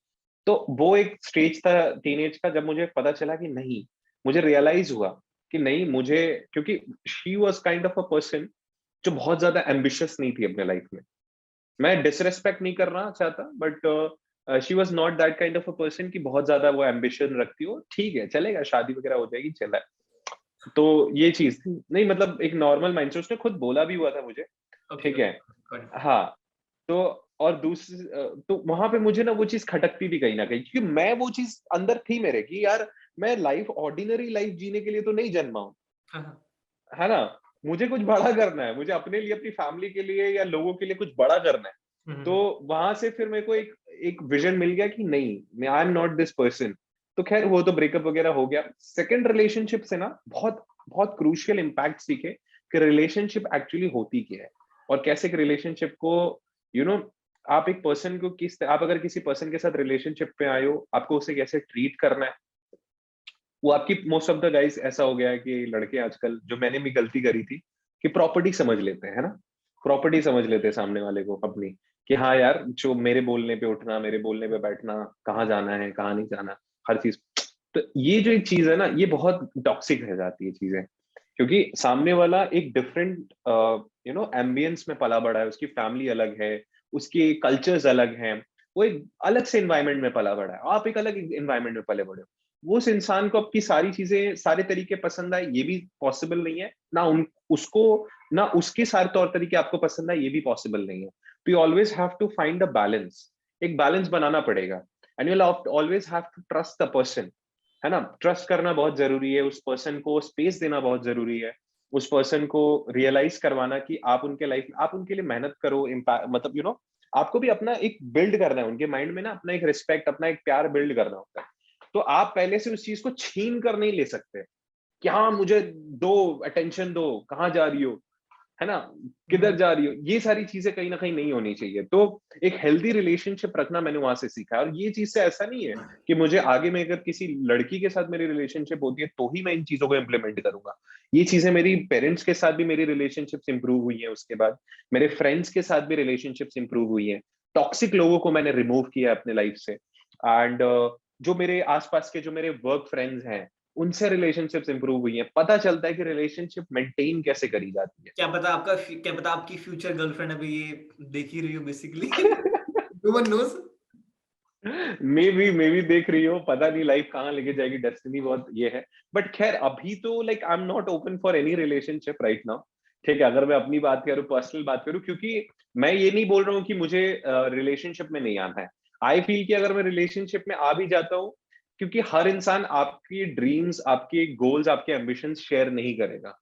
तो वो एक स्टेज था टीनेज का जब मुझे पता चला कि नहीं, मुझे रियलाइज हुआ कि नहीं मुझे, क्योंकि she was kind of a person जो बहुत ज्यादा एम्बिशियस नहीं थी अपने लाइफ में। मैं डिसरेस्पेक्ट नहीं करना चाहता, but she was not that kind of a person की बहुत ज्यादा वो एम्बिशन रखती हो, ठीक है चलेगा, शादी वगैरह हो जाएगी, चला है। तो ये चीज थी नहीं, मतलब एक नॉर्मल माइंड से, उसने खुद बोला भी हुआ था मुझे। ओके ठीक है। ओके। हाँ। तो और दूसरी तो वहां पे मुझे ना वो चीज खटकती थी कहीं ना कहीं, क्योंकि मैं वो चीज अंदर थी मेरे की यार, मैं लाइफ ऑर्डिनरी लाइफ जीने के लिए तो नहीं जन्मा हूं, हाँ हाँ। है ना। मुझे कुछ बड़ा करना है, मुझे अपने लिए, अपनी फैमिली के लिए या लोगों के लिए कुछ बड़ा करना है। तो हम्म। वहां से फिर मेरे को एक एक विजन मिल गया कि नहीं, मैं I am not this person. तो खैर वो तो ब्रेकअप वगैरह हो गया। सेकंड रिलेशनशिप से ना बहुत बहुत क्रूशियल इम्पैक्ट सीखे कि रिलेशनशिप एक्चुअली होती क्या है, और कैसे एक रिलेशनशिप को यू you नो आप एक पर्सन को आप अगर किसी पर्सन के साथ रिलेशनशिप पे आए हो, आपको उसे कैसे ट्रीट करना है। वो आपकी मोस्ट ऑफ द गाइस ऐसा हो गया है कि लड़के आजकल, जो मैंने भी गलती करी थी, कि प्रॉपर्टी समझ लेते हैं, है ना, प्रॉपर्टी समझ लेते हैं सामने वाले को अपनी, कि हाँ यार जो मेरे बोलने पे उठना, मेरे बोलने पे बैठना, कहाँ जाना है कहाँ नहीं जाना, हर चीज। तो ये जो एक चीज है ना, ये बहुत टॉक्सिक रह जाती है चीजें, क्योंकि सामने वाला एक डिफरेंट एम्बियंस में पला बड़ा है, उसकी फैमिली अलग है, उसके कल्चर्स अलग हैं, वो एक अलग से इन्वायरमेंट में पला बड़ा है, आप एक अलग इन्वायरमेंट में पले बड़े हो। वो उस इंसान को आपकी सारी चीजें, सारे तरीके पसंद आए ये भी पॉसिबल नहीं है ना, उसको ना उसके सारे तौर तरीके आपको पसंद आए ये भी पॉसिबल नहीं है। तो you always have to find a balance, एक बैलेंस बनाना पड़ेगा। And you always have to trust the person, है ना, ट्रस्ट करना बहुत जरूरी है, उस पर्सन को स्पेस देना बहुत जरूरी है। उस पर्सन को रियलाइज करवाना कि आप उनके लाइफ में, आप उनके लिए मेहनत करो, इम्पैक्ट मतलब आपको भी अपना एक बिल्ड करना है उनके माइंड में ना, अपना एक रिस्पेक्ट, अपना एक प्यार बिल्ड करना होता है। तो आप पहले से उस चीज को छीन कर नहीं ले सकते कि हाँ मुझे दो, अटेंशन दो, कहाँ जा रही हो, है ना, किधर जा रही हो, ये सारी चीजें कहीं ना कहीं नहीं होनी चाहिए। तो एक हेल्दी रिलेशनशिप रखना मैंने वहां से सीखा है। और ये चीज से ऐसा नहीं है कि मुझे आगे में अगर किसी लड़की के साथ मेरी रिलेशनशिप होती है तो ही मैं इन चीजों को इम्प्लीमेंट करूंगा। ये चीजें मेरी पेरेंट्स के साथ भी मेरी रिलेशनशिप्स इंप्रूव हुई है, उसके बाद मेरे फ्रेंड्स के साथ भी रिलेशनशिप्स इंप्रूव हुई है, टॉक्सिक लोगों को मैंने रिमूव किया अपने लाइफ से। एंड जो मेरे आसपास के जो मेरे वर्क फ्रेंड्स हैं उनसे रिलेशनशिप्स इंप्रूव हुई है। पता चलता है कि रिलेशनशिप मेंटेन कैसे करी जाती है। क्या पता आपकी फ्यूचर गर्लफ्रेंड अभी ये देख ही रही हो basically. No one knows. Maybe देख रही हो, पता नहीं लाइफ कहाँ लेके जाएगी, डेस्टिनी बहुत ये है। बट खैर अभी तो like I am not open for any relationship right now. ठीक है, अगर मैं अपनी बात करूँ, पर्सनल बात करूँ, क्योंकि मैं ये नहीं बोल रहा हूँ कि मुझे रिलेशनशिप में नहीं आना है। आई फील कि अगर मैं रिलेशनशिप में आ भी जाता हूँ, क्योंकि हर इंसान आपकी ड्रीम्स, आपके गोल्स, आपके एम्बिशंस शेयर नहीं करेगा।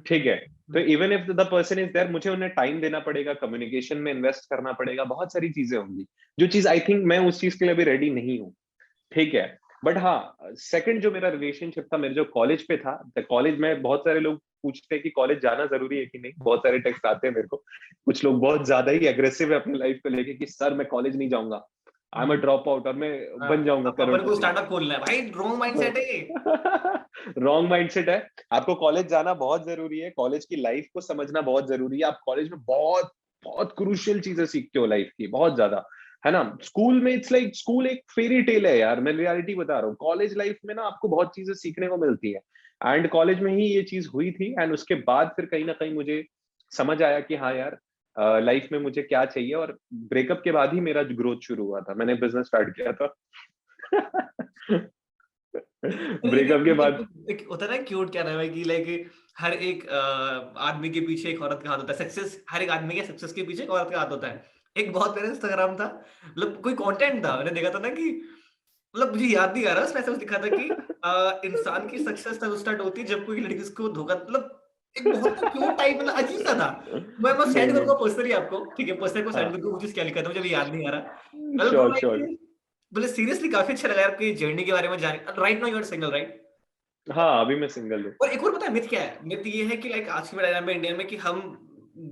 ठीक है, तो even if the person is there, मुझे उन्हें टाइम देना पड़ेगा, कम्युनिकेशन में इन्वेस्ट करना पड़ेगा, बहुत सारी चीजें होंगी जो चीज आई थिंक मैं उस चीज के लिए अभी रेडी नहीं हूँ। ठीक है, बट हाँ, सेकंड जो मेरा रिलेशनशिप था मेरे जो कॉलेज पे था, कॉलेज में बहुत सारे लोग पूछते हैं कि कॉलेज जाना जरूरी है कि नहीं, बहुत सारे टेक्स्ट आते हैं मेरे को। कुछ लोग बहुत ज्यादा ही एग्रेसिव है अपनी लाइफ को लेके कि सर मैं कॉलेज नहीं जाऊंगा, I am a drop out, और मैं बन जाऊंगा अपन को करोड़पति। स्टार्टअप खोलना है भाई, रॉन्ग माइंडसेट है ये। रॉन्ग माइंडसेट है। आपको कॉलेज जाना बहुत जरूरी है, कॉलेज की लाइफ को समझना बहुत जरूरी है। आप कॉलेज में बहुत बहुत क्रूशियल चीजें सीखते हो लाइफ की, बहुत ज्यादा, है ना। स्कूल में इट्स लाइक, स्कूल एक फेरी टेल है यार, मैं रियलिटी बता रहा हूँ। कॉलेज लाइफ में ना आपको बहुत चीजें सीखने को मिलती है, एंड कॉलेज में ही ये चीज हुई थी। एंड उसके बाद फिर कहीं ना कहीं मुझे समझ आया कि हाँ यार, लाइफ में मुझे क्या चाहिए। और ब्रेकअप के बाद ही मेरा ग्रोथ शुरू हुआ था, मैंने बिजनेस स्टार्ट किया था। ब्रेकअप के बाद। एक होता है ना क्यूट, क्या नाम है कि लाइक हर एक आदमी के पीछे एक औरत का हाथ होता है, सक्सेस, हर एक आदमी के सक्सेस के पीछे एक औरत का हाथ होता है। एक बहुत प्यारा इंस्टाग्राम था, मतलब कोई कंटेंट था, मैंने देखा था ना कि मतलब मुझे याद नहीं आ रहा, उसमें ऐसा कुछ दिखा था कि इंसान की सक्सेस तब स्टार्ट होती है जब कोई लड़की उसको धोखा, मतलब एक बहुत क्यूट टाइप, मतलब अजीब सा था। मैं नहीं सेंड नहीं, करूंगा पर्सनली आपको, ठीक है, पर्सनली को सेंड हाँ, करूंगा, मुझे क्या लिखा था मुझे भी याद नहीं आ रहा। मतलब श्योर श्योर। बोले सीरियसली काफी अच्छा लगा यार आपकी जर्नी के बारे में जाने। Right now you are single, right? हाँ, अभी मैं सिंगल हूँ। और एक और पता है मिथ क्या है? मिथ ये है कि लाइक आज की टाइम में इंडिया में कि हम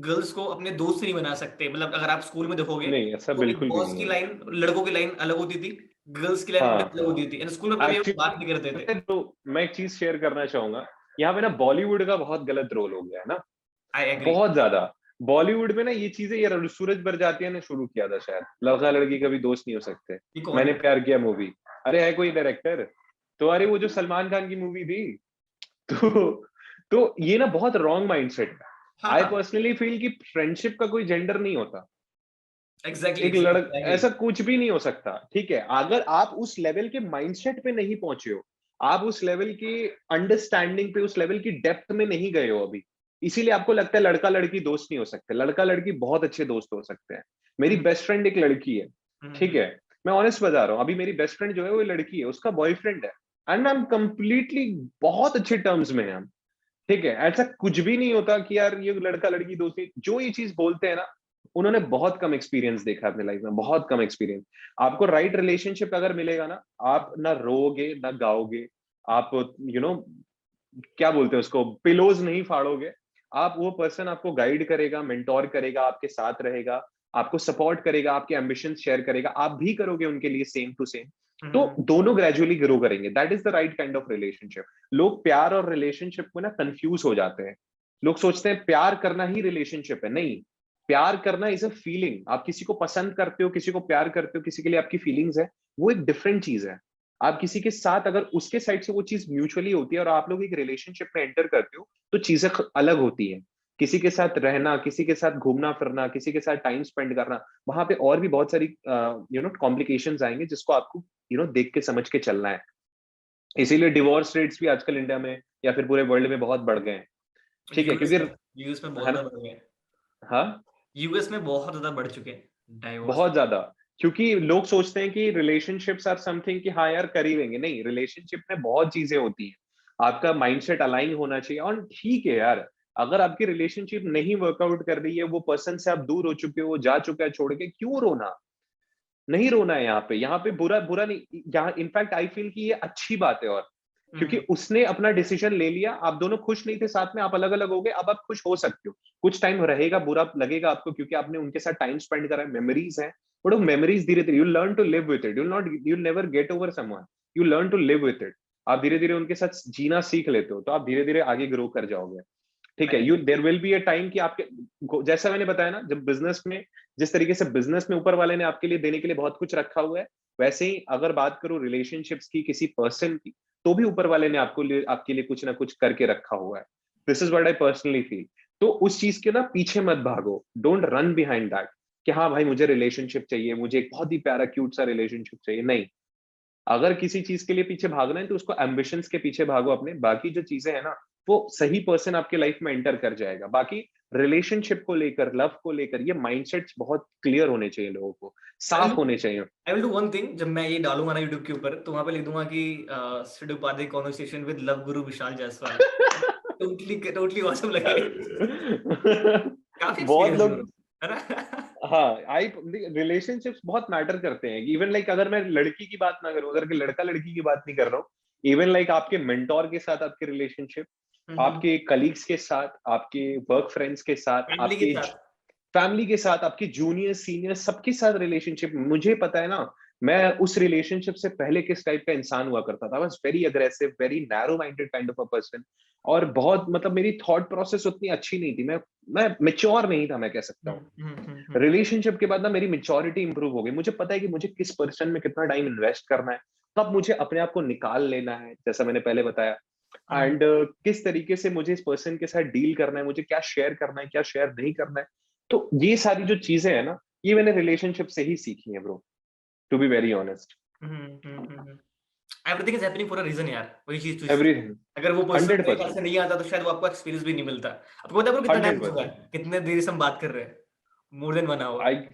गर्ल्स को अपने दोस्त नहीं बना सकते। मतलब अगर आप स्कूल में देखोगे नहीं, ऐसा तो एक बिल्कुल भी बॉस नहीं की है। लाइन, लड़कों की लाइन अलग होती थी, गर्ल्स की लाइन हाँ, अलग होती थी, एंड स्कूल में कभी हम बात नहीं करते थे। एक्चुअली तो मैं एक चीज शेयर करना चाहूंगा। यहाँ पे ना बॉलीवुड का बहुत गलत रोल हो गया है ना, आई एग्री। बहुत ज्यादा। बॉलीवुड में ना ये चीजें, ये सूरज बरजातिया ने शुरू किया था शायद, लड़का लड़की कभी दोस्त नहीं हो सकते, ये कौन मैंने है? प्यार किया मूवी। अरे है कोई डायरेक्टर, तो अरे वो जो सलमान खान की मूवी थी। तो तो ये ना बहुत रॉन्ग माइंडसेट है। हाँ आई हाँ, पर्सनली फील कि फ्रेंडशिप का कोई जेंडर नहीं होता। एग्जैक्टली एक एग्जैक्टली, लड़ आई एग्री। ऐसा कुछ भी नहीं हो सकता। ठीक है, अगर आप उस लेवल के माइंडसेट पे नहीं पहुंचे हो, आप उस लेवल की अंडरस्टैंडिंग पे, उस लेवल की डेप्थ में नहीं गए हो अभी, इसीलिए आपको लगता है लड़का लड़की दोस्त नहीं हो सकते। लड़का लड़की बहुत अच्छे दोस्त हो सकते हैं। मेरी बेस्ट फ्रेंड एक लड़की है, ठीक है, मैं ऑनेस्ट बता रहा हूँ। अभी मेरी बेस्ट फ्रेंड जो है वो लड़की है, उसका बॉयफ्रेंड है, एंड आई एम कंप्लीटली बहुत अच्छे टर्म्स में हैं हम। ठीक है, ऐसा कुछ भी नहीं होता कि यार ये लड़का लड़की दोस्ती, जो ये चीज बोलते हैं ना, उन्होंने बहुत कम एक्सपीरियंस देखा है अपने लाइफ में, बहुत कम एक्सपीरियंस। आपको राइट रिलेशनशिप अगर मिलेगा ना, आप ना रोओगे ना गाओगे, आप क्या बोलते हैं उसको, पिलोज नहीं फाड़ोगे। आप, वो पर्सन आपको गाइड करेगा, मेंटोर करेगा, आपके साथ रहेगा, आपको सपोर्ट करेगा, आपके एम्बिशन शेयर करेगा, आप भी करोगे उनके लिए सेम टू सेम। तो दोनों ग्रेजुअली ग्रो करेंगे। That is the right kind of relationship. लोग प्यार और रिलेशनशिप में ना कंफ्यूज हो जाते हैं। लोग सोचते हैं प्यार करना ही रिलेशनशिप है, नहीं। प्यार करना इज अ फीलिंग। आप किसी को पसंद करते हो, किसी को प्यार करते हो, किसी के लिए आपकी फीलिंग्स है, वो एक डिफरेंट चीज है। आप किसी के साथ अगर उसके साइड से वो चीज म्यूचुअली होती है और आप लोग एक रिलेशनशिप में एंटर करते हो, तो चीजें अलग होती है। किसी के साथ रहना, किसी के साथ घूमना फिरना, किसी के साथ टाइम स्पेंड करना, वहां पे और भी बहुत सारी कॉम्प्लिकेशंस आएंगे, जिसको आपको देख के समझ के चलना है। इसीलिए डिवोर्स रेट्स भी आजकल इंडिया में या फिर पूरे वर्ल्ड में बहुत बढ़ गए हैं। ठीक है, यूएस क्योंकि, में, यूएस में बहुत है ज्यादा ना, बढ़ गए हैं। हाँ, यूएस में बहुत ज्यादा बढ़ चुके हैं डाइवोर्स। बहुत ज्यादा। क्योंकि लोग सोचते हैं कि रिलेशनशिप्स आर समथिंग कि हाँ यार कर ही लेंगे, नहीं, रिलेशनशिप में बहुत चीजें होती हैं। आपका माइंडसेट अलाइन होना चाहिए। और ठीक है यार, अगर आपकी रिलेशनशिप नहीं वर्कआउट कर रही है, वो पर्सन से आप दूर हो चुके हो, वो जा चुका है छोड़ के, क्यों रोना? नहीं रोना है यहाँ पे बुरा बुरा नहीं, यहाँ इनफैक्ट आई फील कि ये अच्छी बात है। और क्योंकि उसने अपना डिसीजन ले लिया, आप दोनों खुश नहीं थे साथ में, आप अलग अलग हो गए, अब आप खुश हो सकते हो। कुछ टाइम रहेगा, बुरा लगेगा आपको, क्योंकि आपने उनके साथ टाइम स्पेंड करा है, मेमोरीज हैं, बट वो मेमोरीज धीरे धीरे you learn to live with it, you never get over someone, you learn to live with it. आप धीरे धीरे उनके साथ जीना सीख लेते हो, तो आप धीरे धीरे आगे ग्रो कर जाओगे। ठीक है, you there will be a time कि आपके, जैसा मैंने बताया ना, जब बिजनेस में, जिस तरीके से बिजनेस में ऊपर वाले ने आपके लिए देने के लिए बहुत कुछ रखा हुआ है, वैसे ही अगर बात करूं रिलेशनशिप्स की, किसी पर्सन की, तो भी ऊपर वाले ने आपके लिए कुछ ना कुछ करके रखा हुआ है। This is what I personally feel. तो उस चीज के ना पीछे मत भागो, डोंट रन बिहाइंड दैट कि हाँ भाई मुझे रिलेशनशिप चाहिए, मुझे एक बहुत ही प्यारा क्यूट सा रिलेशनशिप चाहिए। नहीं, अगर किसी चीज के लिए पीछे भागना है तो उसको एम्बिशंस के पीछे भागो अपने, बाकी जो चीजें है ना, वो सही पर्सन आपके लाइफ में एंटर कर जाएगा। बाकी रिलेशनशिप को लेकर, लव को लेकर, ये माइंडसेट्स बहुत क्लियर होने चाहिए, लोगों को साफ होने चाहिए। I will do one thing, जब मैं ये डालूंगा ना यूट्यूब के ऊपर, तो वहां पे लिख दूंगा कि Sid Upadhyay conversation with love guru Vishal Jaiswal. Totally totally awesome लगे। काफी बहुत एक्सपीरियंस लोग, है ना। हाँ, आई रिलेशनशिप्स बहुत मैटर करते हैं। इवन लाइक अगर मैं लड़की की बात ना करूं, अगर कि लड़का लड़की की बात नहीं कर रहा हूँ, इवन लाइक आपके मेंटोर के साथ आपके रिलेशनशिप, आपके कलीग्स के साथ, आपके वर्क फ्रेंड्स के साथ, फैमिली के आपके साथ। फैमिली के साथ, आपके जूनियर सीनियर सबके साथ रिलेशनशिप, मुझे पता है ना, मैं उस रिलेशनशिप से पहले किस टाइप का इंसान हुआ करता था। Was very aggressive, very narrow minded kind of a person. और बहुत मतलब मेरी थॉट प्रोसेस उतनी अच्छी नहीं थी, मैं मेच्योर नहीं था, मैं कह सकता हूँ। रिलेशनशिप के बाद ना मेरी मेच्योरिटी इंप्रूव हो गई, मुझे पता है कि मुझे किस पर्सन में कितना टाइम इन्वेस्ट करना है, कब मुझे अपने आप को निकाल लेना है, जैसा मैंने पहले बताया। एंड किस तरीके से मुझे इस पर्सन के साथ डील करना है, मुझे क्या शेयर करना है, क्या शेयर नहीं करना है। तो ये सारी जो चीजें है ना, ये मैंने रिलेशनशिप से ही सीखी है bro, to be very honest. Everything is happening for a reason यार, वही चीज तो। एवरीथिंग। अगर वो पर्सन हंड्रेड मेरे ख्याल से परसेंट नहीं आता तो शायद वो आपको एक्सपीरियंस भी नहीं मिलता। आपको पता है ब्रो कितना टाइम हंड्रेड हो चुका परसेंट है, कितने देर से हम बात कर रहे हैं? More than 1 hour. I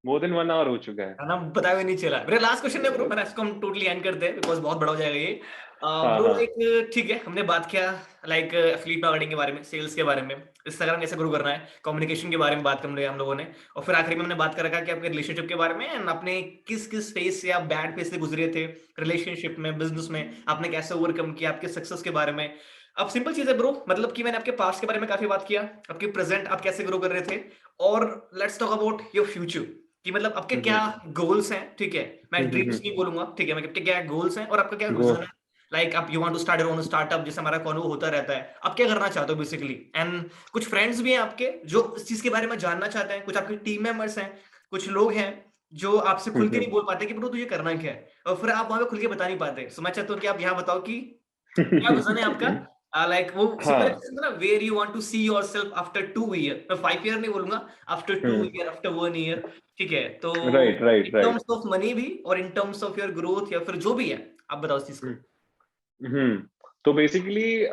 more than 1 hour हो चुका है। है ना, पता भी नहीं चला। मेरा लास्ट क्वेश्चन है ब्रो, मैंने इसको हम टोटली एंड करते हैं बिकॉज बहुत बड़ा हो जाएगा ये। हाँ ब्रो हाँ। एक ठीक है, हमने बात किया लाइक एफिलिएट मार्केटिंग के बारे में, सेल्स के बारे में, इंस्टाग्राम कैसे ग्रो करना है, कम्युनिकेशन के बारे में बात कर हम लोगों ने, और फिर आखिरी में हमने बात कर रखा कि आपके रिलेशनशिप के बारे में एंड आपने किस किस फेज से, आप बैड फेज से गुजरे थे रिलेशनशिप में, बिजनेस में, आपने कैसे ओवरकम किया, आपके सक्सेस के बारे में। अब सिंपल चीज है ब्रो, मतलब कि मैंने आपके पास्ट के बारे में काफी बात किया, आपके प्रेजेंट आप कैसे ग्रो कर रहे थे, और let's talk about your future कि मतलब आपके क्या हम्म गोल्स हैं। ठीक है, मैं ड्रीम्स हम्म। नहीं बोलूंगा, ठीक है, मैं आपके क्या गोल्स हैं और आपका क्या गो। विजन है। लाइक आप you want to start your own startup, जैसे हमारा कॉन्वो होता रहता है, आप क्या करना चाहते हो बेसिकली। एंड कुछ फ्रेंड्स भी हैं आपके जो इस चीज के बारे में जानना चाहते हैं, कुछ आपके टीम मेंबर्स हैं, कुछ लोग हैं जो आपसे खुल के नहीं बोल पाते कि ब्रो तुझे करना क्या है, और फिर आप वहां पे खुल के बता नहीं पाते। सो मैं चाहता हूँ कि आप यहाँ बताओ कि क्या विजन है आपका। लाइक वो सिंपल हाँ। ना, where you want to see yourself after 2 year, मैं 5 ईयर नहीं बोलूंगा, आफ्टर 2 ईयर, आफ्टर 1 ईयर। ठीक है, तो right right in right. Terms of money भी और in terms of your growth या फिर जो भी है, आप बताओ इस चीज को। हम्म। तो बेसिकली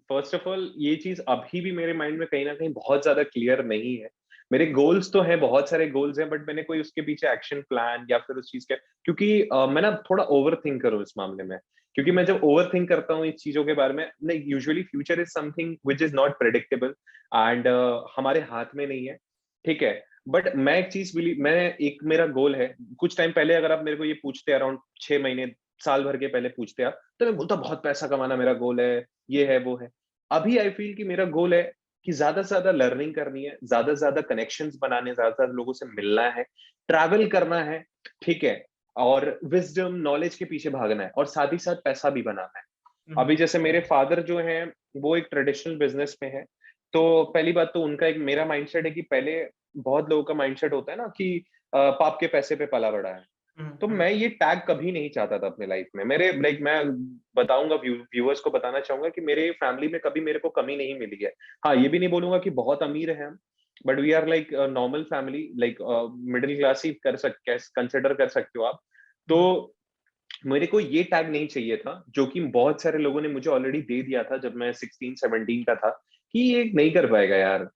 फर्स्ट ऑफ ऑल ये चीज अभी भी मेरे माइंड में कहीं ना कहीं बहुत ज्यादा क्लियर नहीं है। मेरे गोल्स तो हैं, बहुत सारे गोल्स हैं, बट मैंने कोई उसके पीछे एक्शन प्लान या फिर उस चीज के, क्योंकि मैं ना थोड़ा ओवर थिंक करूँ इस मामले में। क्योंकि मैं जब ओवर थिंक करता हूँ इस चीजों के बारे में, नहीं, usually future is something which is not predictable and हमारे हाथ में नहीं है। ठीक है, बट मैं एक चीज बिलीव, मैं एक मेरा गोल है, कुछ टाइम पहले अगर आप मेरे को ये पूछते अराउंड 6 महीने, साल भर के पहले पूछते आप, तो मैं बोलता बहुत पैसा कमाना मेरा गोल है, ये है वो है। अभी आई फील कि मेरा गोल है कि ज्यादा से ज्यादा लर्निंग करनी है, ज्यादा से ज्यादा कनेक्शंस बनाने, ज्यादा से ज्यादा लोगों से मिलना है, ट्रैवल करना है। ठीक है, और विजडम नॉलेज के पीछे भागना है, और साथ ही साथ पैसा भी बनाना है। अभी जैसे मेरे फादर जो हैं, वो एक ट्रेडिशनल बिजनेस में है। तो पहली बात तो उनका एक, मेरा माइंडसेट है कि पहले बहुत लोगों का माइंडसेट होता है ना कि पाप के पैसे पे पला बड़ा है। तो मैं ये टैग कभी नहीं चाहता था अपने लाइफ में। मेरे लाइक मैं बताऊंगा, व्यूअर्स को बताना चाहूंगा कि मेरे फैमिली में कभी मेरे को कमी नहीं मिली है। हाँ, ये भी नहीं बोलूंगा कि बहुत अमीर है हम, but we are like normal family, like middle class ही कर सकते, कंसिडर कर सकते हो आप। तो मेरे को ये टैग नहीं चाहिए था, जो कि बहुत सारे लोगों ने मुझे ऑलरेडी दे दिया था जब मैं 16-17 का था, कि ये नहीं कर पाएगा यार,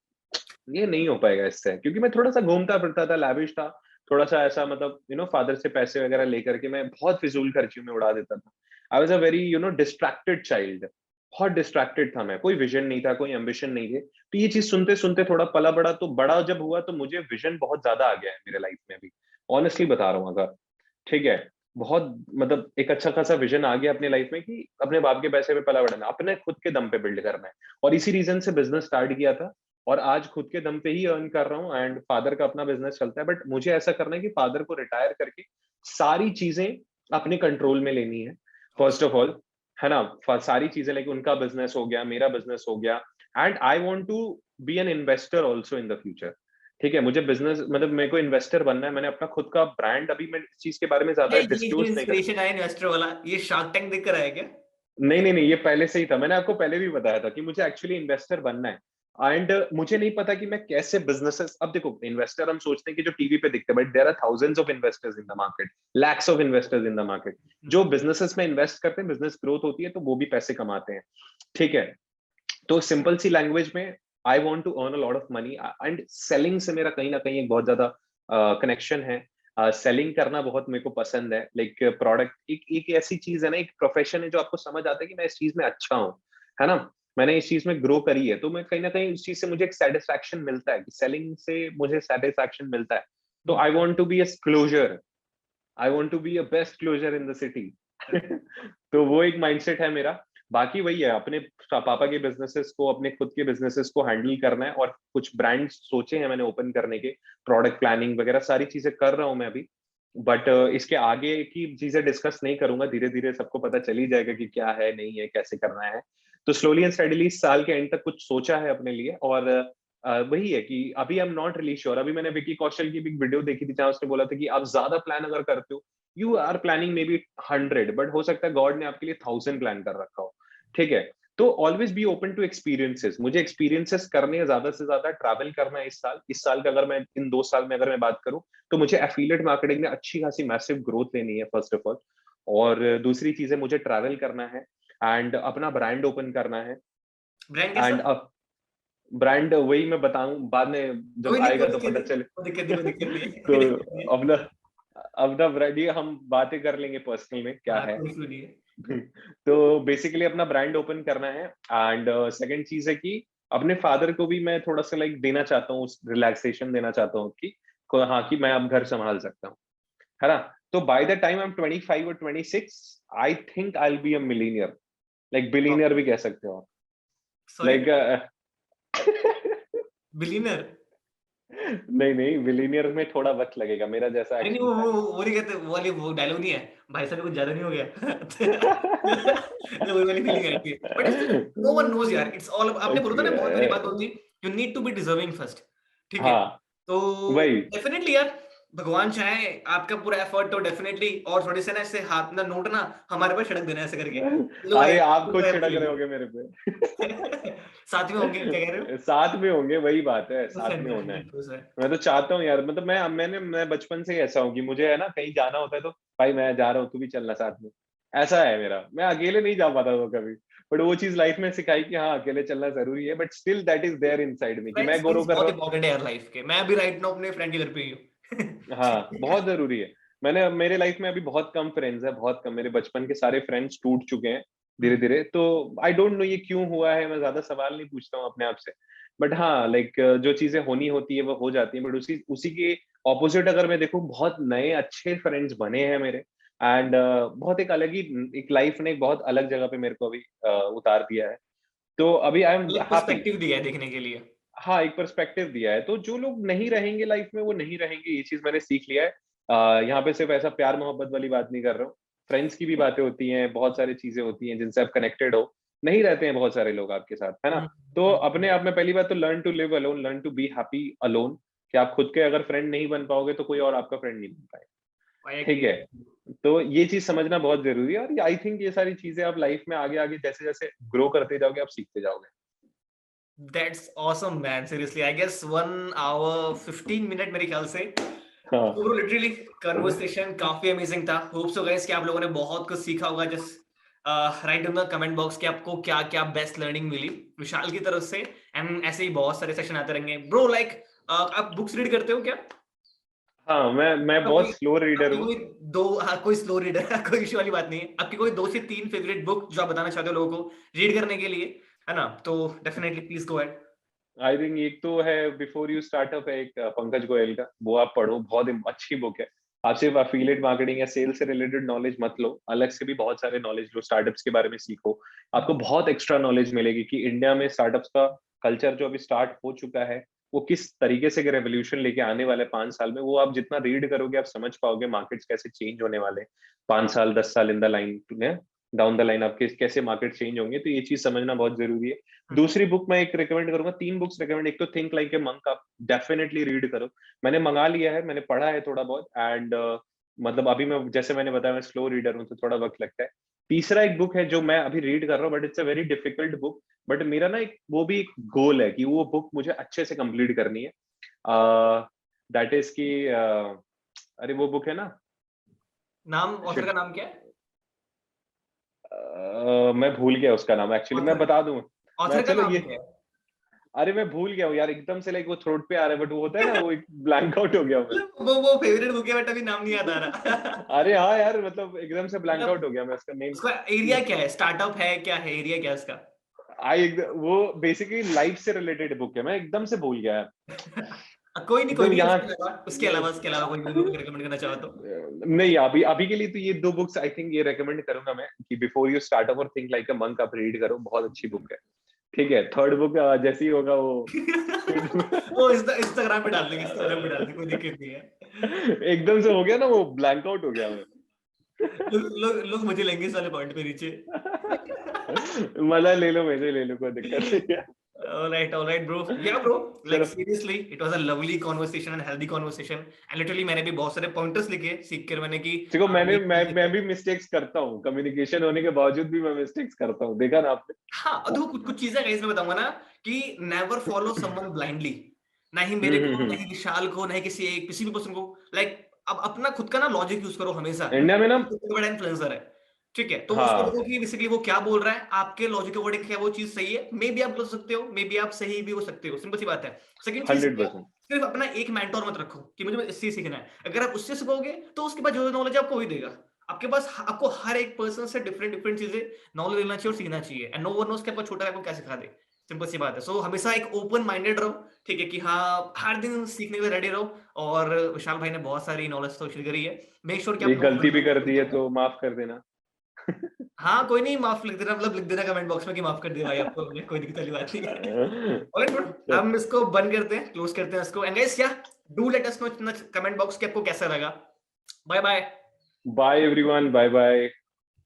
ये नहीं हो पाएगा इससे। क्योंकि मैं थोड़ा सा घूमता फिरता था, लैविश था, थोड़ा सा ऐसा, मतलब फादर से पैसे वगैरह लेकर के मैं बहुत फिजूल खर्ची में उड़ा देता था। I was a very distracted child. बहुत डिस्ट्रैक्टेड था मैं, कोई विजन नहीं था, कोई एम्बिशन नहीं थे। तो ये चीज सुनते सुनते थोड़ा पला बड़ा, तो बड़ा जब हुआ तो मुझे विजन बहुत ज्यादा आ गया है मेरे लाइफ में अभी, ऑनेस्टली बता रहा हूँ अगर, ठीक है। बहुत मतलब एक अच्छा खासा विजन आ गया अपने लाइफ में कि अपने बाप के पैसे पे पला बढ़ना, अपने खुद के दम पे बिल्ड करना है। और इसी रीजन से बिजनेस स्टार्ट किया था, और आज खुद के दम पे ही अर्न कर रहा हूँ। एंड फादर का अपना बिजनेस चलता है, बट मुझे ऐसा करना है कि फादर को रिटायर करके सारी चीजें अपने कंट्रोल में लेनी है, फर्स्ट ऑफ ऑल, है ना। सारी चीजें, लाइक उनका बिजनेस हो गया, मेरा बिजनेस हो गया, and I want to be an investor also in the future. ठीक है, मुझे बिजनेस मतलब मेरे को इन्वेस्टर बनना है। मैंने अपना खुद का ब्रांड, अभी मैं इस चीज के बारे में ज्यादा ये डिस्क्लोज नहीं कर, इंस्पिरेशन आया इन्वेस्टर वाला, ये शार्क टैंक देख कर आया क्या? नहीं नहीं नहीं, ये पहले से ही था। मैंने आपको पहले भी बताया था कि मुझे एक्चुअली इन्वेस्टर बनना है। एंड मुझे नहीं पता कि मैं कैसे बिजनेसेस, अब देखो इन्वेस्टर हम सोचते हैं कि जो टीवी पे दिखते हैं, but there are thousands of investors in the market, lakhs of investors in the market, जो बिजनेसेस में इन्वेस्ट करते हैं, बिजनेस ग्रोथ होती है तो वो भी पैसे कमाते हैं, ठीक है। तो सिंपल सी लैंग्वेज में, I want to earn a lot of money, and selling से मेरा कहीं ना कहीं एक बहुत ज्यादा कनेक्शन है। सेलिंग करना बहुत मेरे को पसंद है, लाइक प्रोडक्ट एक ऐसी चीज है ना, एक प्रोफेशन है जो आपको समझ आता है कि मैं इस चीज में अच्छा हूँ, है ना। मैंने इस चीज में ग्रो करी है, तो मैं कहीं ना कहीं उस चीज से मुझे एक सेटिस्फैक्शन मिलता है, कि सेलिंग से मुझे सेटिस्फैक्शन मिलता है। तो I want to be a closer, I want to be a best closer in the city. तो वो एक माइंडसेट है मेरा। बाकी वही है, अपने पापा के बिजनेसेस को, अपने खुद के बिजनेसेस को हैंडल करना है, और कुछ ब्रांड्स सोचे हैं मैंने ओपन करने के, प्रोडक्ट प्लानिंग वगैरह सारी चीजें कर रहा हूं मैं अभी। बट इसके आगे की चीजें डिस्कस नहीं करूंगा, धीरे धीरे सबको पता चल ही जाएगा कि क्या है, नहीं है, कैसे करना है। तो स्लोली एंड स्टेडीली इस साल के एंड तक कुछ सोचा है अपने लिए। और वही है कि अभी I am not really sure. अभी मैंने विकी कौशल की भी एक वीडियो देखी थी, जहां उसने बोला था कि आप ज्यादा प्लान अगर करते हो, you are planning maybe 100, but हो सकता है गॉड ने आपके लिए 1000 प्लान कर रखा हो, ठीक है। तो always be open to experiences. मुझे एक्सपीरियंसेस करने हैं, ज्यादा से ज्यादा ट्रैवल करना है इस साल का, अगर मैं इन 2 साल में अगर मैं बात करूं, तो मुझे एफिलिएट मार्केटिंग में अच्छी खासी मैसिव ग्रोथ लेनी है फर्स्ट ऑफ ऑल। और दूसरी चीज है, मुझे ट्रैवल करना है, एंड अपना ब्रांड ओपन करना है। ब्रांड कैसा? एंड अब ब्रांड वही मैं बताऊं बाद में, जब कोई नहीं, आएगा कोई तो दिक्कत पता नहीं, चले। कोई दिक्कत नहीं, कोई दिक्कत नहीं है, कोई तो दिक्कत नहीं है। अपना अपना ब्रांड, ये हम बातें कर लेंगे पर्सनल में क्या हाँ, है। कोई इशू नहीं है। तो बेसिकली अपना ब्रांड ओपन करना है। एंड सेकंड चीज है कि अपने फादर को भी मैं थोड़ा सा लाइक देना चाहता हूँ, रिलैक्सेशन देना चाहता हूँ कि हाँ, कि मैं अब घर संभाल सकता हूँ, है ना। तो by the time I am 25 और 26, I think I will be a millionaire, like billionaire भी कह सकते हो, सॉरी, लाइक बिलियनर? नहीं नहीं, बिलीनियर में थोड़ा वक्त लगेगा, मेरा जैसा नहीं नहीं, एक्चुअली प्लान वो नहीं कहते, वो वाली, वो डायलॉग नहीं है, भाई साहब कुछ ज्यादा नहीं हो गया? तो वो वाली फीलिंग आती है, बट नो वन नोज यार, इट्स ऑल, आपने बोला था ना, बहुत बड़ी बात है। होती है, you need to be deserving first, ठीक है। हाँ, तो वही। डेफिनेटली यार, भगवान चाहे आपका पूरा एफर्ट, तो डेफिनेटली, और थोड़ी से ना ऐसे हाथ ना नोट ना हमारे पर छिड़क देना ऐसे करके, लो अरे भाई, आप खुद लो छिड़क रहे एप्पल। होगे मेरे पे। साथ में होंगे, क्या कह रहे हो? साथ में होंगे, वही बात है, साथ में होना है। 100%। मैं तो चाहता हूँ यार, मतलब मैं बचपन से ही ऐसा हूँ कि मुझे है ना कहीं जाना होता है तो भाई मैं जा रहा हूँ, तू भी चलना साथ में। ऐसा है मेरा, मैं अकेले नहीं जा पाता था कभी। बट वो चीज लाइफ में सिखाई कि हाँ, अकेले चलना जरूरी है, but still that is there inside me कि मैं फ्रेंड्स ग्रो कर बहुत रहा हूँ। इंपॉर्टेंट है यार लाइफ के। मैं अभी राइट नाउ अपने फ्रेंड के घर पे ही हाँ, हूँ। बहुत जरूरी है। मेरे लाइफ में अभी बहुत कम फ्रेंड्स है, बहुत कम। मेरे बचपन के सारे फ्रेंड्स टूट चुके हैं धीरे धीरे। तो आई डोंट नो ये क्यों हुआ है, मैं ज्यादा सवाल नहीं पूछता हूँ अपने आप से। बट हाँ, लाइक जो चीजें होनी होती है वो हो जाती है। बट उसी उसी के ऑपोजिट अगर मैं देखूँ, बहुत नए अच्छे फ्रेंड्स बने हैं मेरे। एंड बहुत एक अलग ही, एक लाइफ ने एक बहुत अलग जगह पे मेरे को अभी उतार दिया है। तो अभी आई एम अलग हैप्पी। पर्सपेक्टिव दिया है देखने के लिए। हाँ, एक पर्सपेक्टिव दिया है। तो जो लोग नहीं रहेंगे लाइफ में, वो नहीं रहेंगे, ये चीज मैंने सीख लिया है। यहाँ पे सिर्फ ऐसा प्यार मोहब्बत वाली बात नहीं कर रहा हूँ, फ्रेंड्स की भी बातें होती हैं, बहुत सारी चीजें होती हैं जिनसे आप कनेक्टेड हो। नहीं रहते हैं बहुत सारे लोग आपके साथ, है ना। तो अपने आप में पहली बात तो learn to live alone, learn to be happy alone, कि आप खुद के अगर फ्रेंड नहीं बन पाओगे तो कोई और आपका फ्रेंड नहीं बन पाएगा, आई ठीक एग्री। है। तो ये चीज समझना बहुत जरूरी है। और आई थिंक ये सारी चीजें आप लाइफ में आगे आगे जैसे जैसे ग्रो करते जाओगे, आप सीखते जाओगे। That's awesome man, seriously I guess 1 hour 15 minute मेरे ख्याल से। हाँ, तो लिटरली कन्वर्सेशन काफी अमेजिंग था। होप सो गाइस कि आप लोगों ने बहुत कुछ सीखा होगा। Just write in the comment box कि आपको क्या क्या बेस्ट लर्निंग मिली विशाल की तरफ से। एंड ऐसे ही बहुत सारे सेशन आते रहेंगे ब्रो। लाइक आप बुक्स रीड करते हो क्या? हाँ, मैं तो बहुत स्लो रीडर आपकी हूँ। कोई दो, हाँ कोई स्लो रीडर कोई इशू वाली बात नहीं है। आपकी कोई 2 से 3 फेवरेट बुक जो आप बताना चाहते हो लोगों को रीड करने के लिए, है ना? तो definitely please go ahead. I think एक तो है बिफोर यू स्टार्टअप है, एक पंकज गोयल का, वो आप पढ़ो, बहुत अच्छी बुक है। आप सिर्फ अफिलिएट मार्केटिंग या सेल से रिलेटेड नॉलेज मत लो, अलग से भी बहुत सारे नॉलेज लो, स्टार्टअप्स के बारे में सीखो। आपको बहुत एक्स्ट्रा नॉलेज मिलेगी कि इंडिया में स्टार्टअप्स का कल्चर जो अभी स्टार्ट हो चुका है, वो किस तरीके से रेवोल्यूशन लेके आने वाले 5 साल में। वो आप जितना रीड करोगे आप समझ पाओगे मार्केट्स कैसे चेंज होने वाले 5 साल 10 साल in the line, down the line आपके कैसे मार्केट चेंज होंगे। तो ये चीज समझना बहुत जरूरी है। दूसरी बुक मैं एक रिकमेंड करूंगा, 3 बुक्स रिकमेंड। एक तो थिंक लाइक ए मंक, आप डेफिनेटली रीड करो। मैंने मंगा लिया है, मैंने पढ़ा है थोड़ा बहुत, एंड मतलब अभी मैं, जैसे मैंने बताया, मैं स्लो रीडर हूँ तो थोड़ा वक्त लगता है। तीसरा एक बुक है जो मैं अभी रीड कर रहा हूँ, but it's a very difficult book. But मेरा ना एक वो भी एक गोल है कि वो बुक मुझे अच्छे से कंप्लीट करनी है। दैट इज की अरे वो बुक है ना, नाम, ऑथर शिट, का नाम क्या है? मैं भूल गया उसका नाम एक्चुअली, मैं ऑथर बता दूं। मैं ऑथर का चलो नाम ये, क्या है? अरे मैं भूल गया हूँ यार, एकदम से लाइक वो थ्रोट पे आ रहा है, बट वो होता है ना, वो एक ब्लैंक आउट हो गया मैं। मतलब वो फेवरेट बुक है बट अभी नाम नहीं याद आ रहा। अरे हाँ यार, मतलब एकदम से ब्लैंक मतलब आउट हो गया मैं उसका नेम। उसका एरिया क्या है? स्टार्टअप है, क्या है एरिया, क्या है उसका? वो बेसिकली लाइफ से रिलेटेड बुक है, मैं एकदम से भूल गया यार। कोई एकदम नहीं, यहाँ उसके अलावा कोई भी बुक रिकमेंड करना चाहो तो। नहीं, अभी अभी के लिए तो ये 2 बुक्स आई थिंक ये रेकमेंड करूंगा मैं, कि बिफोर यू स्टार्ट अप और थिंक लाइक अ मंक आप रीड करो, बहुत अच्छी बुक है। ठीक है, थर्ड बुक जैसे ही होगा वो वो इंस्टाग्राम पे डाल देंगे, इंस्टाग्राम पे डाल देंगे, कोई दिक्कत नहीं है। एकदम से हो गया ना, वो ब्लैंक आउट हो गया मैं। लोग मुझे लेंगे इस वाले पॉइंट पे नीचे। मजा ले लो, मजे ले लो, कोई दिक्कत नहीं है। All right, bro. Yeah, bro. Like चलो, seriously, it was a lovely conversation and healthy conversation. And literally मैंने भी बहुत सारे pointers लिखे, सीख कर मैंने कि देखो हाँ ये मैं भी मिस्टेक्स करता हूँ, कम्युनिकेशन होने के बावजूद भी मैं मिस्टेक्स करता हूँ, देखा ना आपने। हाँ, देखो कुछ कुछ चीजें गाइस मैं बताऊंगा ना कि नेवर फॉलो समवन ब्लाइंडली। ना ही मेरे को, ना हम्म। ही विशाल को, ना ही किसी भी पर्सन को। लाइक अब अपना खुद का ना लॉजिक यूज करो हमेशा, इंडिया में क्योंकि ना, सबसे बड़ा इन्फ्लुएंसर है। ठीक है, तो उसको हाँ, देखो कि बेसिकली वो क्या बोल रहा है, आपके लॉजिक के अकॉर्डिंग क्या वो चीज सही है। मे बी आप बोल सकते हो, मे बी आप सही भी हो सकते हो, सिंपल सी बात है। सेकंड चीज क्या है, 100%। सिर्फ अपना एक मेंटोर मत रखो कि मुझे इससे सीखना है। अगर आप उससे सीखोगे तो उसके बाद जो नॉलेज आपको वही देगा। आपके पास आपको हर एक पर्सन से डिफरेंट डिफरेंट चीजें नॉलेज लेना चाहिए और सीखना चाहिए। एंड नो वन नोस कि आपको छोटा है, आपको क्या सिखा दे। सिंपल सी बात है। सो हमेशा एक ओपन माइंडेड रहो। ठीक है कि हाँ, हर दिन सीखने के लिए रेडी रहो। और विशाल भाई ने बहुत सारी नॉलेज तो शेयर करी है। मेक श्योर कि आप एक गलती भी कर दी है तो माफ कर देना। हाँ कोई नहीं, माफ लिख देना, मतलब लिख देना कमेंट बॉक्स में कि माफ कर दिया भाई आपको हमने, कोई दिक्कत वाली बात नहीं है। ऑलराइट ब्रो, हम इसको बंद करते हैं, क्लोज करते हैं इसको। And guys, ya do let us know in the comment box कि आपको कैसा लगा। Bye bye. Bye everyone, bye bye.